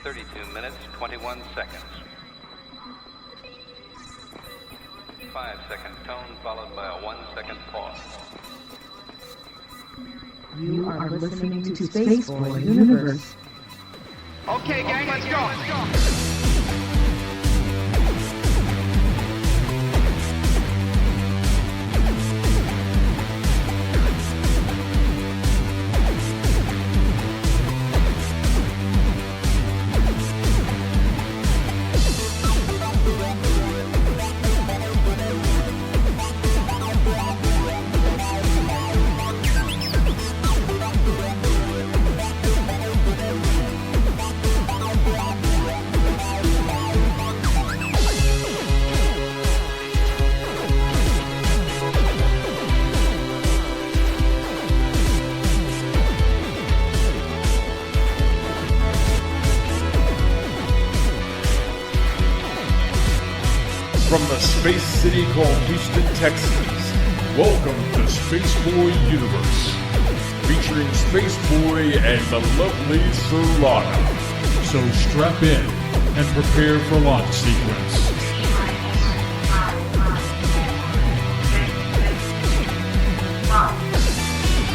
32 minutes, 21 seconds. 5-second tone followed by a 1-second pause. You are listening to Spaceboy Universe. Okay, gang, let's go. From the space city called Houston, Texas, welcome to Spaceboy Universe, featuring Spaceboy and the lovely Surlana. So strap in and prepare for launch sequence.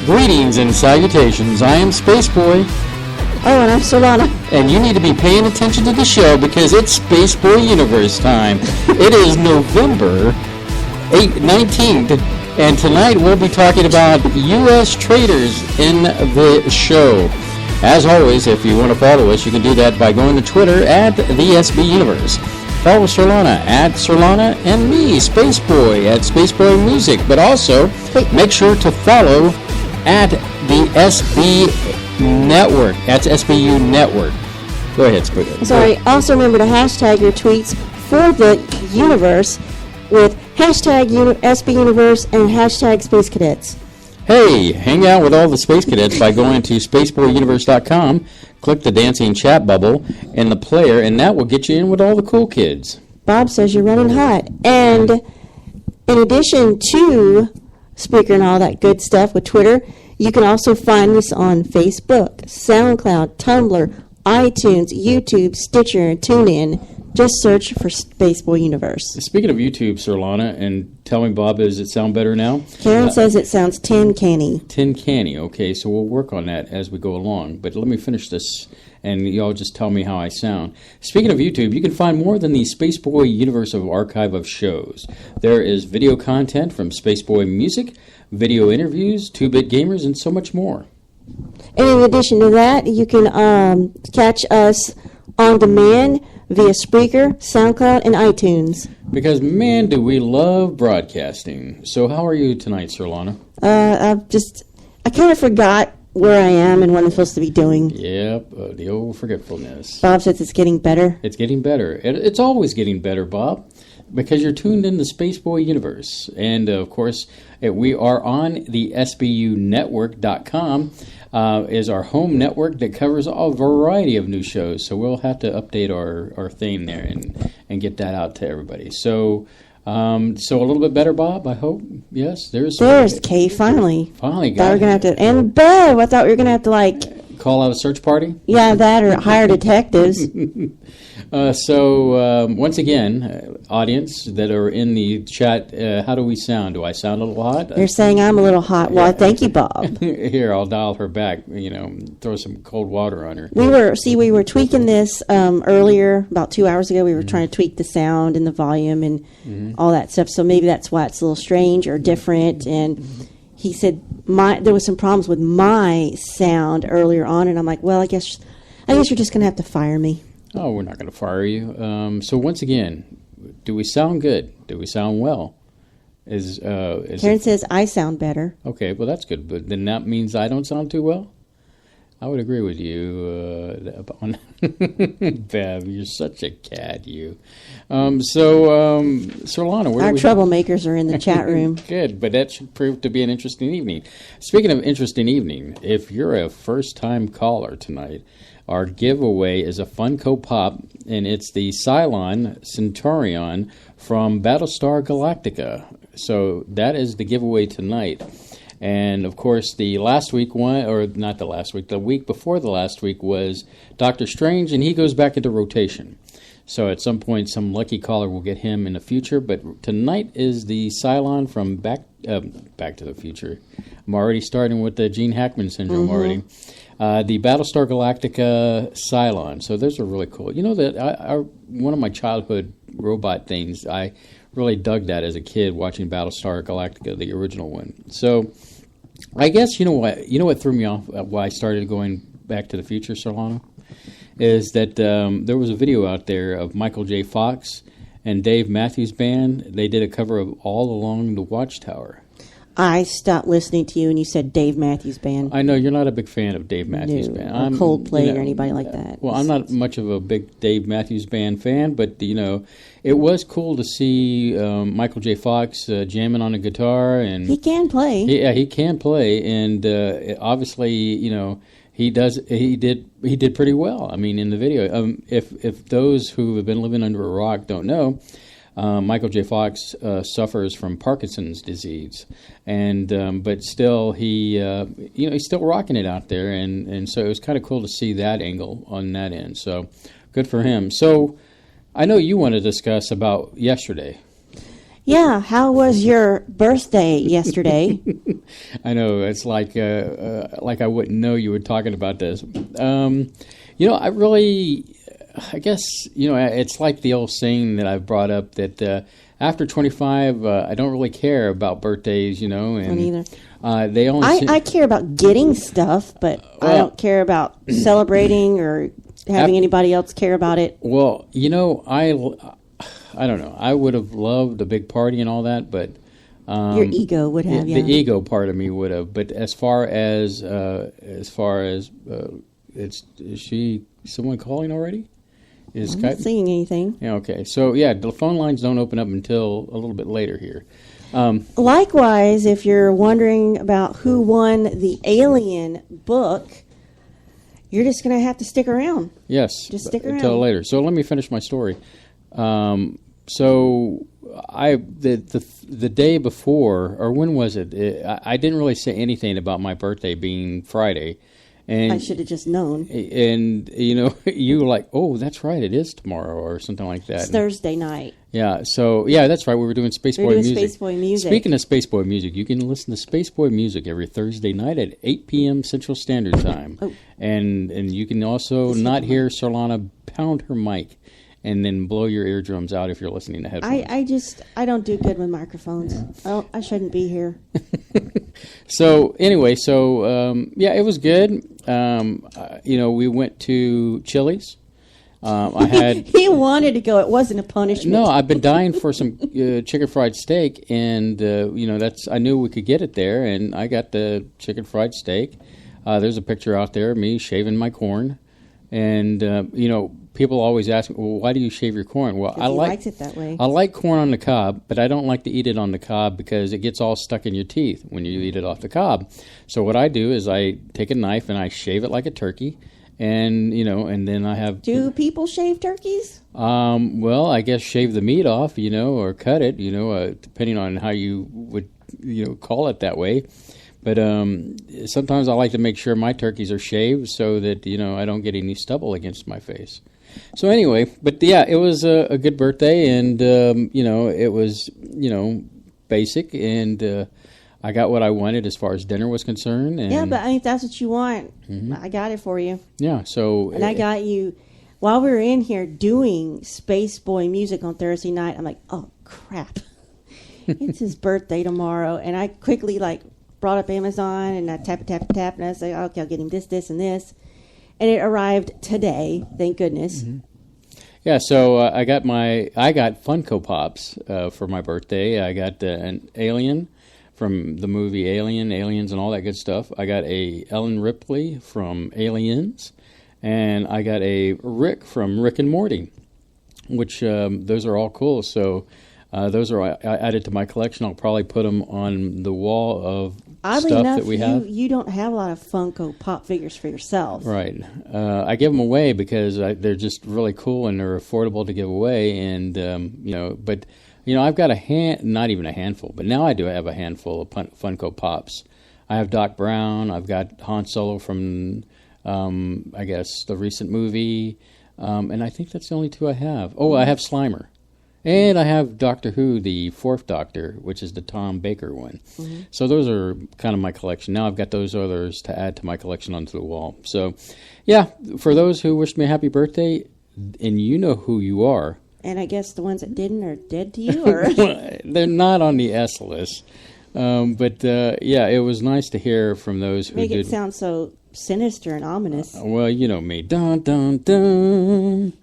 Greetings and salutations. I am Spaceboy. Oh, and I'm Surlana. And you need to be paying attention to the show because it's Spaceboy Universe time. It is November 19th, and tonight we'll be talking about U.S. Traitors in the show. As always, if you want to follow us, you can do that by going to Twitter at the SB Universe. Follow Surlana at Surlana and me, Spaceboy, at Spaceboy Music. But also, make sure to follow at the SB Network. That's SBU Network. Go ahead, Spaceboy. Sorry. Also remember to hashtag your tweets for the universe with hashtag SB Universe and hashtag Space Cadets. Hey, hang out with all the Space Cadets by going to spaceboyuniverse.com, click the dancing chat bubble in the player, and that will get you in with all the cool kids. Bob says you're running hot. And in addition to Spreaker and all that good stuff with Twitter, you can also find us on Facebook, SoundCloud, Tumblr, iTunes, YouTube, Stitcher, and TuneIn. Just search for Spaceboy Universe. Speaking of YouTube, Surlana, and tell me, Bob, does it sound better now? Karen says it sounds tin canny. Tin canny, okay, so we'll work on that as we go along. But let me finish this, and y'all just tell me how I sound. Speaking of YouTube, you can find more than the Spaceboy Universe of archive of shows. There is video content from Spaceboy Music, video interviews, 2-Bit Gamers, and so much more. And in addition to that, you can catch us on demand via Spreaker, SoundCloud, and iTunes. Because, man, do we love broadcasting. So how are you tonight, Surlana? I kind of forgot where I am and what I'm supposed to be doing. Yep, the old forgetfulness. Bob says it's getting better. It's getting better. It's always getting better, Bob, because you're tuned in the Spaceboy Universe. And, of course, we are on the SBUnetwork.com. Is our home network that covers a variety of new shows. So we'll have to update our theme there and get that out to everybody. So a little bit better, Bob, I hope. Yes, there's Kay, finally. Finally Thought got we were gonna have to, and Bev, I thought we were going to have to, call out a search party? Yeah, that or hire detectives. Once again, audience that are in the chat, how do we sound? Do I sound a little hot? You're saying I'm a little hot. Well, thank you, Bob. Here, I'll dial her back, throw some cold water on her. We were tweaking this earlier, about 2 hours ago. We were trying to tweak the sound and the volume and all that stuff. So maybe that's why it's a little strange or different. And he said there was some problems with my sound earlier on. And I'm like, well, I guess you're just going to have to fire me. Oh, we're not going to fire you. So once again, do we sound good? Do we sound well? Karen says I sound better. Okay, well that's good. But then that means I don't sound too well? I would agree with you. Bev, you're such a cat, you. Surlana, where our troublemakers are in the chat room. Good, but that should prove to be an interesting evening. Speaking of interesting evening, if you're a first-time caller tonight, our giveaway is a Funko Pop, and it's the Cylon Centurion from Battlestar Galactica. So that is the giveaway tonight. And of course, the last week one, or not the last week, the week before the last week was Doctor Strange, and he goes back into rotation. So at some point, some lucky caller will get him in the future. But tonight is the Cylon from Back to the Future. I'm already starting with the Gene Hackman syndrome already. The Battlestar Galactica Cylon. So those are really cool. You know that one of my childhood robot things, I really dug that as a kid watching Battlestar Galactica, the original one. So I guess you know what threw me off, why I started going Back to the Future, Solana, is that there was a video out there of Michael J. Fox and Dave Matthews Band. They did a cover of All Along the Watchtower. I stopped listening to you and you said Dave Matthews Band. I know you're not a big fan of Dave Matthews No, Band. or Coldplay or anybody like that. Well, I'm not much of a big Dave Matthews Band fan, but it was cool to see Michael J. Fox jamming on a guitar, and he can play. He can play, and obviously, he did pretty well. I mean, in the video, if those who have been living under a rock don't know, Michael J. Fox suffers from Parkinson's disease, and but still he's still rocking it out there, and so it was kind of cool to see that angle on that end. So good for him. So I know you want to discuss about yesterday. Yeah, how was your birthday yesterday? I know, it's like I wouldn't know you were talking about this. I guess, it's like the old saying that I've brought up that after 25, I don't really care about birthdays, And Me neither. They only I care about getting stuff, but I don't care about celebrating or having anybody else care about it. Well, I don't know. I would have loved a big party and all that, but your ego would have, the ego part of me would have. But as far as is she someone calling already? Is I'm not seeing anything. Yeah. Okay. So the phone lines don't open up until a little bit later here. Likewise, if you're wondering about who won the Alien book, you're just going to have to stick around. Yes. Just stick around until later. So let me finish my story. So the day before, or when was it? I didn't really say anything about my birthday being Friday. And I should have just known. And, you were like, oh, that's right, it is tomorrow, or something like that. It's Thursday night. Yeah, so, that's right, we were doing Spaceboy music. Spaceboy music. Speaking of Spaceboy music, you can listen to Spaceboy music every Thursday night at 8 p.m. Central Standard Time. Oh. And you can also not hear Surlana pound her mic and then blow your eardrums out if you're listening to headphones. I don't do good with microphones. I shouldn't be here. So anyway, it was good. We went to Chili's. He wanted to go. It wasn't a punishment. No, I've been dying for some chicken fried steak, and I knew we could get it there, and I got the chicken fried steak. There's a picture out there of me shaving my corn, and people always ask me, well, why do you shave your corn? Well, he likes it that way. I like corn on the cob, but I don't like to eat it on the cob because it gets all stuck in your teeth when you eat it off the cob. So what I do is I take a knife and I shave it like a turkey, and and then I have. Do people shave turkeys? Well, I guess shave the meat off, or cut it, depending on how you would, call it that way. But sometimes I like to make sure my turkeys are shaved so that I don't get any stubble against my face. So anyway, but it was a good birthday, and it was basic, and I got what I wanted as far as dinner was concerned. And yeah, but if that's what you want, I got it for you. Yeah, so and I got you while we were in here doing Spaceboy music on Thursday night. I'm like, oh crap, it's his birthday tomorrow, and I quickly brought up Amazon and I tap, and I say, okay, I'll get him this, and this. And it arrived today, thank goodness. Mm-hmm. Yeah, so I got Funko Pops for my birthday. I got an Alien from the movie Aliens and all that good stuff. I got a Ellen Ripley from Aliens, and I got a Rick from Rick and Morty, which those are all cool. So those are added to my collection. I'll probably put them on the wall of oddly stuff enough, that we have. You don't have a lot of Funko Pop figures for yourself. Right. I give them away because they're just really cool and they're affordable to give away. And, I've got not even a handful, but now I do have a handful of Funko Pops. I have Doc Brown. I've got Han Solo from, I guess, the recent movie. And I think that's the only two I have. Oh, I have Slimer. And I have Doctor Who, the Fourth Doctor, which is the Tom Baker one. Mm-hmm. So those are kind of my collection. Now I've got those others to add to my collection onto the wall. So, yeah, for those who wished me a happy birthday, and you know who you are. And I guess the ones that didn't are dead to you? Or They're not on the S list. But yeah, it was nice to hear from those who make did. it sound so sinister and ominous. Well, you know me. Dun, dun, dun.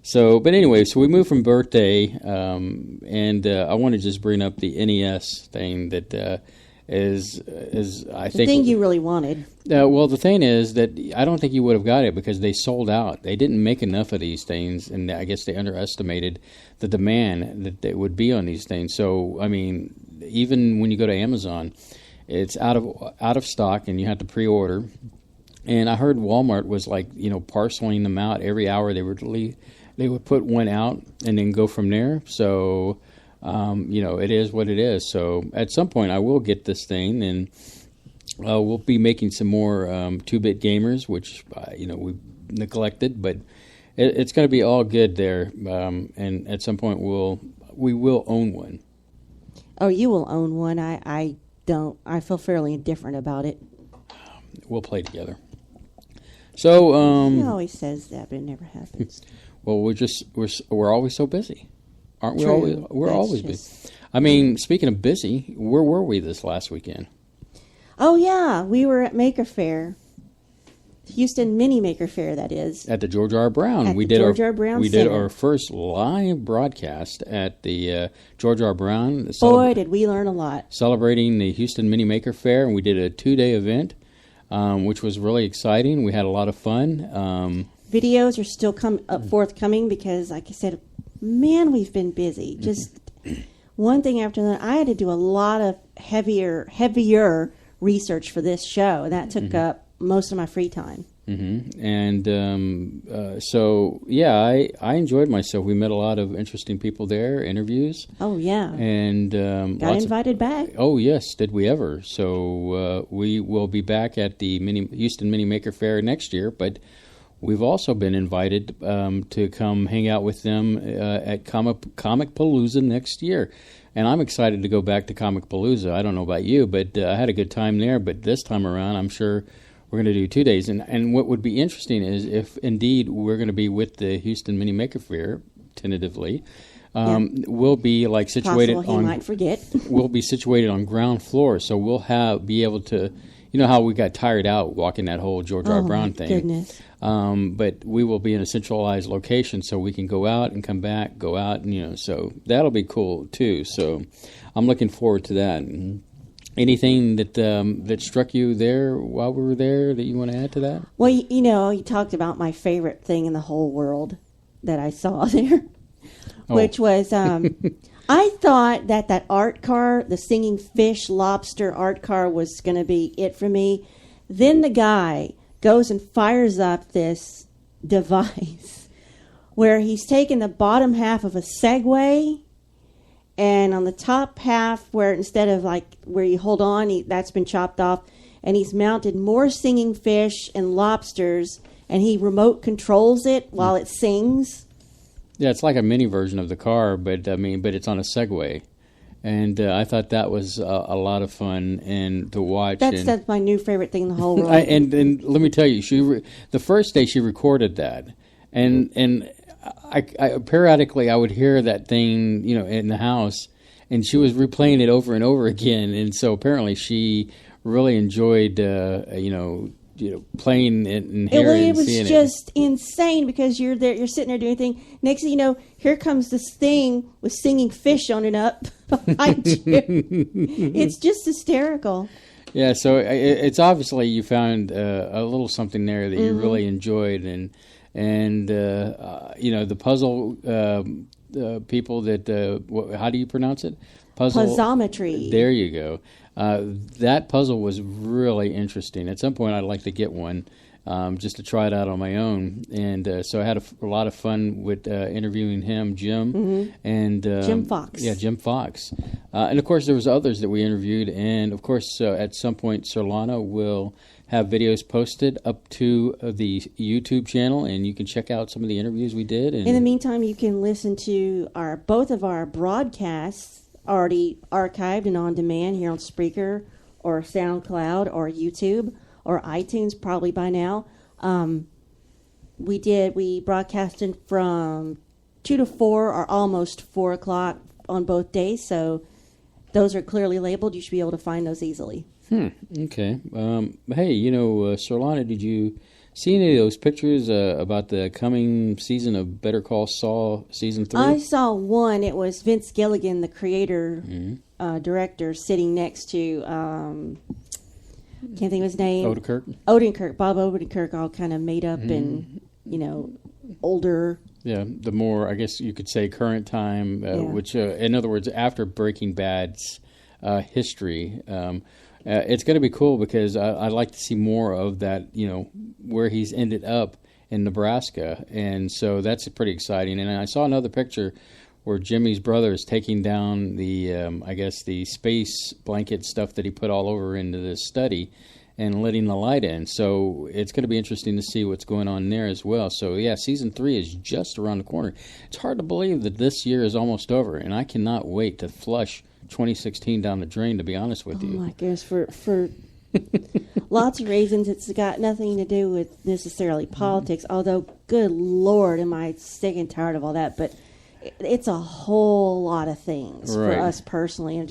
So, but anyway, so we moved from birthday, and I want to just bring up the NES thing that is I think the thing you really wanted. Well, the thing is that I don't think you would have got it because they sold out. They didn't make enough of these things, and I guess they underestimated the demand that they would be on these things. So, I mean, even when you go to Amazon, it's out of stock, and you have to pre-order. And I heard Walmart was like, parceling them out every hour. They would put one out and then go from there. So, it is what it is. So at some point I will get this thing, and we'll be making some more 2-bit gamers, which, we neglected, but it's going to be all good there. And at some point we will own one. Oh, you will own one. I don't. I feel fairly indifferent about it. We'll play together. So he always says that, but it never happens. Well, we're always so busy, aren't we? True. We're always busy. I mean, speaking of busy, where were we this last weekend? Oh yeah, we were at Maker Faire, Houston Mini Maker Faire. That is at the George R. Brown. We did our first live broadcast at the George R. Brown. Boy, did we learn a lot! Celebrating the Houston Mini Maker Faire, and we did a 2-day event, which was really exciting. We had a lot of fun. Videos are still forthcoming because, like I said, man, we've been busy. Just one thing after another. I had to do a lot of heavier research for this show. That took up most of my free time. Mm-hmm. And so, yeah, I enjoyed myself. We met a lot of interesting people there, interviews. Oh, yeah. And got invited back. Oh, yes. Did we ever? So we will be back at the Houston Mini Maker Faire next year, but we've also been invited to come hang out with them at Comic Palooza next year. And I'm excited to go back to Comic Palooza. I don't know about you, but I had a good time there. But this time around, I'm sure we're going to do 2 days. And what would be interesting is if indeed we're going to be with the Houston Mini Maker Faire, tentatively, we'll be like situated Possible he might forget. We'll be situated on ground floor, so we'll be able to. You know how we got tired out walking that whole George R. Brown thing. Goodness. But we will be in a centralized location, so we can go out and come back, go out, and so that'll be cool too. So I'm looking forward to that. Anything that struck you there while we were there that you want to add to that? Well, you talked about my favorite thing in the whole world that I saw there, which was I thought that art car, the singing fish lobster art car, was going to be it for me. Then the guy goes and fires up this device where he's taken the bottom half of a Segway, and on the top half, where instead of like where you hold on, that's been chopped off, and he's mounted more singing fish and lobsters, and he remote controls it while it sings. Yeah, it's like a mini version of the car, but it's on a Segway, and I thought that was a lot of fun and to watch. That's my new favorite thing in the whole world. And let me tell you, the first day she recorded that, and I periodically I would hear that thing, in the house, and she was replaying it over and over again, and so apparently she really enjoyed, playing it and hearing it. It was just insane because you're there, you're sitting there doing things. Next thing you know, here comes this thing with singing fish on it up behind you. It's just hysterical. Yeah, so it's obviously you found a little something there that you really enjoyed, and the puzzle people that how do you pronounce it? Puzzleometry. There you go. That puzzle was really interesting. At some point, I'd like to get one just to try it out on my own. And so I had a lot of fun with interviewing him, Jim, and Jim Fox. Yeah, Jim Fox. And of course, there was others that we interviewed. And of course, at some point, Surlana will have videos posted up to the YouTube channel, and you can check out some of the interviews we did. And in the meantime, you can listen to both of our broadcasts already archived and on demand here on Spreaker or SoundCloud or YouTube or iTunes probably by now. We broadcasted from 2 to 4 or almost 4 o'clock on both days, so those are clearly labeled. You should be able to find those easily. Okay. Hey, Surlana, did you see any of those pictures about the coming season of Better Call Saul season 3? I saw one. It was Vince Gilligan, the creator, director, sitting next to, can't think of his name. Odenkirk. Bob Odenkirk, all kind of made up and, older. Yeah, the more, I guess you could say, current time, which, in other words, after Breaking Bad's history, it's going to be cool because I'd like to see more of that, where he's ended up in Nebraska. And so that's pretty exciting. And I saw another picture where Jimmy's brother is taking down the space blanket stuff that he put all over into this study and letting the light in. So it's going to be interesting to see what's going on there as well. So, yeah, Season 3 is just around the corner. It's hard to believe that this year is almost over, and I cannot wait to flush 2016 down the drain, to be honest with you. Oh, my goodness. For lots of reasons, it's got nothing to do with necessarily politics, although, good Lord, am I sick and tired of all that. But it's a whole lot of things for us personally. And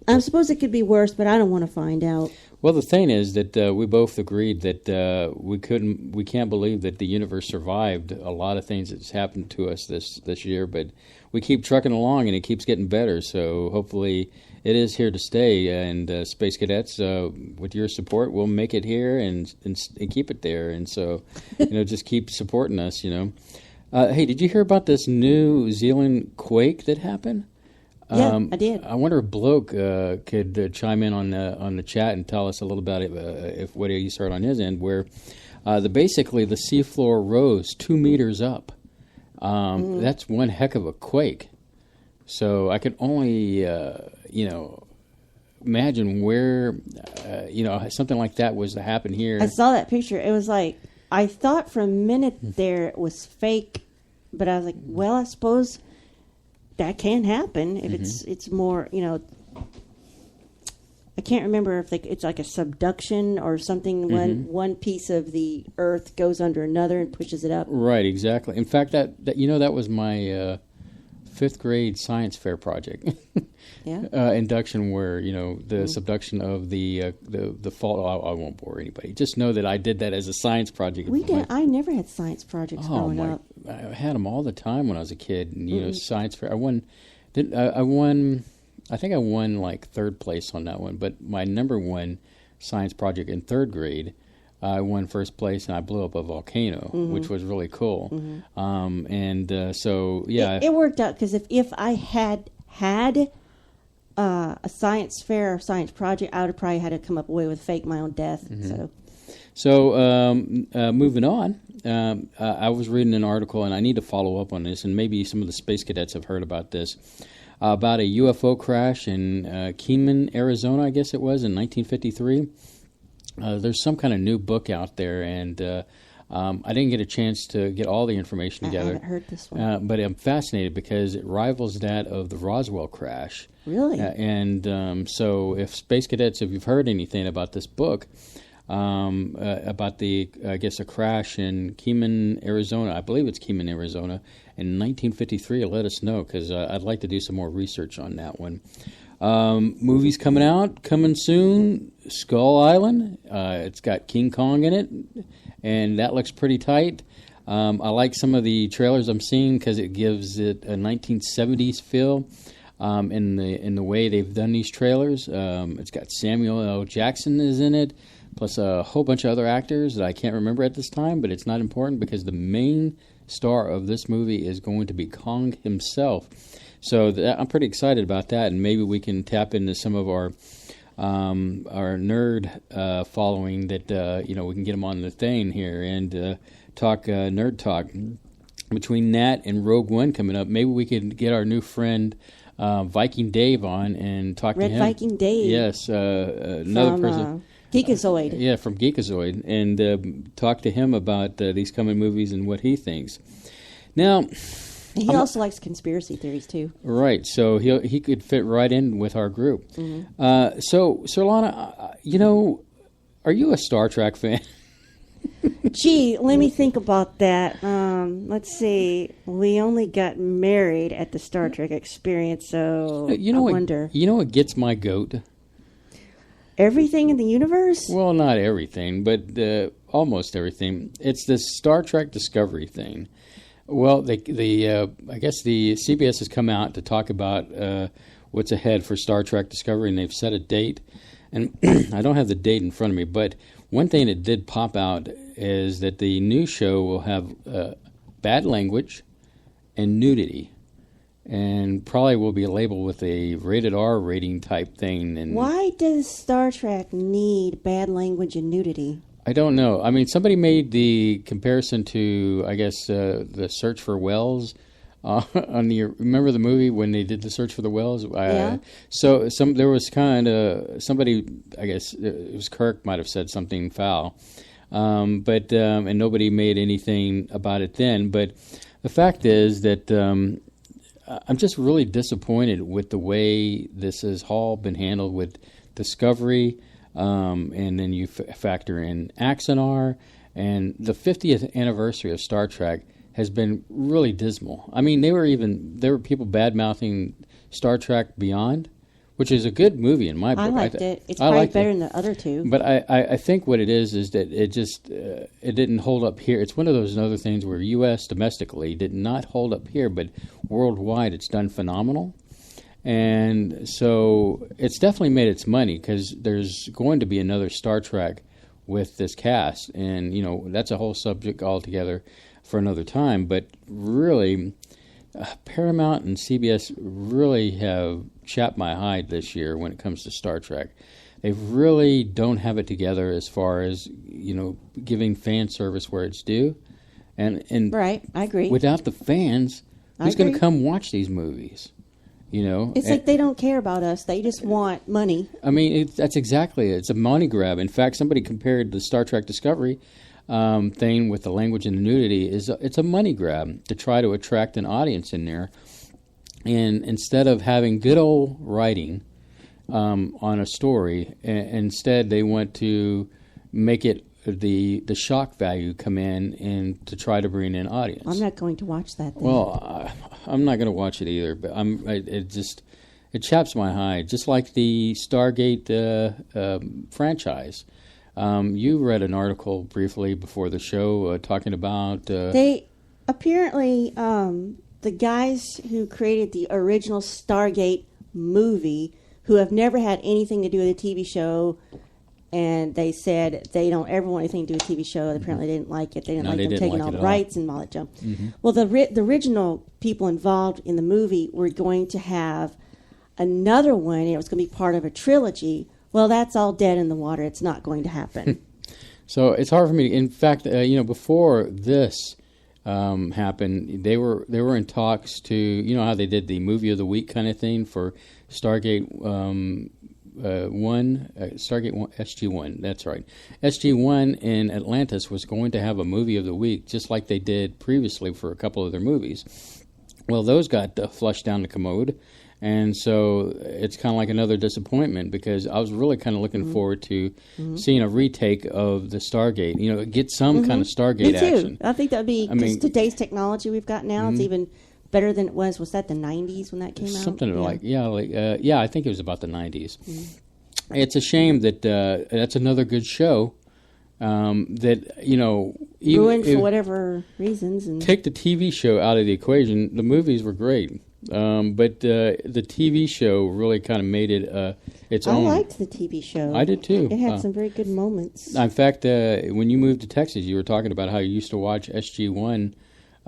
I suppose it could be worse, but I don't want to find out. Well, the thing is that we both agreed that we can't believe that the universe survived a lot of things that's happened to us this year, but we keep trucking along and it keeps getting better. So hopefully it is here to stay. And Space Cadets, with your support, we'll make it here and keep it there. And so, just keep supporting us. Hey, did you hear about this New Zealand quake that happened? Yeah, I did. I wonder if Bloke could chime in on the chat and tell us a little about it, what he heard on his end, where basically the seafloor rose 2 meters up. That's one heck of a quake. So I could only, imagine where, something like that was to happen here. I saw that picture. It was like, I thought for a minute there it was fake, but I was like, well, I suppose that can happen if it's more, I can't remember if it's like a subduction or something when one piece of the earth goes under another and pushes it up. Right, exactly. In fact, that was my 5th grade science fair project. Induction, where the subduction of the fall. I won't bore anybody. Just know that I did that as a science project. I never had science projects growing up. I had them all the time when I was a kid, and science fair. I won. I think I won like 3rd place on that one. But my number 1 science project in 3rd grade, I won 1st place, and I blew up a volcano, which was really cool. So yeah, it worked out because if I had a science fair or science project, I would have probably had to come up away with fake my own death. So moving on, I was reading an article, and I need to follow up on this, and maybe some of the Space Cadets have heard about this, about a UFO crash in Keeneman, Arizona, I guess it was, in 1953. There's some kind of new book out there, and I didn't get a chance to get all the information together. I haven't heard this one. But I'm fascinated because it rivals that of the Roswell crash. Really? So if Space Cadets, if you've heard anything about this book, about a crash in Keeneman, Arizona, I believe it's Keeneman, Arizona, in 1953, let us know, because I'd like to do some more research on that one. Movies coming soon, Skull Island. It's got King Kong in it, and that looks pretty tight. I like some of the trailers I'm seeing because it gives it a 1970s feel in the way they've done these trailers. It's got Samuel L. Jackson is in it, plus a whole bunch of other actors that I can't remember at this time, but it's not important because the main star of this movie is going to be Kong himself. So I'm pretty excited about that, and maybe we can tap into some of our our nerd following that we can get them on the thing here and talk nerd talk. Between that and Rogue One coming up, maybe we could get our new friend Viking Dave on and talk to him. Red Viking Dave. Yes, another from, person. Geekazoid. Yeah, from Geekazoid, and talk to him about these coming movies and what he thinks. Now, He also likes conspiracy theories too. right? So he could fit right in with our group. Mm-hmm. So, Surlana, are you a Star Trek fan? Gee, let me think about that. Let's see. We only got married at the Star Trek experience, so I wonder. You know what gets my goat? Everything in the universe? Well, not everything, but almost everything. It's this Star Trek Discovery thing. Well, I guess the CBS has come out to talk about what's ahead for Star Trek Discovery, and they've set a date. And I don't have the date in front of me, but one thing that did pop out is that the new show will have bad language and nudity, and probably will be labeled with a rated R rating type thing. And why does Star Trek need bad language and nudity? I don't know. I mean, somebody made the comparison to, I guess, the Search for Wells. Remember the movie when they did the Search for the Wells? Yeah. So there was kind of somebody, I guess it was Kirk, might have said something foul, but and nobody made anything about it then. But the fact is that I'm just really disappointed with the way this has all been handled with Discovery, and then you factor in Axanar, and the 50th anniversary of Star Trek has been really dismal. I mean, there were people bad-mouthing Star Trek Beyond, which is a good movie in my book. I liked it. It's probably better than the other two. But I think what it is that it just it didn't hold up here. It's one of those other things where U.S. domestically did not hold up here, but worldwide it's done phenomenal. And so it's definitely made its money because there's going to be another Star Trek with this cast. And, that's a whole subject altogether for another time. But really, Paramount and CBS really have chapped my hide this year when it comes to Star Trek. They really don't have it together as far as, giving fan service where it's due. And right, I agree. Without the fans, who's going to come watch these movies? It's like they don't care about us. They just want money. I mean, that's exactly it. It's a money grab. In fact, somebody compared the Star Trek Discovery thing with the language and the nudity. It's a money grab to try to attract an audience in there. And instead of having good old writing on a story, instead they want to make it the shock value come in and to try to bring in audience. I'm not going to watch that then. Well, I'm not going to watch it either, but it chaps my hide, just like the Stargate franchise. You read an article briefly before the show talking about... They apparently, the guys who created the original Stargate movie, who have never had anything to do with a TV show, and they said they don't ever want anything to do with a TV show. Apparently, they didn't like it. They didn't like them taking all the rights and all that junk. Mm-hmm. Well, the original people involved in the movie were going to have another one, and it was going to be part of a trilogy. Well, that's all dead in the water. It's not going to happen. So it's hard for me. In fact, before this happened, they were in talks to, how they did the movie of the week kind of thing for Stargate. Stargate 1, SG-1, that's right. SG-1 in Atlantis was going to have a movie of the week, just like they did previously for a couple of their movies. Well, those got flushed down the commode, and so it's kind of like another disappointment because I was really kind of looking forward to seeing a retake of the Stargate. Get some kind of Stargate Me too. action. I think that would be, because today's technology we've got now, it's even better than it was. Was that the 90s when that came out? Something I think it was about the 90s. Mm-hmm. It's a shame that that's another good show that, ruined for whatever reasons. And take the TV show out of the equation. The movies were great. But the TV show really kind of made it its own. I liked the TV show. I did too. It had some very good moments. In fact, when you moved to Texas, you were talking about how you used to watch SG-1.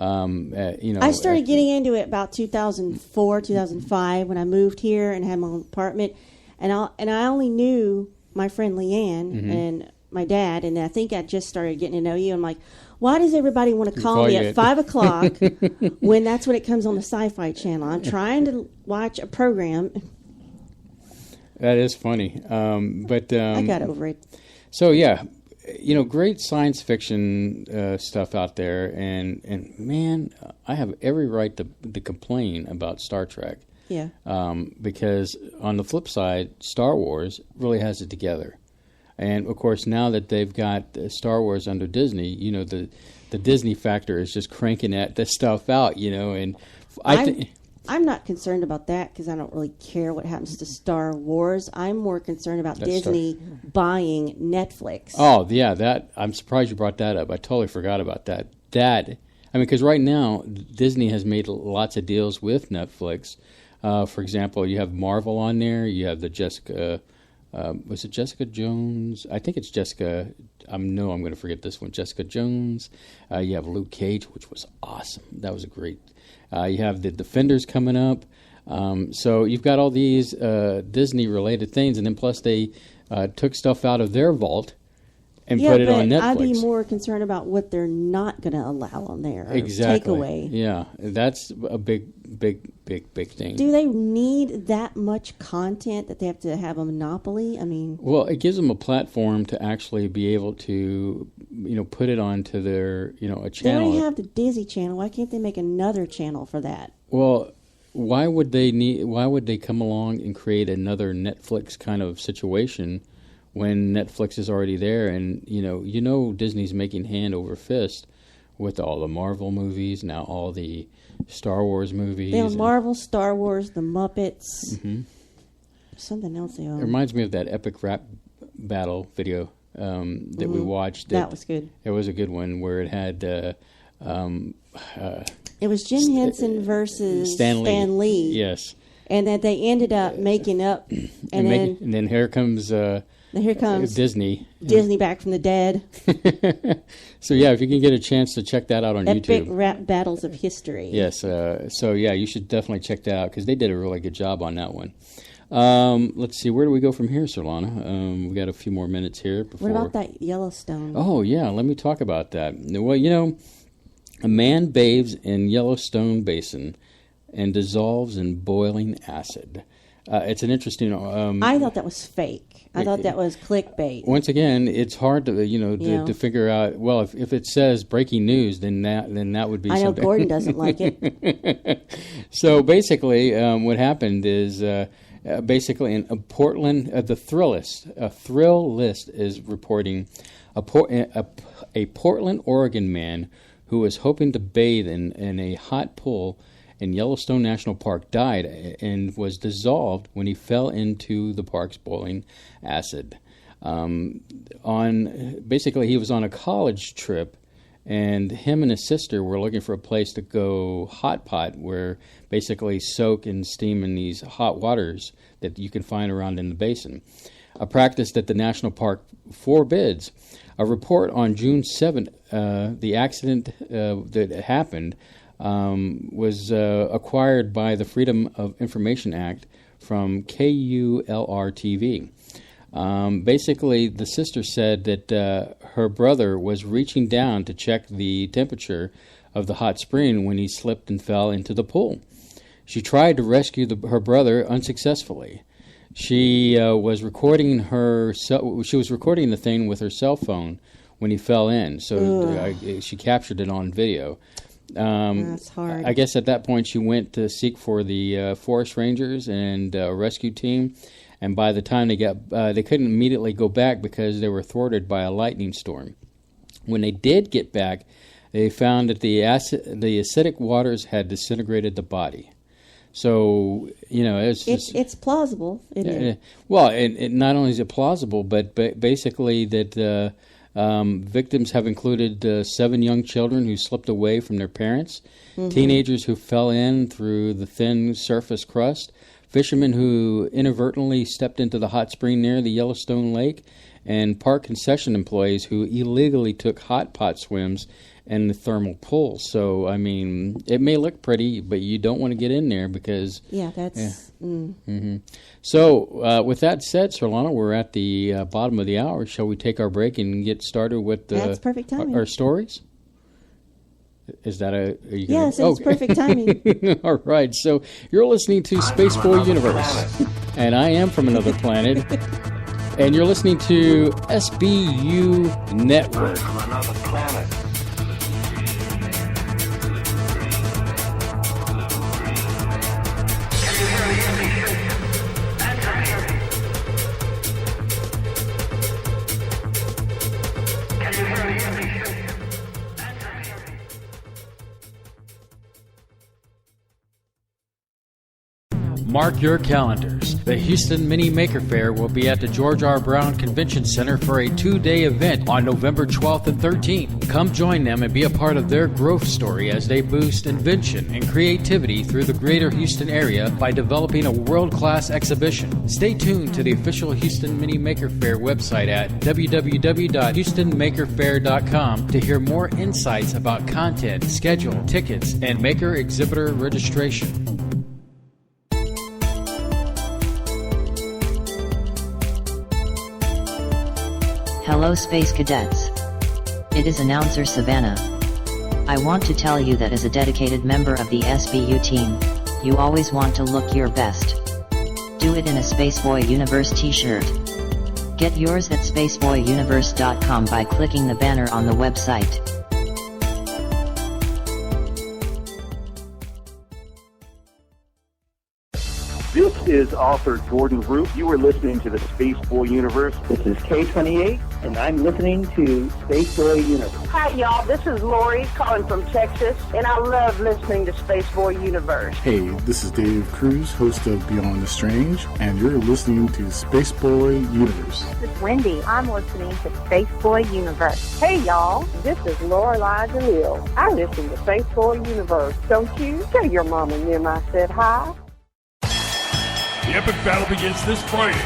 I started getting into it about 2004, 2005 when I moved here and had my own apartment. And I only knew my friend Leanne and my dad, and I think I just started getting to know you. I'm like, why does everybody want to call me at 5 o'clock when that's when it comes on the Sci-Fi Channel? I'm trying to watch a program. That is funny. But I got over it. So, yeah, great science fiction stuff out there. And man, I have every right to complain about Star Trek. Yeah. Because on the flip side, Star Wars really has it together. And, of course, now that they've got Star Wars under Disney, the Disney factor is just cranking that stuff out, and I'm not concerned about that because I don't really care what happens to Star Wars. I'm more concerned about Disney buying Netflix. Oh, yeah, I'm surprised you brought that up. I totally forgot about that. Because right now, Disney has made lots of deals with Netflix. For example, you have Marvel on there. You have the Jessica... was it Jessica Jones? I think it's Jessica. I'm going to forget this one. Jessica Jones. You have Luke Cage, which was awesome. That was a great. You have the Defenders coming up. So you've got all these Disney-related things, and then plus they took stuff out of their vault and put it on Netflix. I'd be more concerned about what they're not going to allow on there. Exactly. Take away. Yeah, that's a big thing. Do they need that much content that they have to have a monopoly? Well, it gives them a platform to actually be able to, put it onto their, a channel. They already have the Disney Channel. Why can't they make another channel for that? Well, why would they come along and create another Netflix kind of situation when Netflix is already there? And Disney's making hand over fist with all the Marvel movies, now all the Star Wars movies. They own Marvel, Star Wars, the Muppets. Mm-hmm. Something else they own. It reminds me of that epic rap battle video that we watched. That was good. It was a good one where it had... it was Jim Henson versus Stan Lee. Yes. And that they ended up making up. And then here comes... here comes Disney. Disney back from the dead. So, yeah, if you can get a chance to check that out on YouTube. Epic rap battles of history. Yes. So, yeah, you should definitely check that out because they did a really good job on that one. Let's see. Where do we go from here, Surlana? We got a few more minutes here before. What about that Yellowstone? Oh, yeah. Let me talk about that. Well, a man bathes in Yellowstone Basin and dissolves in boiling acid. It's an interesting... I thought that was fake. I thought that was clickbait. Once again, it's hard to to figure out. Well, if it says breaking news, then that would be. I know something. Gordon doesn't like it. So basically, what happened is basically in Portland, the Thrill List is reporting a Portland, Oregon man who was hoping to bathe in a hot pool in Yellowstone National Park died and was dissolved when he fell into the park's boiling acid. Basically, he was on a college trip, and him and his sister were looking for a place to go hot pot, where basically soak and steam in these hot waters that you can find around in the basin, a practice that the national park forbids. A report on June 7th, the accident that happened was acquired by the Freedom of Information Act from KULR-TV. Basically, the sister said that her brother was reaching down to check the temperature of the hot spring when he slipped and fell into the pool. She tried to rescue her brother unsuccessfully. She was recording the thing with her cell phone when he fell in, so she captured it on video. That's hard. I guess at that point she went to seek for the forest rangers and rescue team, and by the time they couldn't immediately go back because they were thwarted by a lightning storm. When they did get back, they found that the acidic waters had disintegrated the body. So it's plausible, isn't it? Well, it not only is it plausible, but basically that. Victims have included 7 young children who slipped away from their parents, teenagers who fell in through the thin surface crust, fishermen who inadvertently stepped into the hot spring near the Yellowstone Lake, and park concession employees who illegally took hot pot swims and the thermal pull. So, I mean, it may look pretty, but you don't want to get in there because... Yeah, that's... So, with that said, Surlana, we're at the bottom of the hour. Shall we take our break and get started with That's perfect timing. our stories? Is that a... Are you Yes, it's perfect timing. All right, so you're listening to Spaceboy Universe, and I am from another planet, and you're listening to SBU Network. From another planet. Mark your calendars. The Houston Mini Maker Faire will be at the George R. Brown Convention Center for a 2-day event on November 12th and 13th. Come join them and be a part of their growth story as they boost invention and creativity through the greater Houston area by developing a world-class exhibition. Stay tuned to the official Houston Mini Maker Faire website at www.houstonmakerfair.com to hear more insights about content, schedule, tickets, and maker exhibitor registration. Hello Space Cadets. It is announcer Savannah. I want to tell you that as a dedicated member of the SBU team, you always want to look your best. Do it in a Spaceboy Universe t-shirt. Get yours at spaceboyuniverse.com by clicking the banner on the website. This is author Jordan Root. You are listening to the Spaceboy Universe. This is K28, and I'm listening to Spaceboy Universe. Hi, y'all. This is Lori calling from Texas, and I love listening to Spaceboy Universe. Hey, this is Dave Cruz, host of Beyond the Strange, and you're listening to Spaceboy Universe. This is Wendy. I'm listening to Spaceboy Universe. Hey, y'all. This is Lorelai DeLille. I listen to Spaceboy Universe. Don't you? Tell your mom and them I said hi. The epic battle begins this Friday.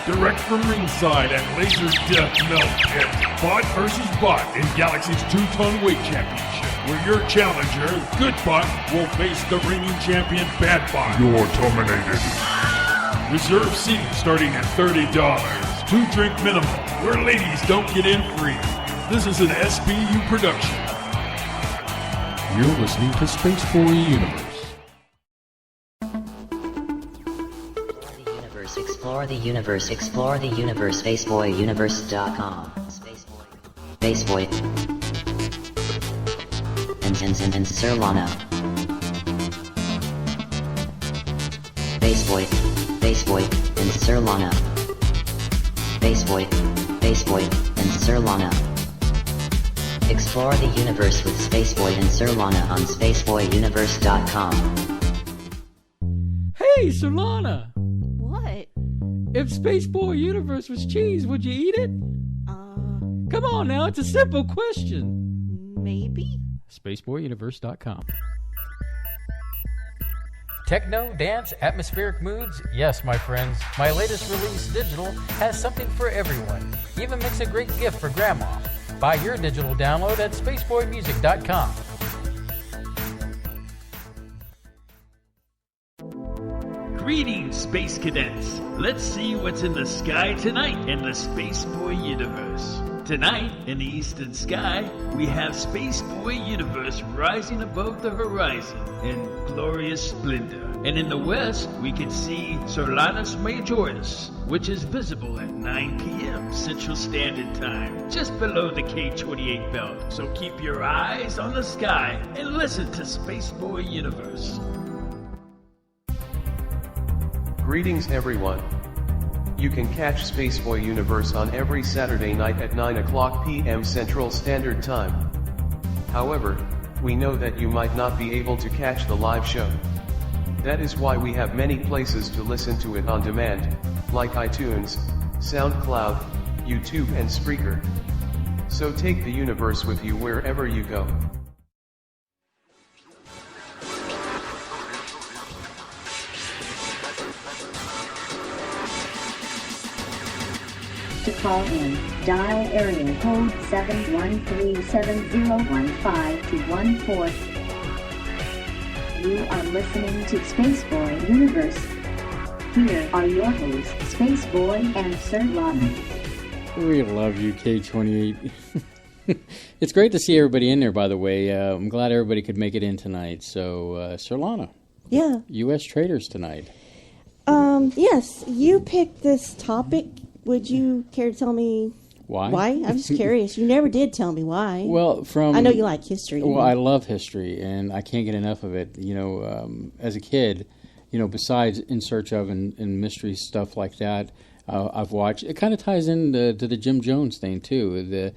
Direct from ringside at Laser Death Melt at Bot vs. Bot in Galaxy's 2-ton weight championship, where your challenger, Good Bot, will face the reigning champion, Bad Bot. You're terminated. Reserve seating starting at $30. 2-drink minimum, where ladies don't get in free. This is an SBU production. You're listening to Spaceboy Universe. Explore the universe, spaceboyuniverse.com. Spaceboy. And Surlana. Spaceboy, and Surlana. Spaceboy, and Surlana. Explore the universe with Spaceboy and Surlana on spaceboyuniverse.com. Hey, Surlana! What? If Spaceboy Universe was cheese, would you eat it? Come on now, it's a simple question. Maybe. SpaceboyUniverse.com. Techno, dance, atmospheric moods? Yes, my friends. My latest release, Digital, has something for everyone. Even makes a great gift for Grandma. Buy your digital download at SpaceboyMusic.com. Greetings, Space Cadets. Let's see what's in the sky tonight in the Spaceboy Universe. Tonight, in the eastern sky, we have Spaceboy Universe rising above the horizon in glorious splendor. And in the west, we can see Surlanus Majoris, which is visible at 9 p.m. Central Standard Time, just below the K28 belt. So keep your eyes on the sky and listen to Spaceboy Universe. Greetings everyone. You can catch Spaceboy Universe on every Saturday night at 9 o'clock p.m. Central Standard Time. However, we know that you might not be able to catch the live show. That is why we have many places to listen to it on demand, like iTunes, SoundCloud, YouTube and Spreaker. So take the universe with you wherever you go. call in, dial area code 713-7015-214. You are listening to Spaceboy Universe. Here are your hosts, Spaceboy and Surlana. We love you, K28. It's great to see everybody in there, by the way. I'm glad everybody could make it in tonight. So, Surlana. Yeah. U.S. Traitors tonight. Yes, you picked this topic. Would you care to tell me why? I'm just curious. You never did tell me why. Well, I know you like history. Well, I love history, and I can't get enough of it. You know, as a kid, you know, besides In Search of and mystery stuff like that, I've watched. It kind of ties into the Jim Jones thing too. The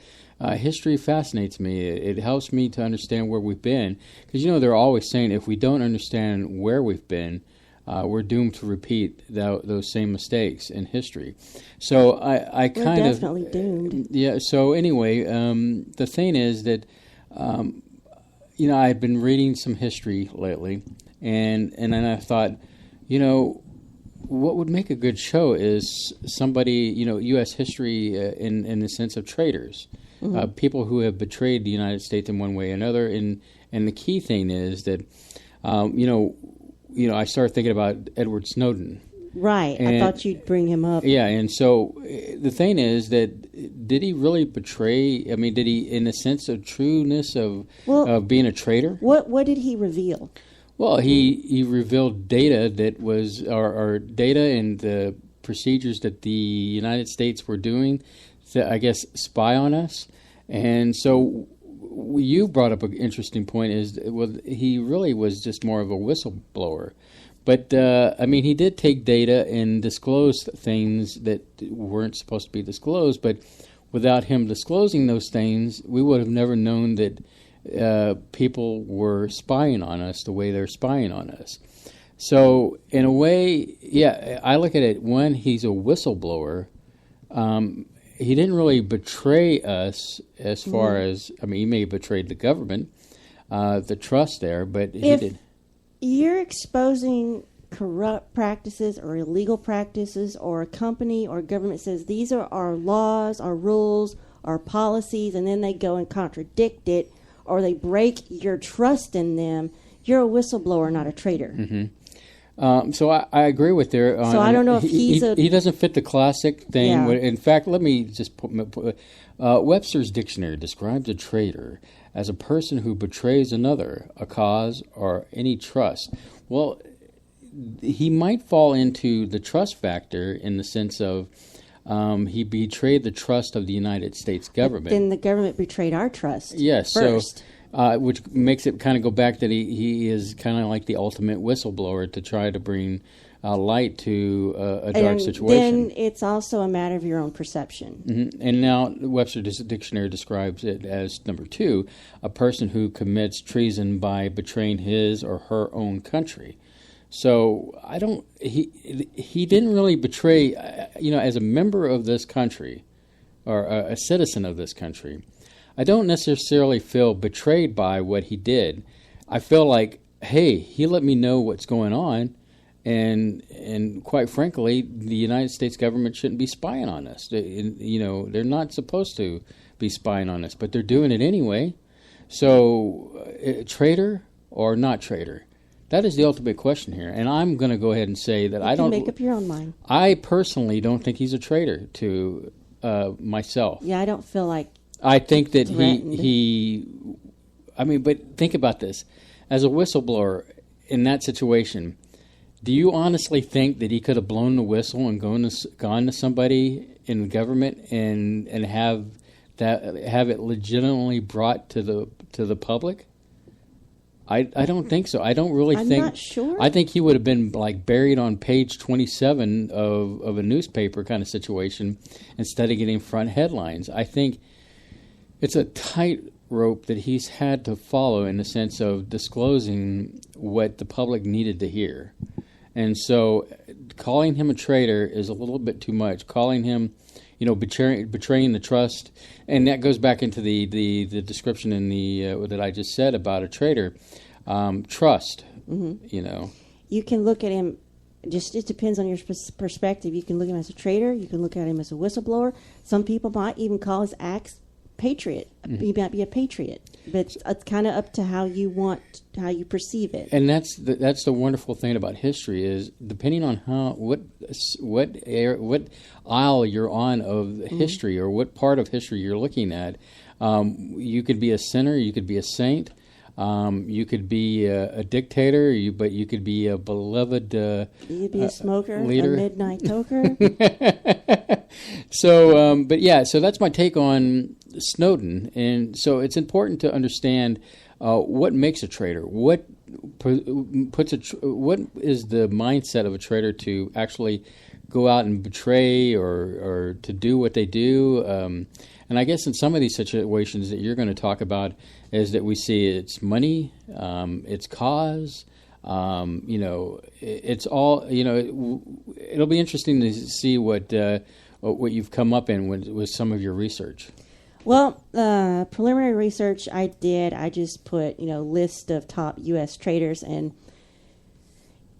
history fascinates me. It helps me to understand where we've been, because you know they're always saying if we don't understand where we've been, we're doomed to repeat those same mistakes in history. So I kind of definitely doomed. Yeah. So anyway, the thing is that you know, I've been reading some history lately, and then I thought, you know, what would make a good show is somebody, you know, U.S. history in the sense of traitors, people who have betrayed the United States in one way or another. And the key thing is that, you know, I started thinking about Edward Snowden. Right. I thought you'd bring him up. Yeah, and so the thing is that did he really betray? I mean, did he, in the sense of trueness of being a traitor? What did he reveal? Well, he revealed data that was our data and the procedures that the United States were doing to, I guess, spy on us. And so you brought up an interesting point is, well, he really was just more of a whistleblower. But, I mean, he did take data and disclose things that weren't supposed to be disclosed. But without him disclosing those things, we would have never known that people were spying on us the way they're spying on us. So, in a way, yeah, I look at it, one, he's a whistleblower. He didn't really betray us as far as, I mean, he may have betrayed the government, the trust there, but he did. You're exposing corrupt practices or illegal practices, or a company or government says these are our laws, our rules, our policies, and then they go and contradict it, or they break your trust in them, you're a whistleblower, not a traitor. Mm-hmm. So I agree with there. So I don't know if he doesn't fit the classic thing. Yeah. In fact, let me just put Webster's dictionary describes a traitor as a person who betrays another, a cause, or any trust. Well, he might fall into the trust factor in the sense of he betrayed the trust of the United States government. But then the government betrayed our trust. Yes, first. So which makes it kind of go back that he is kind of like the ultimate whistleblower to try to bring light to a dark situation. Then it's also a matter of your own perception. Mm-hmm. And now Webster's dictionary describes it as, number 2, a person who commits treason by betraying his or her own country. So he didn't really betray, as a member of this country or a citizen of this country, I don't necessarily feel betrayed by what he did. I feel like, hey, he let me know what's going on, and quite frankly, the United States government shouldn't be spying on us. They're not supposed to be spying on us, but they're doing it anyway. So, traitor or not traitor? That is the ultimate question here, and I'm going to go ahead and say that I don't make up your own mind. I personally don't think he's a traitor to myself. Yeah, I don't feel like. I think that but think about this. As a whistleblower in that situation, do you honestly think that he could have blown the whistle and gone to somebody in the government and have it legitimately brought to the public? I don't think so. I don't really think. I'm not sure. I think he would have been like buried on page 27 of a newspaper kind of situation instead of getting front headlines. I think it's a tightrope that he's had to follow in the sense of disclosing what the public needed to hear. And so calling him a traitor is a little bit too much. Calling him, betraying the trust, and that goes back into the description in the that I just said about a traitor. Trust, Mm-hmm. You can look at him Just it depends on your perspective. You can look at him as a traitor. You can look at him as a whistleblower. Some people might even call his acts patriot. He might be a patriot, but it's kind of up to how you perceive it. And that's the wonderful thing about history is depending on what aisle you're on of history or what part of history you're looking at. You could be a sinner. You could be a saint. You could be a dictator, but you could be a beloved you could be a smoker, leader. A midnight toker. So, so that's my take on Snowden. And so it's important to understand what makes a traitor. What is the mindset of a traitor to actually go out and betray or to do what they do? And I guess in some of these situations that you're going to talk about is that we see it's money, it's cause, it's all, it'll be interesting to see what you've come up in with some of your research. Well, preliminary research I did, I just put, list of top U.S. traitors, and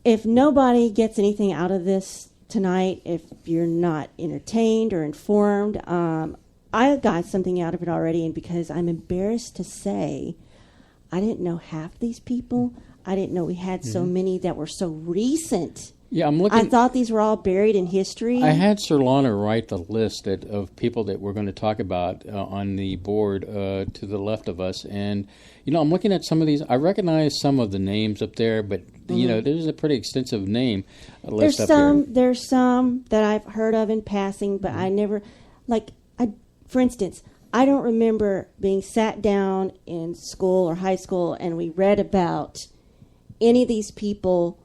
if nobody gets anything out of this tonight, if you're not entertained or informed, I got something out of it already, and because I'm embarrassed to say, I didn't know half these people. I didn't know we had so many that were so recent. Yeah, I'm looking. I thought these were all buried in history. I had Surlana write the list of people that we're going to talk about on the board to the left of us, and I'm looking at some of these. I recognize some of the names up there, but there's a pretty extensive name list up here. There's some that I've heard of in passing, but I never for instance, I don't remember being sat down in school or high school and we read about any of these people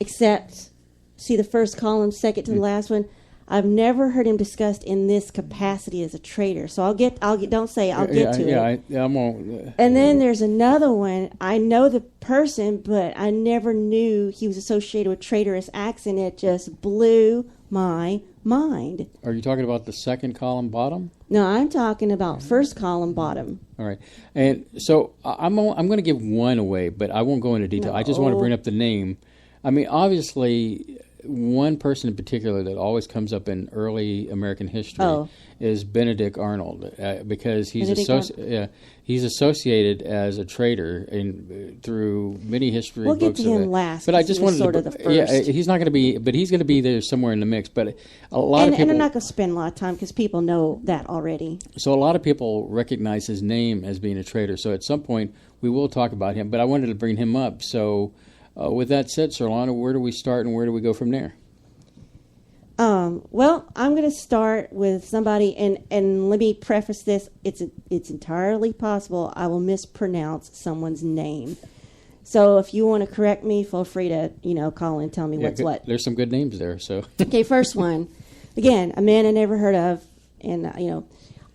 except, see the first column, second to the last one. I've never heard him discussed in this capacity as a traitor. So I'll get to it. I won't. And then there's another one. I know the person, but I never knew he was associated with traitorous acts, and it just blew my mind. Are you talking about the second column bottom? No, I'm talking about first column bottom. All right. And so I'm going to give one away, but I won't go into detail. I just want to bring up the name. I mean, obviously, one person in particular that always comes up in early American history is Benedict Arnold, because he's associated as a traitor through many history books. We'll get to him last, but I just wanted sort of the first. He's not going to be, but he's going to be there somewhere in the mix. But a lot of people, and I'm not going to spend a lot of time because people know that already. So a lot of people recognize his name as being a traitor. So at some point we will talk about him. But I wanted to bring him up. So with that said, Surlana, where do we start and where do we go from there? Well, I'm going to start with somebody, and let me preface this. It's entirely possible I will mispronounce someone's name. So if you want to correct me, feel free to, call and tell me what's what. There's some good names there, so. Okay, first one. Again, a man I never heard of, and,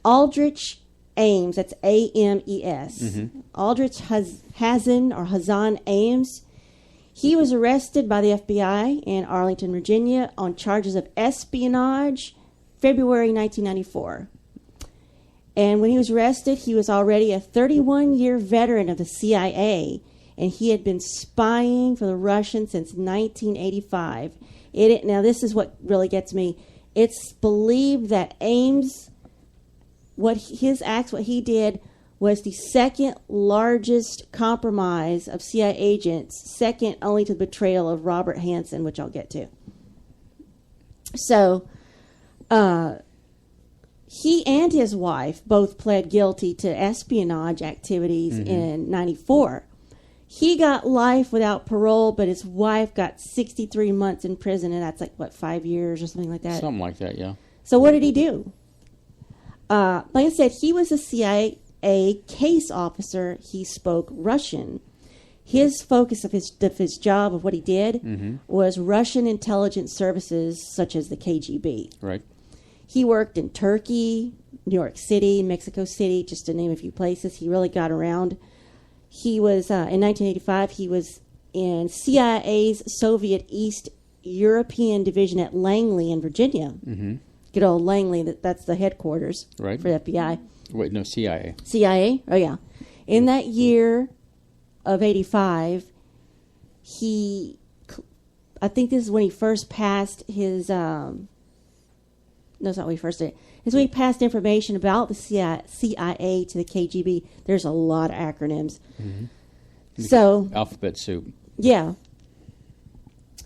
Aldrich Ames, that's A-M-E-S. Mm-hmm. Aldrich Hazan Ames. He was arrested by the FBI in Arlington, Virginia on charges of espionage, February 1994. And when he was arrested, he was already a 31-year veteran of the CIA, and he had been spying for the Russians since 1985. Now, this is what really gets me. It's believed that Ames, what he did, was the second largest compromise of CIA agents, second only to the betrayal of Robert Hansen, which I'll get to. So, he and his wife both pled guilty to espionage activities in 94. He got life without parole, but his wife got 63 months in prison, and that's 5 years or something like that? Something like that, yeah. So what did he do? Like I said, he was a CIA case officer. He spoke Russian. His focus of his job, of what he did, was Russian intelligence services such as the KGB. Right. He worked in Turkey, New York City, Mexico City, just to name a few places. He really got around. He was, in 1985, he was in CIA's Soviet East European Division at Langley in Virginia. Mm-hmm. Good old Langley, that's the headquarters for the FBI. Wait, no, CIA. CIA? Oh, yeah. In that year of 85, he I think this is when he first passed his. No, it's not when he first did it. It's when he passed information about the CIA to the KGB. There's a lot of acronyms. Mm-hmm. So alphabet soup. Yeah.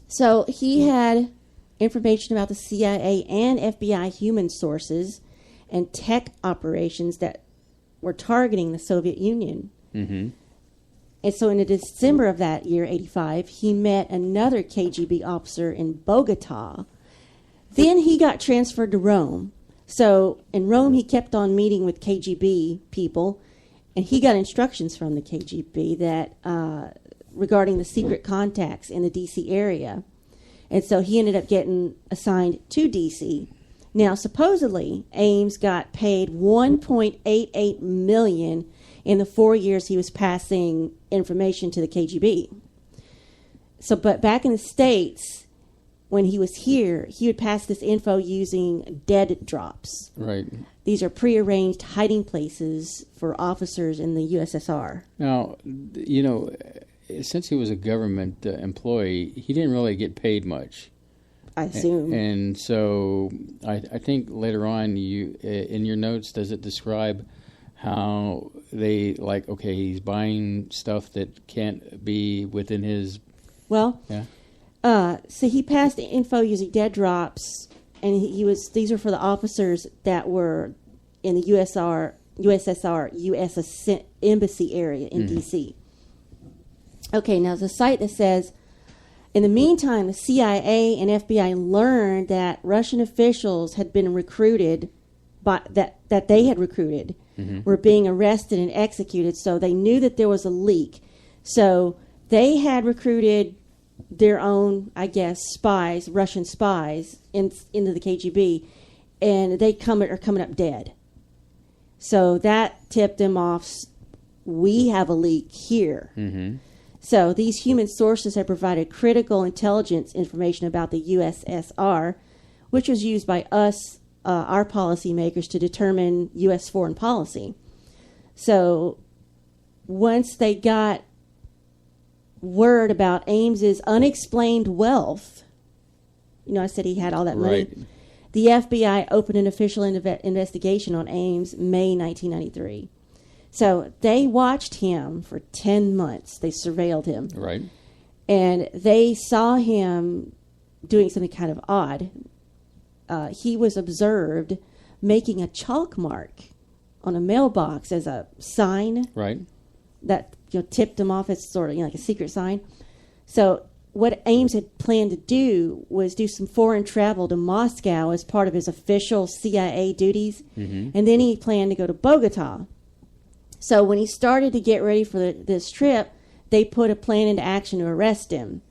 So he had information about the CIA and FBI human sources and tech operations that were targeting the Soviet Union. Mm-hmm. And so in December of that year, 85, he met another KGB officer in Bogota. Then he got transferred to Rome. So in Rome, he kept on meeting with KGB people, and he got instructions from the KGB that regarding the secret contacts in the D.C. area. And so he ended up getting assigned to D.C. Now, supposedly, Ames got paid $1.88 million in the 4 years he was passing information to the KGB. So, but back in the States, when he was here, he would pass this info using dead drops. Right. These are prearranged hiding places for officers in the USSR. Now, you know, since he was a government employee, he didn't really get paid much. I assume. And so I think later on, you in your notes, does it describe how they, like, okay, he's buying stuff that can't be within his... Well, yeah. So he passed the info using dead drops, and he was. These are for the officers that were in the USSR U.S. Embassy area in D.C. Okay, now there's a site that says, in the meantime, the CIA and FBI learned that Russian officials had been recruited, that they had recruited, were being arrested and executed, so they knew that there was a leak. So they had recruited their own, I guess, spies, Russian spies, into the KGB, and they are coming up dead. So that tipped them off. We have a leak here. Mm-hmm. So these human sources have provided critical intelligence information about the USSR, which was used by us, our policymakers, to determine U.S. foreign policy. So once they got word about Ames's unexplained wealth, you know, I said he had all that money. Right. The FBI opened an official investigation on Ames May 1993. So they watched him for 10 months. They surveilled him. Right. And they saw him doing something kind of odd. He was observed making a chalk mark on a mailbox as a sign. Right. That, you know, tipped him off as sort of, you know, like a secret sign. So what Ames had planned to do was do some foreign travel to Moscow as part of his official CIA duties. Mm-hmm. And then he planned to go to Bogota. So when he started to get ready for this trip, they put a plan into action to arrest him.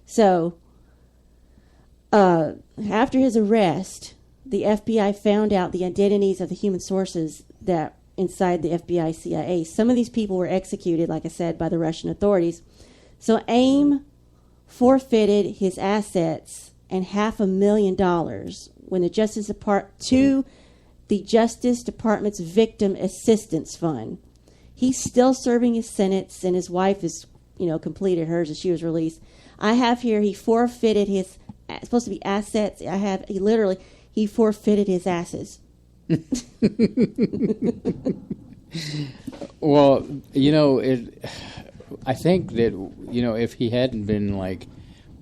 So after his arrest, the FBI found out the identities of the human sources that inside the FBI CIA. Some of these people were executed, like I said, by the Russian authorities. So Ames forfeited his assets and $500,000 when the Justice Department's Victim Assistance Fund. He's still serving his sentence, and his wife has, you know, completed hers, and she was released. I have here he forfeited his supposed to be assets. He forfeited his asses. Well, you know, I think that, you know, if he hadn't been like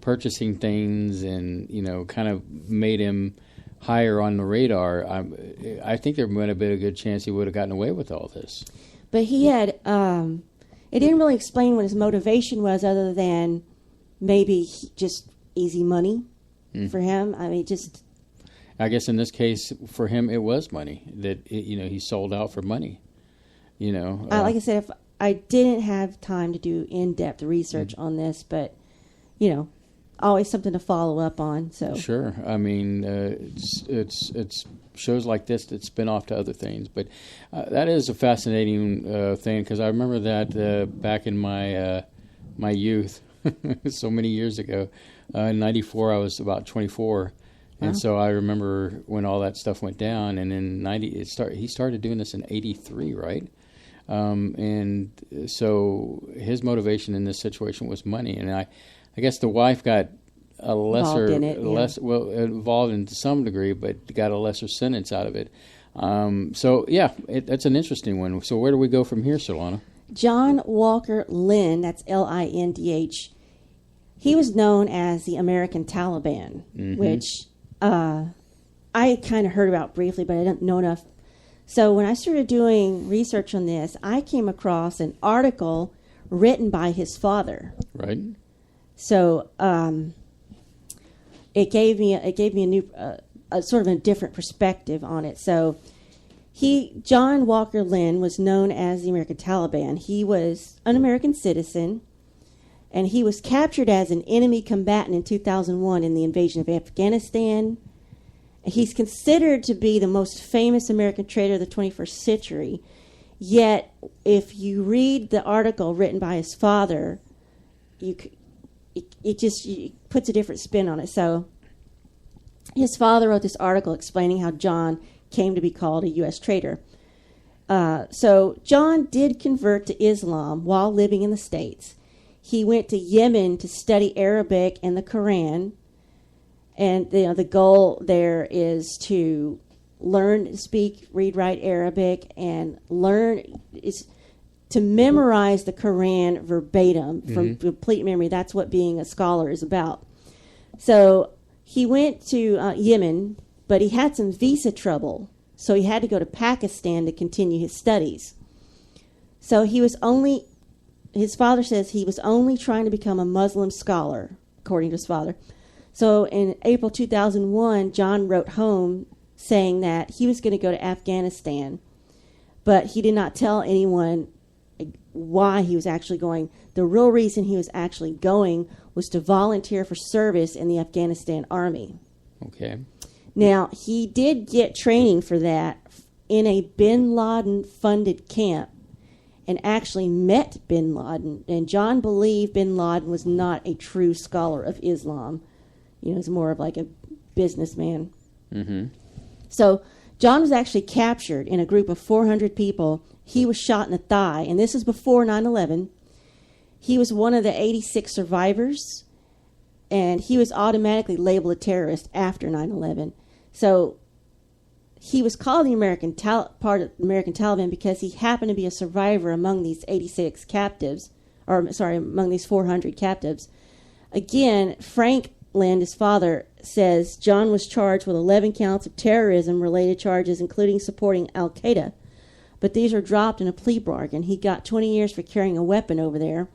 purchasing things and, you know, kind of made him higher on the radar, I think there might have been a good chance he would have gotten away with all this. But he had, it didn't really explain what his motivation was, other than maybe just easy money for him. I mean, just. I guess in this case, for him, it was money that, you know, he sold out for money. You know, like I said, if I didn't have time to do in-depth research on this, but, you know, always something to follow up on. So sure, I mean, it's shows like this that spin off to other things, but that is a fascinating thing, because I remember that back in my my youth, so many years ago, in '94, I was about 24. And so I remember when all that stuff went down, and in he started doing this in '83, right? And so his motivation in this situation was money, and I guess the wife got a lesser, involved in it. Involved in some degree, but got a lesser sentence out of it. That's an interesting one. So where do we go from here, Surlana? John Walker Lindh, that's Lindh. He was known as the American Taliban, which I kind of heard about briefly, but I didn't know enough. So when I started doing research on this, I came across an article written by his father. Right. So it gave me a new, sort of a different perspective on it. So John Walker Lindh was known as the American Taliban. He was an American citizen, and he was captured as an enemy combatant in 2001 in the invasion of Afghanistan. He's considered to be the most famous American traitor of the 21st century. Yet, if you read the article written by his father, it just puts a different spin on it. So, his father wrote this article explaining how John came to be called a U.S. traitor. So, John did convert to Islam while living in the States. He went to Yemen to study Arabic and the Quran. And the goal there is to learn to speak, read, write Arabic, and is to memorize the Quran verbatim from complete memory. That's what being a scholar is about. So he went to Yemen, but he had some visa trouble, so he had to go to Pakistan to continue his studies. So his father says he was only trying to become a Muslim scholar, according to his father. So in April 2001, John wrote home saying that he was going to go to Afghanistan, but he did not tell anyone why he was actually going. The real reason he was actually going was to volunteer for service in the Afghanistan Army. Okay. Now, he did get training for that in a bin Laden-funded camp and actually met bin Laden. And John believed bin Laden was not a true scholar of Islam. He's more of like a businessman. So John was actually captured in a group of 400 people. He was shot in the thigh, and this is before 9/11. He was one of the 86 survivors, and he was automatically labeled a terrorist after 9/11. So he was called the American part of the American Taliban because he happened to be a survivor among these 86 captives, among these 400 captives. Again, Frank Lindh, his father, says John was charged with 11 counts of terrorism-related charges, including supporting Al-Qaeda. But these were dropped in a plea bargain. He got 20 years for carrying a weapon over there.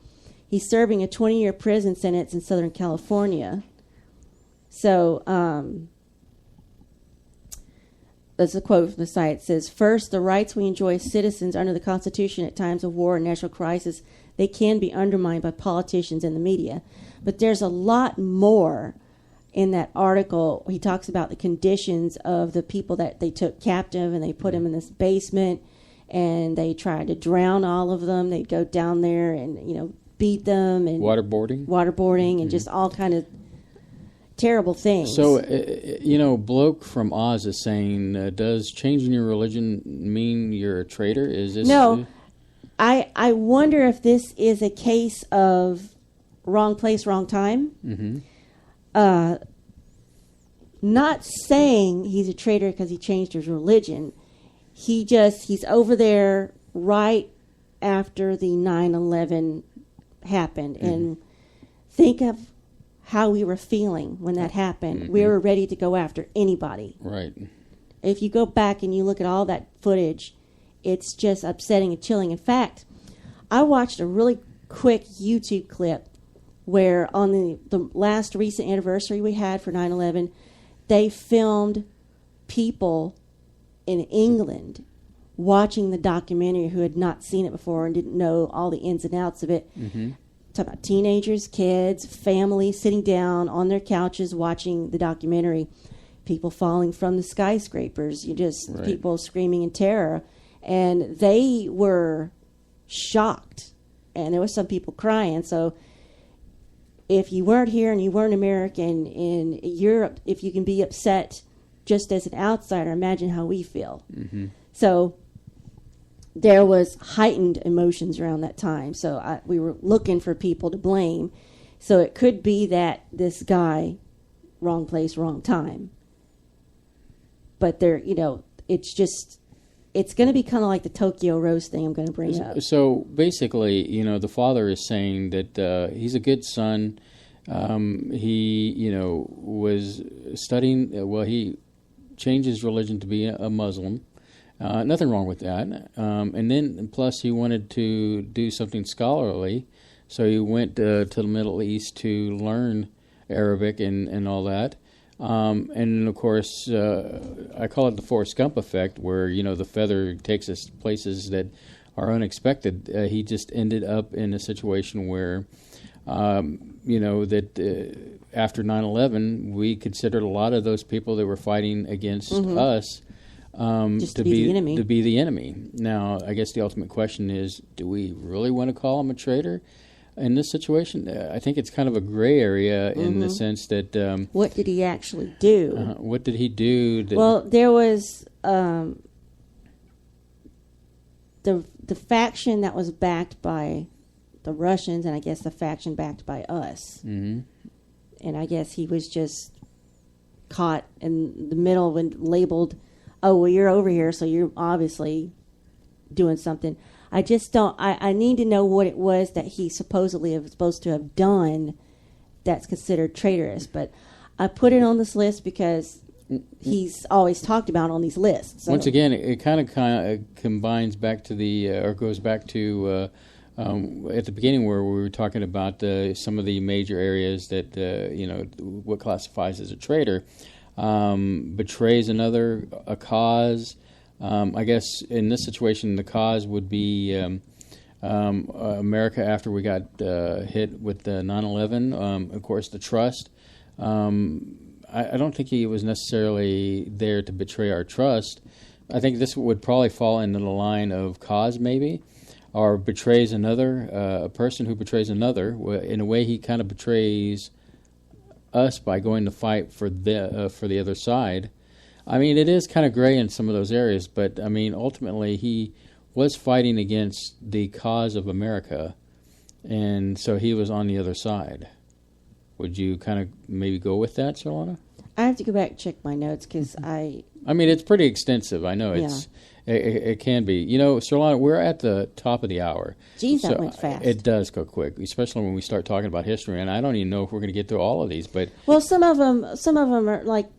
He's serving a 20-year prison sentence in Southern California. So, that's a quote from the site. It says, "First, the rights we enjoy as citizens under the Constitution at times of war and national crisis, they can be undermined by politicians and the media." But there's a lot more in that article. He talks about the conditions of the people that they took captive, and they put them in this basement, and they tried to drown all of them. They'd go down there and, beat them. And waterboarding, and just all kind of terrible things. So, Bloke from Oz is saying, does changing your religion mean you're a traitor? Is this... No. I wonder if this is a case of wrong place, wrong time. Not saying he's a traitor because he changed his religion. He's over there right after the 9/11 happened. And think of how we were feeling when that happened. We were ready to go after anybody. Right. If you go back and you look at all that footage, it's just upsetting and chilling. In fact, I watched a really quick YouTube clip where on the last recent anniversary we had for 9/11, they filmed people in England watching the documentary who had not seen it before and didn't know all the ins and outs of it. Talk about teenagers, kids, families sitting down on their couches watching the documentary, people falling from the skyscrapers, people screaming in terror. And they were shocked, and there was some people crying. So if you weren't here and you weren't American in Europe, if you can be upset just as an outsider, imagine how we feel. So there was heightened emotions around that time. So we were looking for people to blame. So it could be that this guy, wrong place, wrong time. But there, it's going to be kind of like the Tokyo Rose thing I'm going to bring up. So basically, the father is saying that he's a good son. He, was studying. He changed his religion to be a Muslim. Nothing wrong with that. And then, plus, he wanted to do something scholarly. So he went to the Middle East to learn Arabic and all that. And, of course, I call it the Forrest Gump effect, where, the feather takes us places that are unexpected. He just ended up in a situation where, that after 9/11, we considered a lot of those people that were fighting against us to be the enemy. Now, I guess the ultimate question is, do we really want to call him a traitor? In this situation, I think it's kind of a gray area in the sense that... what did he actually do? What did he do? Well, there was the faction that was backed by the Russians, and I guess the faction backed by us. Mm-hmm. And I guess he was just caught in the middle when labeled, oh, well, you're over here, so you're obviously doing something. I just don't. I need to know what it was that he supposedly was supposed to have done that's considered traitorous. But I put it on this list because he's always talked about on these lists. So. Once again, it kind of combines back to or goes back to at the beginning where we were talking about some of the major areas that what classifies as a traitor. Betrays a cause. I guess in this situation, the cause would be America after we got hit with 9/11. Of course, the trust. I don't think he was necessarily there to betray our trust. I think this would probably fall into the line of cause, maybe, or betrays another, a person who betrays another. In a way, he kind of betrays us by going to fight for the other side. I mean, it is kind of gray in some of those areas, but, I mean, ultimately he was fighting against the cause of America, and so he was on the other side. Would you kind of maybe go with that, Surlana? I have to go back and check my notes because I mean, it's pretty extensive. I know it can be. Surlana, we're at the top of the hour. Geez, that went fast. It does go quick, especially when we start talking about history, and I don't even know if we're going to get through all of these. But well, some of them are like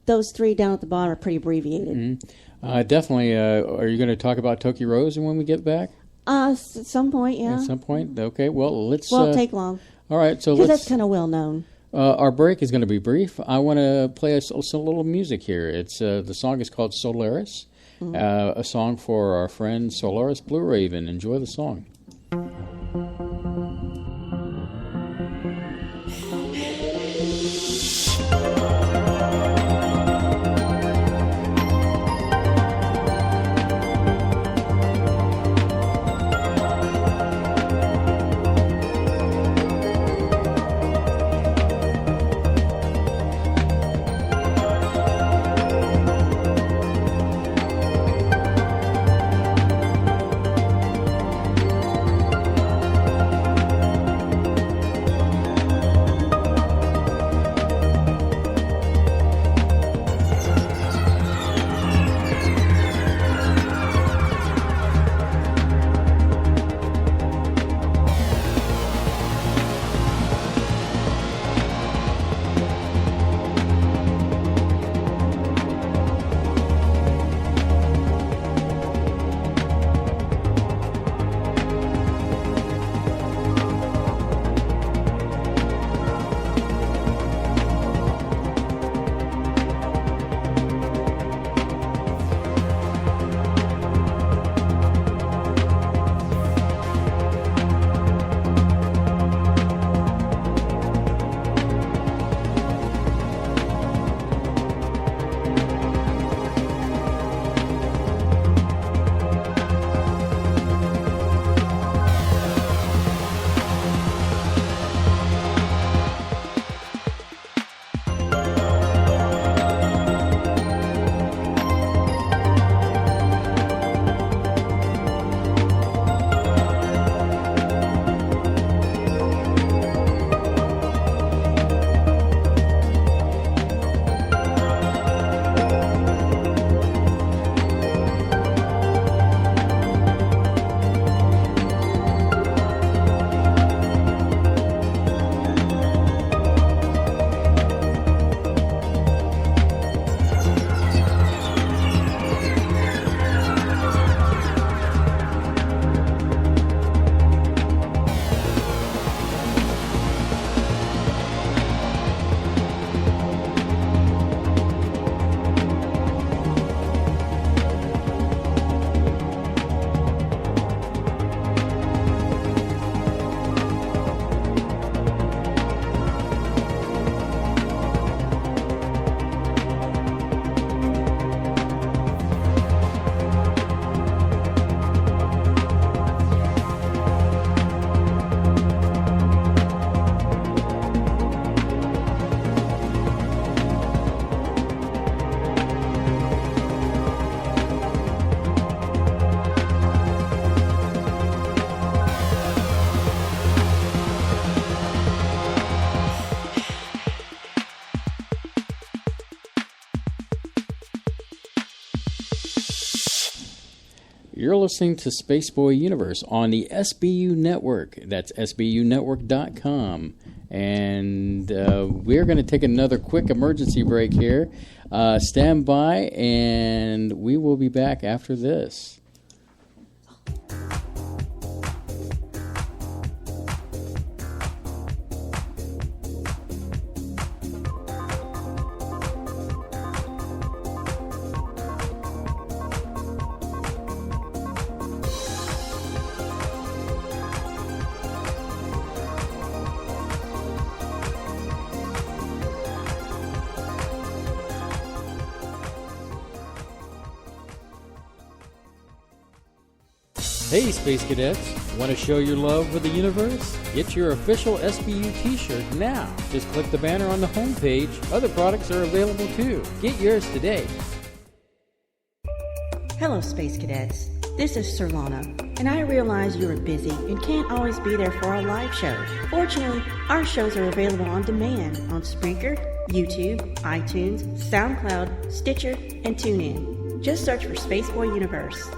those three down at the bottom are pretty abbreviated. Mm-hmm. Definitely. Are you going to talk about Tokyo Rose when we get back? At some point, yeah. At some point, okay. Well, let's. Won't take long. All right, so because that's kind of well known. Our break is going to be brief. I want to play a little music here. It's the song is called Solaris, a song for our friend Solaris Blue Raven. Enjoy the song. You're listening to Spaceboy Universe on the SBU Network. That's SBUnetwork.com. And we're going to take another quick emergency break here. Stand by, and we will be back after this. Hey, Space Cadets! Want to show your love for the universe? Get your official SBU t-shirt now. Just click the banner on the homepage. Other products are available too. Get yours today. Hello, Space Cadets. This is Surlana, and I realize you are busy and can't always be there for our live show. Fortunately, our shows are available on demand on Spreaker, YouTube, iTunes, SoundCloud, Stitcher, and TuneIn. Just search for Spaceboy Universe.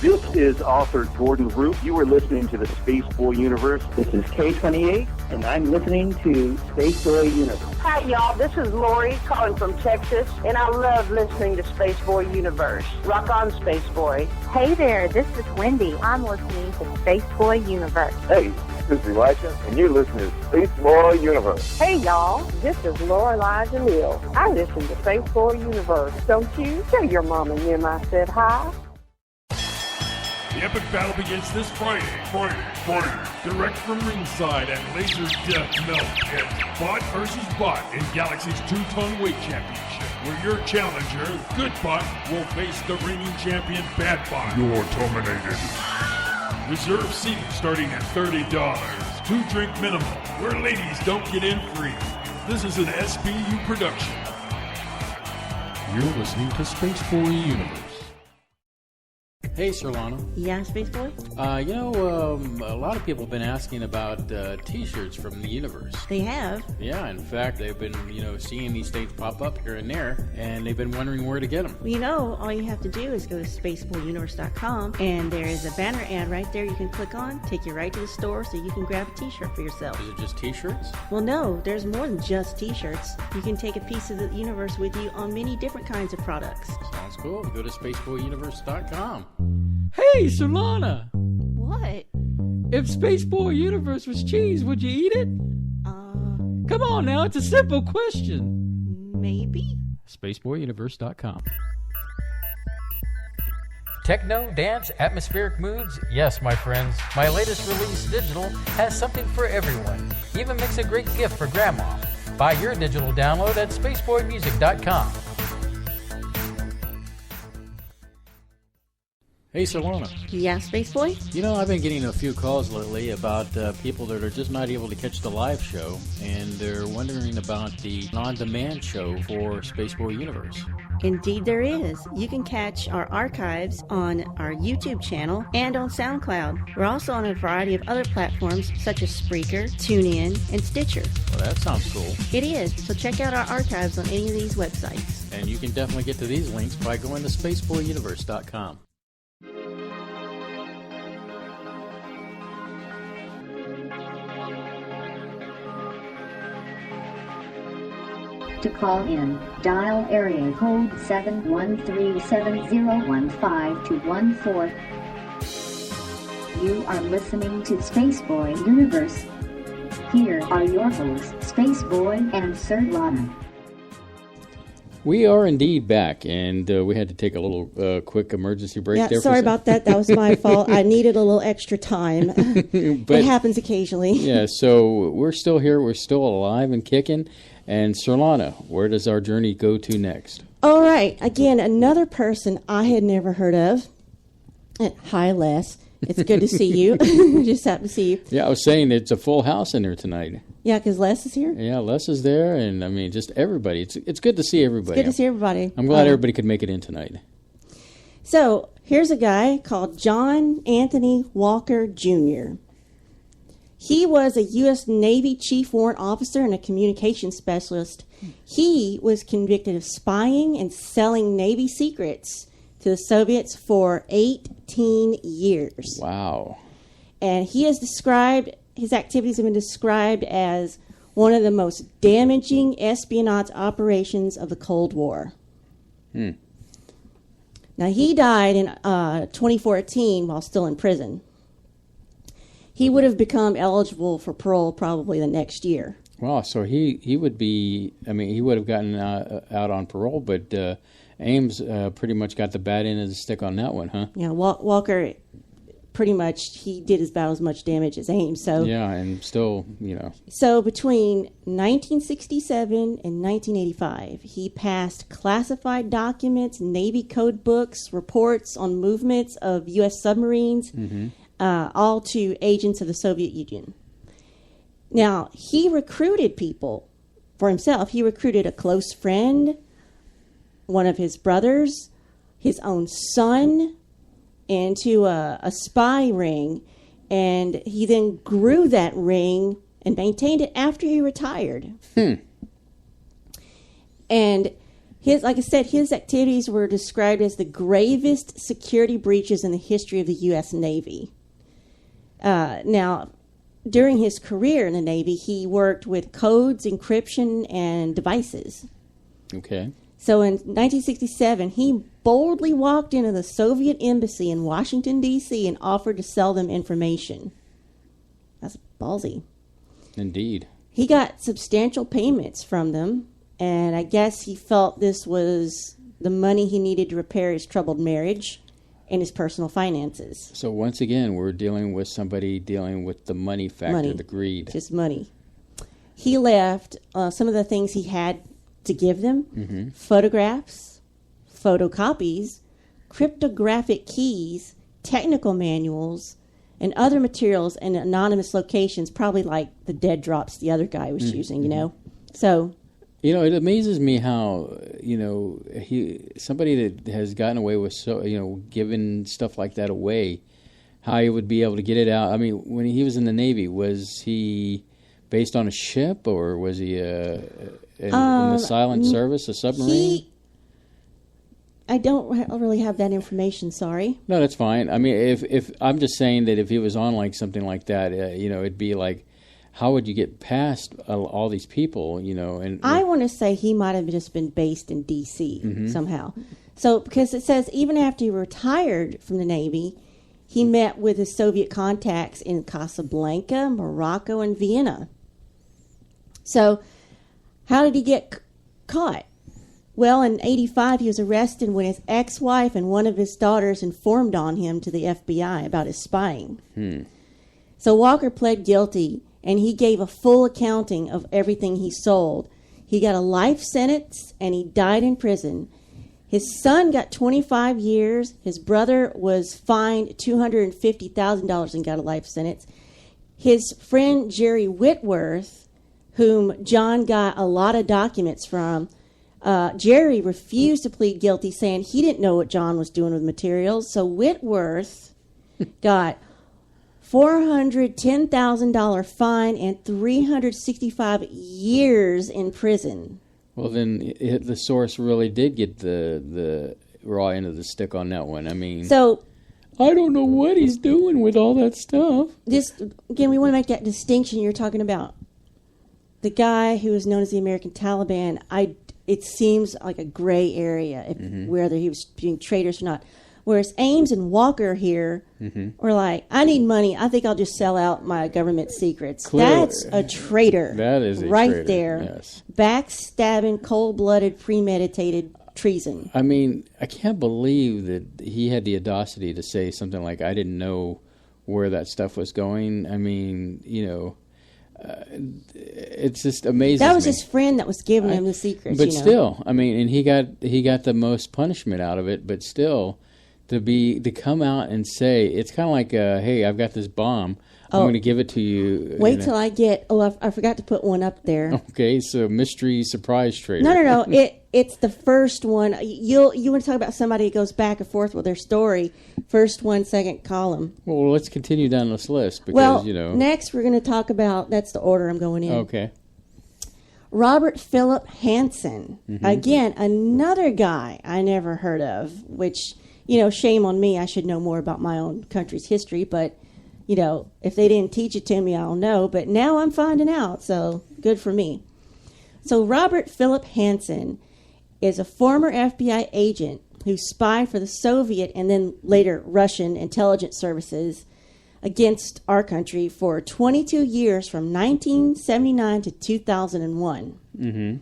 This is author Jordan Root. You are listening to the Spaceboy Universe. This is K28, and I'm listening to Spaceboy Universe. Hi, y'all. This is Lori calling from Texas, and I love listening to Spaceboy Universe. Rock on, Spaceboy. Hey there, this is Wendy. I'm listening to Spaceboy Universe. Hey, this is Elisha, and you're listening to Spaceboy Universe. Hey y'all, this is Lorelai Jamil. I listen to Spaceboy Universe. Don't you? Tell your mom and them I said hi. The epic battle begins this Friday. Direct from ringside at Laser Death Melt. It's Bot versus Bot in Galaxy's 2-ton weight championship, where your challenger, Good Bot, will face the reigning champion, Bad Bot. You're terminated. Reserve seating starting at $30. 2-drink minimum, where ladies don't get in free. This is an SBU production. You're listening to Spaceboy Universe. Hey, Surlana. Yeah, Spaceboy? A lot of people have been asking about T-shirts from the universe. They have? Yeah, in fact, they've been, seeing these things pop up here and there, and they've been wondering where to get them. Well, all you have to do is go to spaceboyuniverse.com, and there is a banner ad right there you can click on, take you right to the store so you can grab a T-shirt for yourself. Is it just T-shirts? Well, no, there's more than just T-shirts. You can take a piece of the universe with you on many different kinds of products. Sounds cool. Go to spaceboyuniverse.com. Hey, Surlana! What? If Spaceboy Universe was cheese, would you eat it? Come on now, it's a simple question. Maybe. SpaceboyUniverse.com. Techno, dance, atmospheric moods? Yes, my friends. My latest release, Digital, has something for everyone. Even makes a great gift for Grandma. Buy your digital download at SpaceboyMusic.com. Hey, Surlana. Yeah, Spaceboy? I've been getting a few calls lately about people that are just not able to catch the live show, and they're wondering about the on-demand show for Spaceboy Universe. Indeed there is. You can catch our archives on our YouTube channel and on SoundCloud. We're also on a variety of other platforms such as Spreaker, TuneIn, and Stitcher. Well, that sounds cool. It is. So check out our archives on any of these websites. And you can definitely get to these links by going to SpaceboyUniverse.com. To call in, dial area code 713-701-5214. You are listening to Spaceboy Universe. Here are your hosts, Spaceboy and Surlana. We are indeed back, and we had to take a little quick emergency break there. Sorry about that. That was my fault. I needed a little extra time. It happens occasionally. Yeah, so we're still here. We're still alive and kicking. And Surlana, where does our journey go to next? All right. Again, another person I had never heard of. Hi, Les. It's good to see you. Just happy to see you. Yeah, I was saying it's a full house in there tonight. Yeah, because Les is here. Yeah, Les is there, and just everybody. It's good to see everybody. It's good to see everybody. I'm glad everybody could make it in tonight. So here's a guy called John Anthony Walker Jr. He was a U.S. Navy Chief Warrant Officer and a communications specialist. He was convicted of spying and selling Navy secrets to the Soviets for 18 years. Wow. And his activities have been described as one of the most damaging espionage operations of the Cold War. Now, he died in 2014 while still in prison. He would have become eligible for parole probably the next year. Wow, so he would be, I mean, he would have gotten out on parole, but Ames pretty much got the bad end of the stick on that one, huh? Yeah, Walker, pretty much, he did about as much damage as Ames. So yeah, and still, So between 1967 and 1985, he passed classified documents, Navy code books, reports on movements of U.S. submarines, all to agents of the Soviet Union. Now, he recruited people for himself. He recruited a close friend, one of his brothers, his own son, into a spy ring, and he then grew that ring and maintained it after he retired. And like I said, his activities were described as the gravest security breaches in the history of the U.S. Navy. Now, during his career in the Navy, he worked with codes, encryption, and devices. Okay. So in 1967, he boldly walked into the Soviet embassy in Washington, D.C. and offered to sell them information. That's ballsy. Indeed. He got substantial payments from them, and I guess he felt this was the money he needed to repair his troubled marriage and his personal finances. So once again, we're dealing with somebody dealing with the money factor, the greed. Just money. He left some of the things he had to give them, photographs, photocopies, cryptographic keys, technical manuals, and other materials in anonymous locations, probably like the dead drops the other guy was using, So... it amazes me how, somebody that has gotten away with giving stuff like that away, how he would be able to get it out. I mean, when he was in the Navy, was he based on a ship, or was he in the silent service, a submarine? I don't really have that information, sorry. No, that's fine. I mean, if I'm just saying that if he was on like something like that, it'd be like, how would you get past all these people, And I want to say he might have just been based in D.C. somehow. So, because it says even after he retired from the Navy, he met with his Soviet contacts in Casablanca, Morocco, and Vienna. So, how did he get caught? Well, in 1985, he was arrested when his ex-wife and one of his daughters informed on him to the FBI about his spying. So Walker pled guilty, and he gave a full accounting of everything he sold. He got a life sentence, and he died in prison. His son got 25 years. His brother was fined $250,000 and got a life sentence. His friend Jerry Whitworth, whom John got a lot of documents from, Jerry refused to plead guilty, saying he didn't know what John was doing with materials. So Whitworth got $410,000 fine and 365 years in prison. Well, then the source really did get the raw end of the stick on that one. I mean, so I don't know what he's doing with all that stuff. Again, we want to make that distinction. You're talking about the guy who was known as the American Taliban. It seems like a gray area whether he was being traitors or not. Whereas Ames and Walker here were like, I need money. I think I'll just sell out my government secrets. Clearly. That's a traitor. That is a right traitor, there. yes. Backstabbing, cold-blooded, premeditated treason. I mean, I can't believe that he had the audacity to say something like, I didn't know where that stuff was going. I mean, it's just amazing. That was his friend that was giving him the secrets. But still, I mean, and he got the most punishment out of it. But still, to come out and say, it's kind of like, hey, I've got this bomb. I'm going to give it to you. Wait till I get. Oh, I forgot to put one up there. Okay, so mystery surprise traitor. No. It's the first one. You want to talk about somebody that goes back and forth with their story? First one, second column. Well, let's continue down this list because next we're going to talk about. That's the order I'm going in. Okay. Robert Philip Hansen. Again, another guy I never heard of, which shame on me. I should know more about my own country's history, but, if they didn't teach it to me, I don't know. But now I'm finding out, so good for me. So Robert Philip Hansen is a former FBI agent who spied for the Soviet and then later Russian intelligence services against our country for 22 years from 1979 to 2001. Mm-hmm.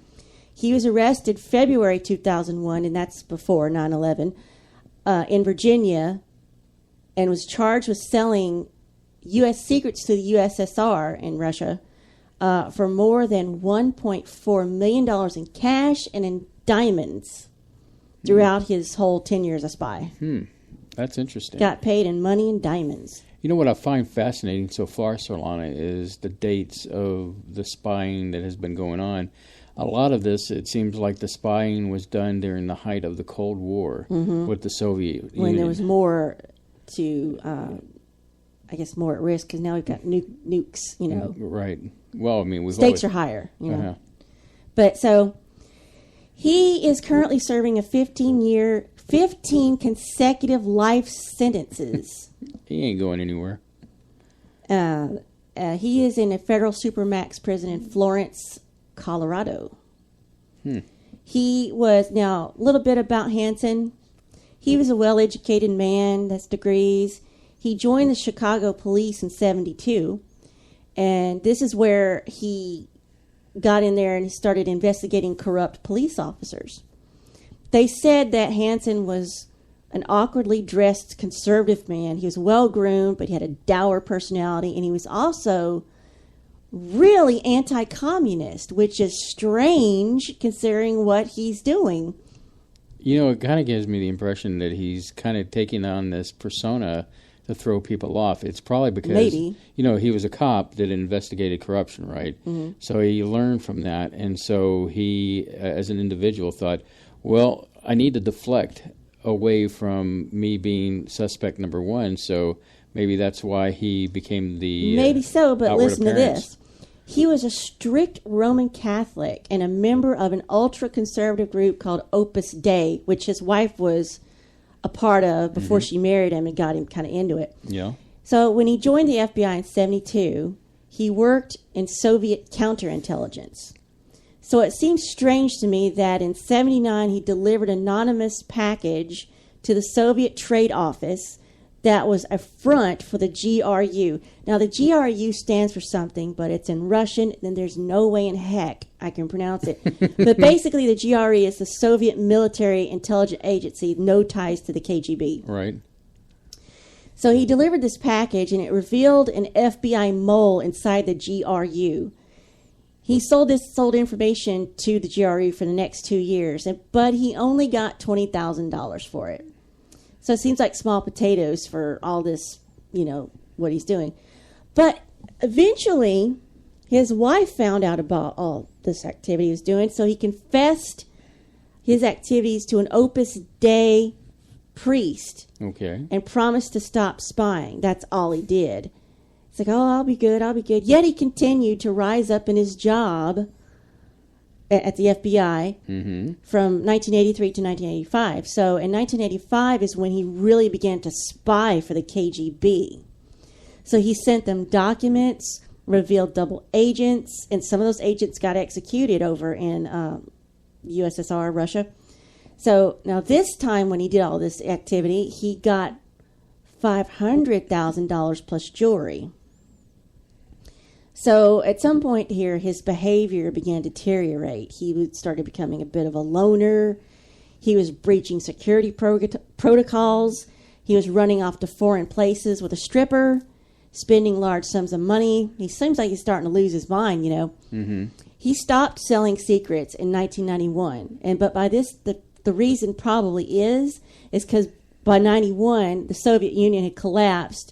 He was arrested February 2001, and that's before 9/11, in Virginia, and was charged with selling U.S. secrets to the USSR in Russia for more than $1.4 million in cash and in diamonds throughout his whole 10 years as a spy. That's interesting. Got paid in money and diamonds. You know what I find fascinating so far, Surlana, is the dates of the spying that has been going on. A lot of this, it seems like the spying was done during the height of the Cold War with the Soviet Union. When there was more to, more at risk, because now we've got nukes, Right. Well, I mean, stakes are higher, But so he is currently serving a 15 consecutive life sentences. He ain't going anywhere. He is in a federal supermax prison in Florence, Colorado. He was, now, a little bit about Hansen. He was a well-educated man, that's degrees. He joined the Chicago police in 1972, and this is where he got in there and started investigating corrupt police officers. They said that Hansen was an awkwardly dressed conservative man. He was well-groomed, but he had a dour personality, and he was also really anti-communist, which is strange considering what he's doing. It kind of gives me the impression that he's kind of taking on this persona to throw people off. It's probably because, maybe, he was a cop that investigated corruption, right? Mm-hmm. So he learned from that, and so he, as an individual, thought, well, I need to deflect away from me being suspect number one, so maybe that's why he became the maybe so, but listen appearance. To this. He was a strict Roman Catholic and a member of an ultra-conservative group called Opus Dei, which his wife was a part of before she married him and got him kind of into it. Yeah. So when he joined the FBI in 1972, he worked in Soviet counterintelligence. So it seems strange to me that in 1979 he delivered an anonymous package to the Soviet Trade Office that was a front for the GRU. Now, the GRU stands for something, but it's in Russian, and there's no way in heck I can pronounce it. But basically, the GRU is the Soviet Military Intelligence Agency, no ties to the KGB. Right. So he delivered this package, and it revealed an FBI mole inside the GRU. He sold information to the GRU for the next 2 years, but he only got $20,000 for it. So it seems like small potatoes for all this, what he's doing. But eventually, his wife found out about all this activity he was doing, so he confessed his activities to an Opus Dei priest. Okay. And promised to stop spying. That's all he did. It's like, oh, I'll be good. Yet he continued to rise up in his job at the FBI from 1983 to 1985. So in 1985 is when he really began to spy for the KGB. So he sent them documents, revealed double agents, and some of those agents got executed over in USSR, Russia. So now this time when he did all this activity, he got $500,000 plus jewelry. So at some point here, his behavior began to deteriorate. He started becoming a bit of a loner. He was breaching security protocols. He was running off to foreign places with a stripper, spending large sums of money. He seems like he's starting to lose his mind, He stopped selling secrets in 1991. But by this, the reason probably is because by 91, the Soviet Union had collapsed,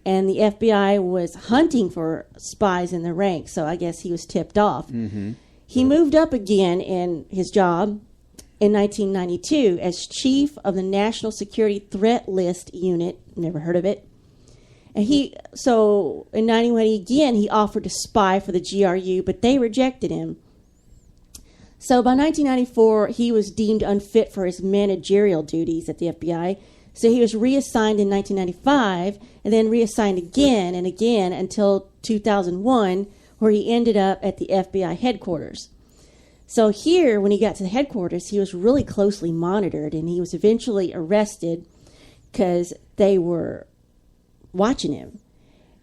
and the FBI was hunting for spies in the ranks, so I guess he was tipped off. He moved up again in his job in 1992 as chief of the National Security Threat List Unit. Never heard of it. And so in 91 again, he offered to spy for the GRU, but they rejected him. So by 1994, he was deemed unfit for his managerial duties at the FBI. So he was reassigned in 1995 and then reassigned again and again until 2001, where he ended up at the FBI headquarters. So here, when he got to the headquarters, he was really closely monitored, and he was eventually arrested because they were watching him.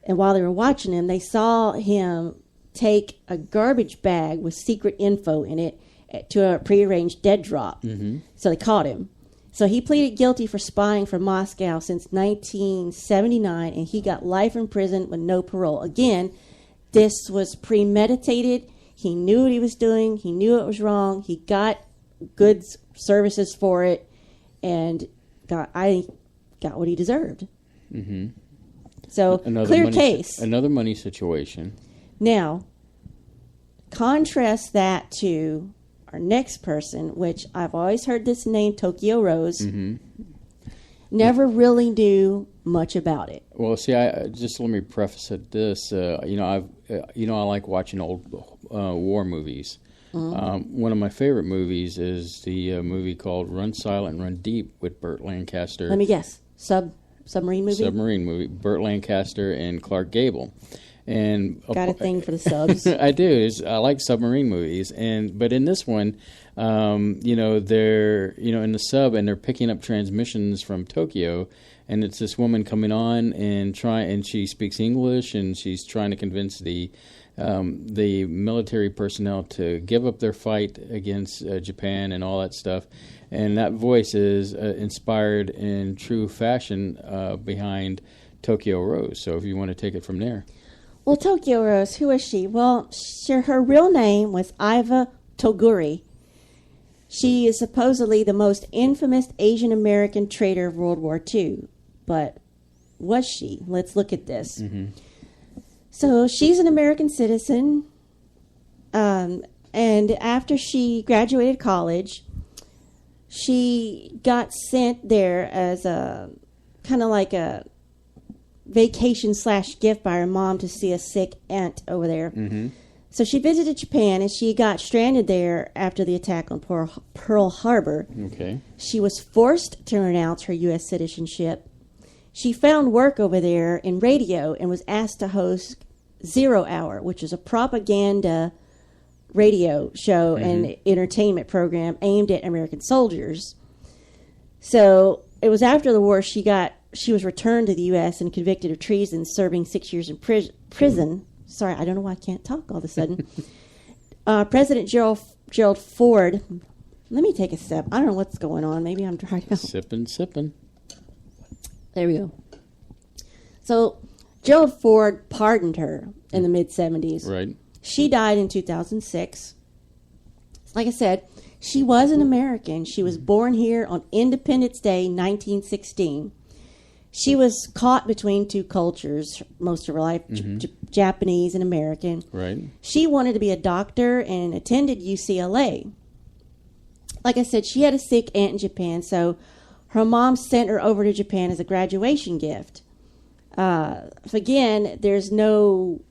And while they were watching him, they saw him take a garbage bag with secret info in it to a prearranged dead drop. Mm-hmm. So they caught him. So he pleaded guilty for spying from Moscow since 1979, and he got life in prison with no parole. Again, this was premeditated. He knew what he was doing. He knew it was wrong. He got good services for it, and got what he deserved. Mm-hmm. So, clear case. Another money situation. Now, contrast that to our next person, which I've always heard this name, Tokyo Rose. Mm-hmm. Never really knew much about it. Well, see, I just let me preface it this. I like watching old war movies. Mm-hmm. One of my favorite movies is the movie called Run Silent, Run Deep with Burt Lancaster. Let me guess. Submarine movie? Submarine movie. Burt Lancaster and Clark Gable. And got a thing for the subs. I do. I like submarine movies, but in this one, they're in the sub and they're picking up transmissions from Tokyo, and it's this woman coming on and she speaks English, and she's trying to convince the military personnel to give up their fight against Japan and all that stuff. And that voice is inspired in true fashion behind Tokyo Rose. So if you want to take it from there. Well, Tokyo Rose, who is she? Well, her real name was Iva Toguri. She is supposedly the most infamous Asian American traitor of World War II. But was she? Let's look at this. Mm-hmm. So she's an American citizen, and after she graduated college, she got sent there as a kind of like a vacation/gift by her mom to see a sick aunt over there. Mm-hmm. So she visited Japan, and she got stranded there after the attack on Pearl Harbor. Okay. She was forced to renounce her U.S. citizenship. She found work over there in radio and was asked to host Zero Hour, which is a propaganda radio show and entertainment program aimed at American soldiers. So it was after the war she was returned to the U.S. and convicted of treason, serving 6 years in prison. Sorry, I don't know why I can't talk all of a sudden. President Gerald Ford. Let me take a sip. I don't know what's going on. Maybe I'm dry out. Sipping. There we go. So Gerald Ford pardoned her in the mid-'70s. Right. She died in 2006. Like I said, she was an American. She was born here on Independence Day, 1916. She was caught between two cultures most of her life, Japanese and American. Right. She wanted to be a doctor and attended UCLA. Like I said, she had a sick aunt in Japan, so her mom sent her over to Japan as a graduation gift. Again, there's no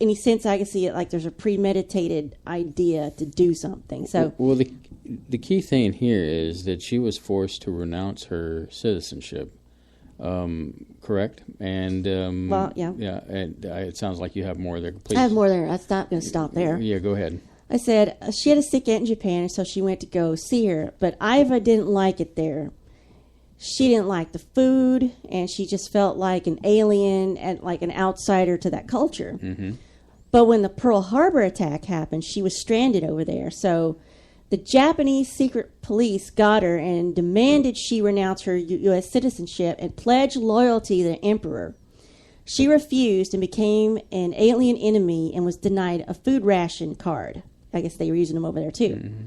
any sense I can see it like there's a premeditated idea to do something. So, well, the key thing here is that she was forced to renounce her citizenship, correct? And well, yeah. And it sounds like you have more there. Please. I have more there. I'm not going to stop there. Yeah, go ahead. I said she had a sick aunt in Japan, so she went to go see her. But Iva didn't like it there. She didn't like the food, and she just felt like an alien and like an outsider to that culture. Mm-hmm. But when the Pearl Harbor attack happened, she was stranded over there. So the Japanese secret police got her and demanded she renounce her U.S. citizenship and pledge loyalty to the emperor. She refused and became an alien enemy and was denied a food ration card. I guess they were using them over there, too. Mm-hmm.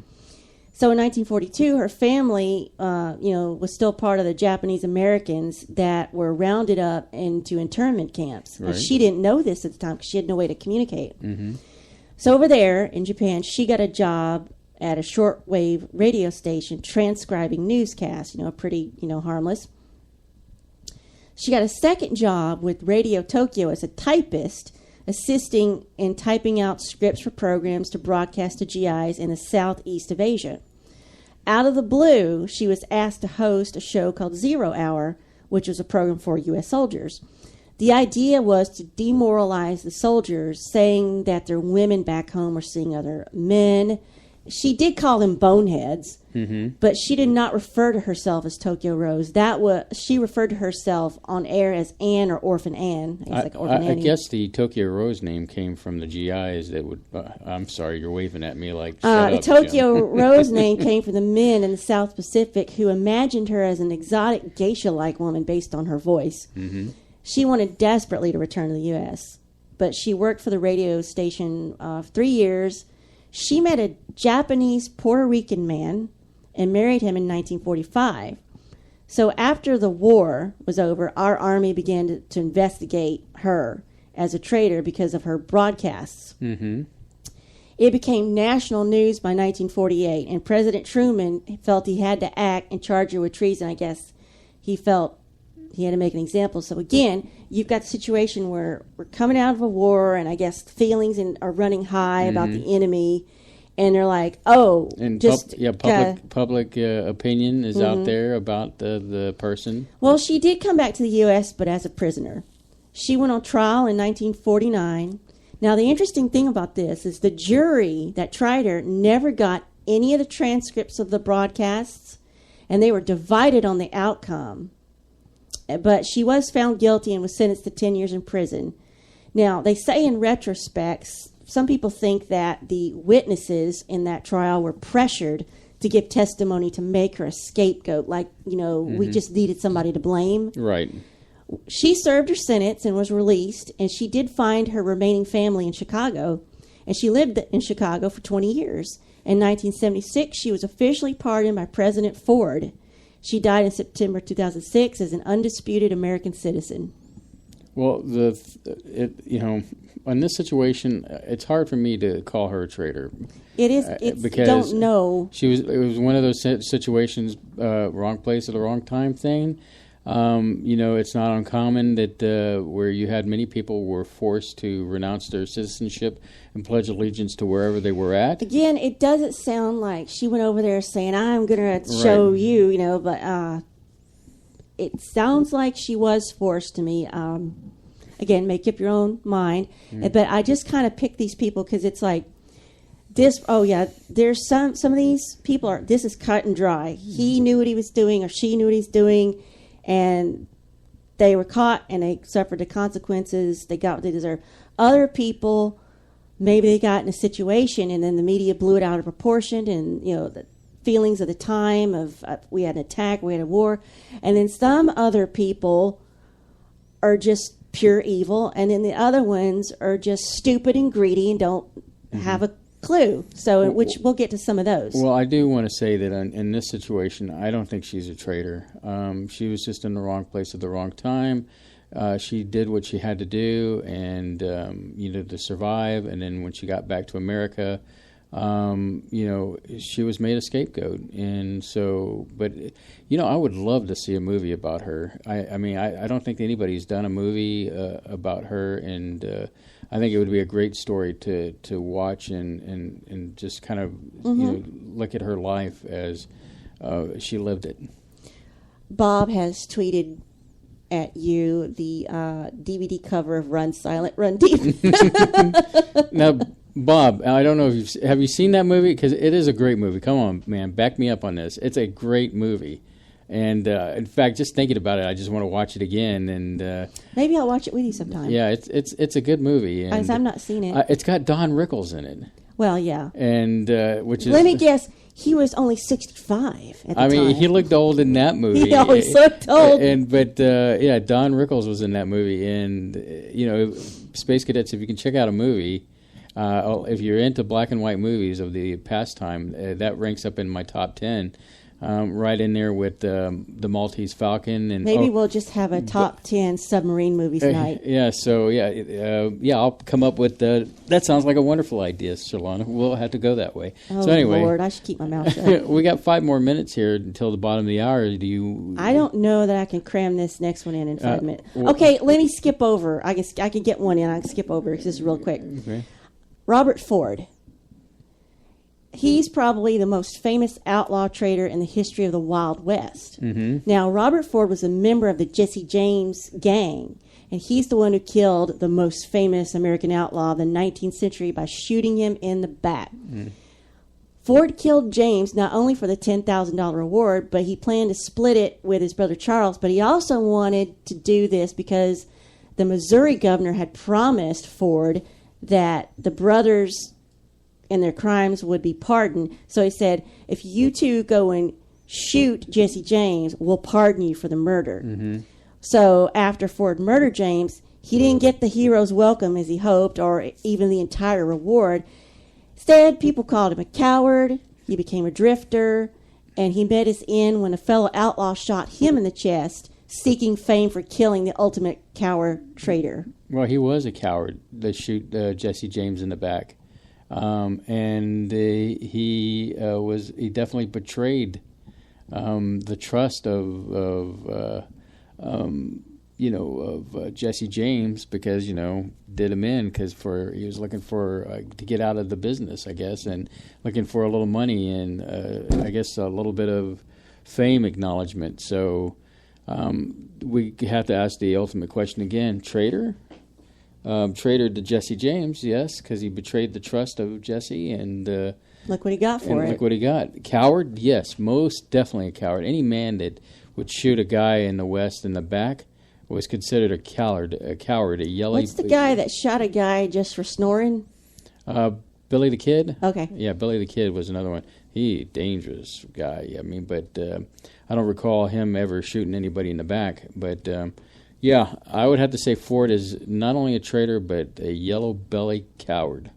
So in 1942, her family, was still part of the Japanese Americans that were rounded up into internment camps. Right. And she didn't know this at the time because she had no way to communicate. Mm-hmm. So over there in Japan, she got a job at a shortwave radio station transcribing newscasts, pretty, harmless. She got a second job with Radio Tokyo as a typist, assisting in typing out scripts for programs to broadcast to GIs in the southeast of Asia. Out of the blue, she was asked to host a show called 0 Hour, which was a program for U.S. soldiers. The idea was to demoralize the soldiers, saying that their women back home were seeing other men. She did call them boneheads, but she did not refer to herself as Tokyo Rose. She referred to herself on air as Anne or Orphan Anne. I guess the Tokyo Rose name came from the GIs that would. I'm sorry, you're waving at me like. The Tokyo Rose name came from the men in the South Pacific who imagined her as an exotic geisha-like woman based on her voice. She wanted desperately to return to the U.S., but she worked for the radio station 3 years. She met a Japanese Puerto Rican man and married him in 1945. So after the war was over, our army began to investigate her as a traitor because of her broadcasts. It became national news by 1948, and President Truman felt he had to act and charge her with treason. I guess he felt he had to make an example. So again, you've got the situation where we're coming out of a war, and I guess feelings are running high about the enemy, and they're like, "Oh, and just public opinion is out there about the person." Well, she did come back to the U.S., but as a prisoner. She went on trial in 1949. Now, the interesting thing about this is the jury that tried her never got any of the transcripts of the broadcasts, and they were divided on the outcome. But she was found guilty and was sentenced to 10 years in prison. Now, they say in retrospect, some people think that the witnesses in that trial were pressured to give testimony to make her a scapegoat, like, we just needed somebody to blame. Right. She served her sentence and was released, and she did find her remaining family in Chicago, and she lived in Chicago for 20 years. In 1976, she was officially pardoned by President Ford. She died in September 2006 as an undisputed American citizen. Well, in this situation, it's hard for me to call her a traitor. It is. Because don't know. It was one of those situations, wrong place at the wrong time thing. It's not uncommon that where you had many people were forced to renounce their citizenship and pledge allegiance to wherever they were at. Again, it doesn't sound like she went over there saying, "I'm going to show you," but it sounds like she was forced to me. Again, make up your own mind. But I just kind of pick these people because it's like this. Oh yeah, there's some of these people this is cut and dry. He knew what he was doing, or she knew what he's doing. And they were caught, and they suffered the consequences. They got what they deserve. Other people, maybe they got in a situation, and then the media blew it out of proportion, and the feelings of the time of we had an attack, we had a war, and then some other people are just pure evil, and then the other ones are just stupid and greedy and don't have a clue. So, which we'll get to some of those. Well, I do want to say that in this situation, I don't think she's a traitor. She was just in the wrong place at the wrong time. She did what she had to do, and to survive. And then when she got back to America, she was made a scapegoat. And so, but I would love to see a movie about her. I don't think anybody's done a movie about her, and I think it would be a great story to watch and just kind of look at her life as she lived it. Bob has tweeted at you the DVD cover of Run Silent, Run Deep. Now, Bob, I don't know if have you seen that movie? Because it is a great movie. Come on, man, back me up on this. It's a great movie. And in fact, just thinking about it, I just want to watch it again. And maybe I'll watch it with you sometime. Yeah, it's a good movie. And I've not seen it. It's got Don Rickles in it. Well, yeah. And which is. Let me guess. He was only 65 at the time. He looked old in that movie. He always looked old. But Don Rickles was in that movie. And Space Cadets, if you can check out a movie. If you're into black and white movies of the past time, that ranks up in my top 10. Right in there with the Maltese Falcon, and maybe we'll just have a top 10 submarine movies tonight. Yeah, so I'll come up with that. Sounds like a wonderful idea, Surlana. We'll have to go that way. Oh, so anyway, Lord, I should keep my mouth shut. We got 5 more minutes here until the bottom of the hour. Do you? I don't know that I can cram this next one in 5 minutes. Okay, let me skip over. I can get one in. I can skip over because this is real quick. Okay. Robert Ford. he's probably the most famous outlaw trader in the history of the Wild West. Mm-hmm. Now, Robert Ford was a member of the Jesse James gang, and he's the one who killed the most famous American outlaw of the 19th century by shooting him in the back. Mm. Ford killed James not only for the $10,000 reward, but he planned to split it with his brother Charles, but he also wanted to do this because the Missouri governor had promised Ford that the brothers and their crimes would be pardoned. So he said, if you two go and shoot Jesse James, we'll pardon you for the murder. Mm-hmm. So after Ford murdered James, he didn't get the hero's welcome as he hoped, or even the entire reward. Instead, people called him a coward, he became a drifter, and he met his end when a fellow outlaw shot him in the chest, seeking fame for killing the ultimate coward traitor. Well, he was a coward that shoot Jesse James in the back. And he definitely betrayed the trust of Jesse James, because did him in because he was looking for to get out of the business, I guess, and looking for a little money and I guess a little bit of fame acknowledgement. So we have to ask the ultimate question again: traitor to Jesse James, yes, because he betrayed the trust of Jesse, and look what he got for it. Look what he got. Coward, yes, most definitely a coward. Any man that would shoot a guy in the West in the back was considered a coward, a yellow. What's the guy that shot a guy just for snoring? Billy the Kid. Okay. Yeah, Billy the Kid was another one. He dangerous guy. I mean, but I don't recall him ever shooting anybody in the back. But yeah, I would have to say Ford is not only a traitor but a yellow belly coward.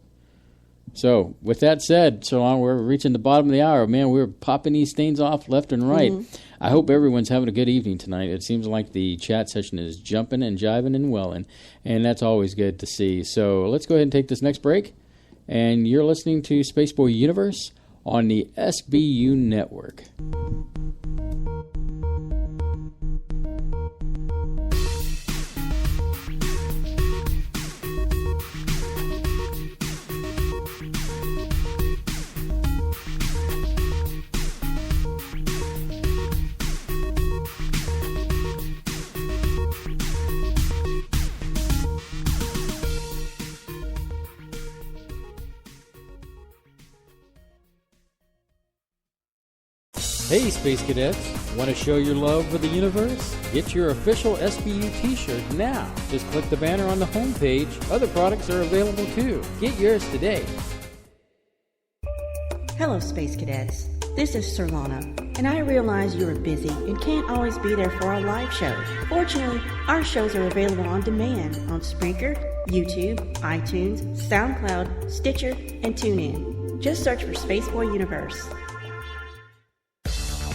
So, with that said, so long, we're reaching the bottom of the hour. Man, we're popping these things off left and right. Mm-hmm. I hope everyone's having a good evening tonight. It seems like the chat session is jumping and jiving and welling, and that's always good to see. So, let's go ahead and take this next break. And you're listening to Spaceboy Universe on the SBU Network. Hey, Space Cadets! Want to show your love for the universe? Get your official SBU t-shirt now. Just click the banner on the homepage. Other products are available too. Get yours today. Hello, Space Cadets. This is Surlana, and I realize you are busy and can't always be there for our live show. Fortunately, our shows are available on demand on Spreaker, YouTube, iTunes, SoundCloud, Stitcher, and TuneIn. Just search for Spaceboy Universe.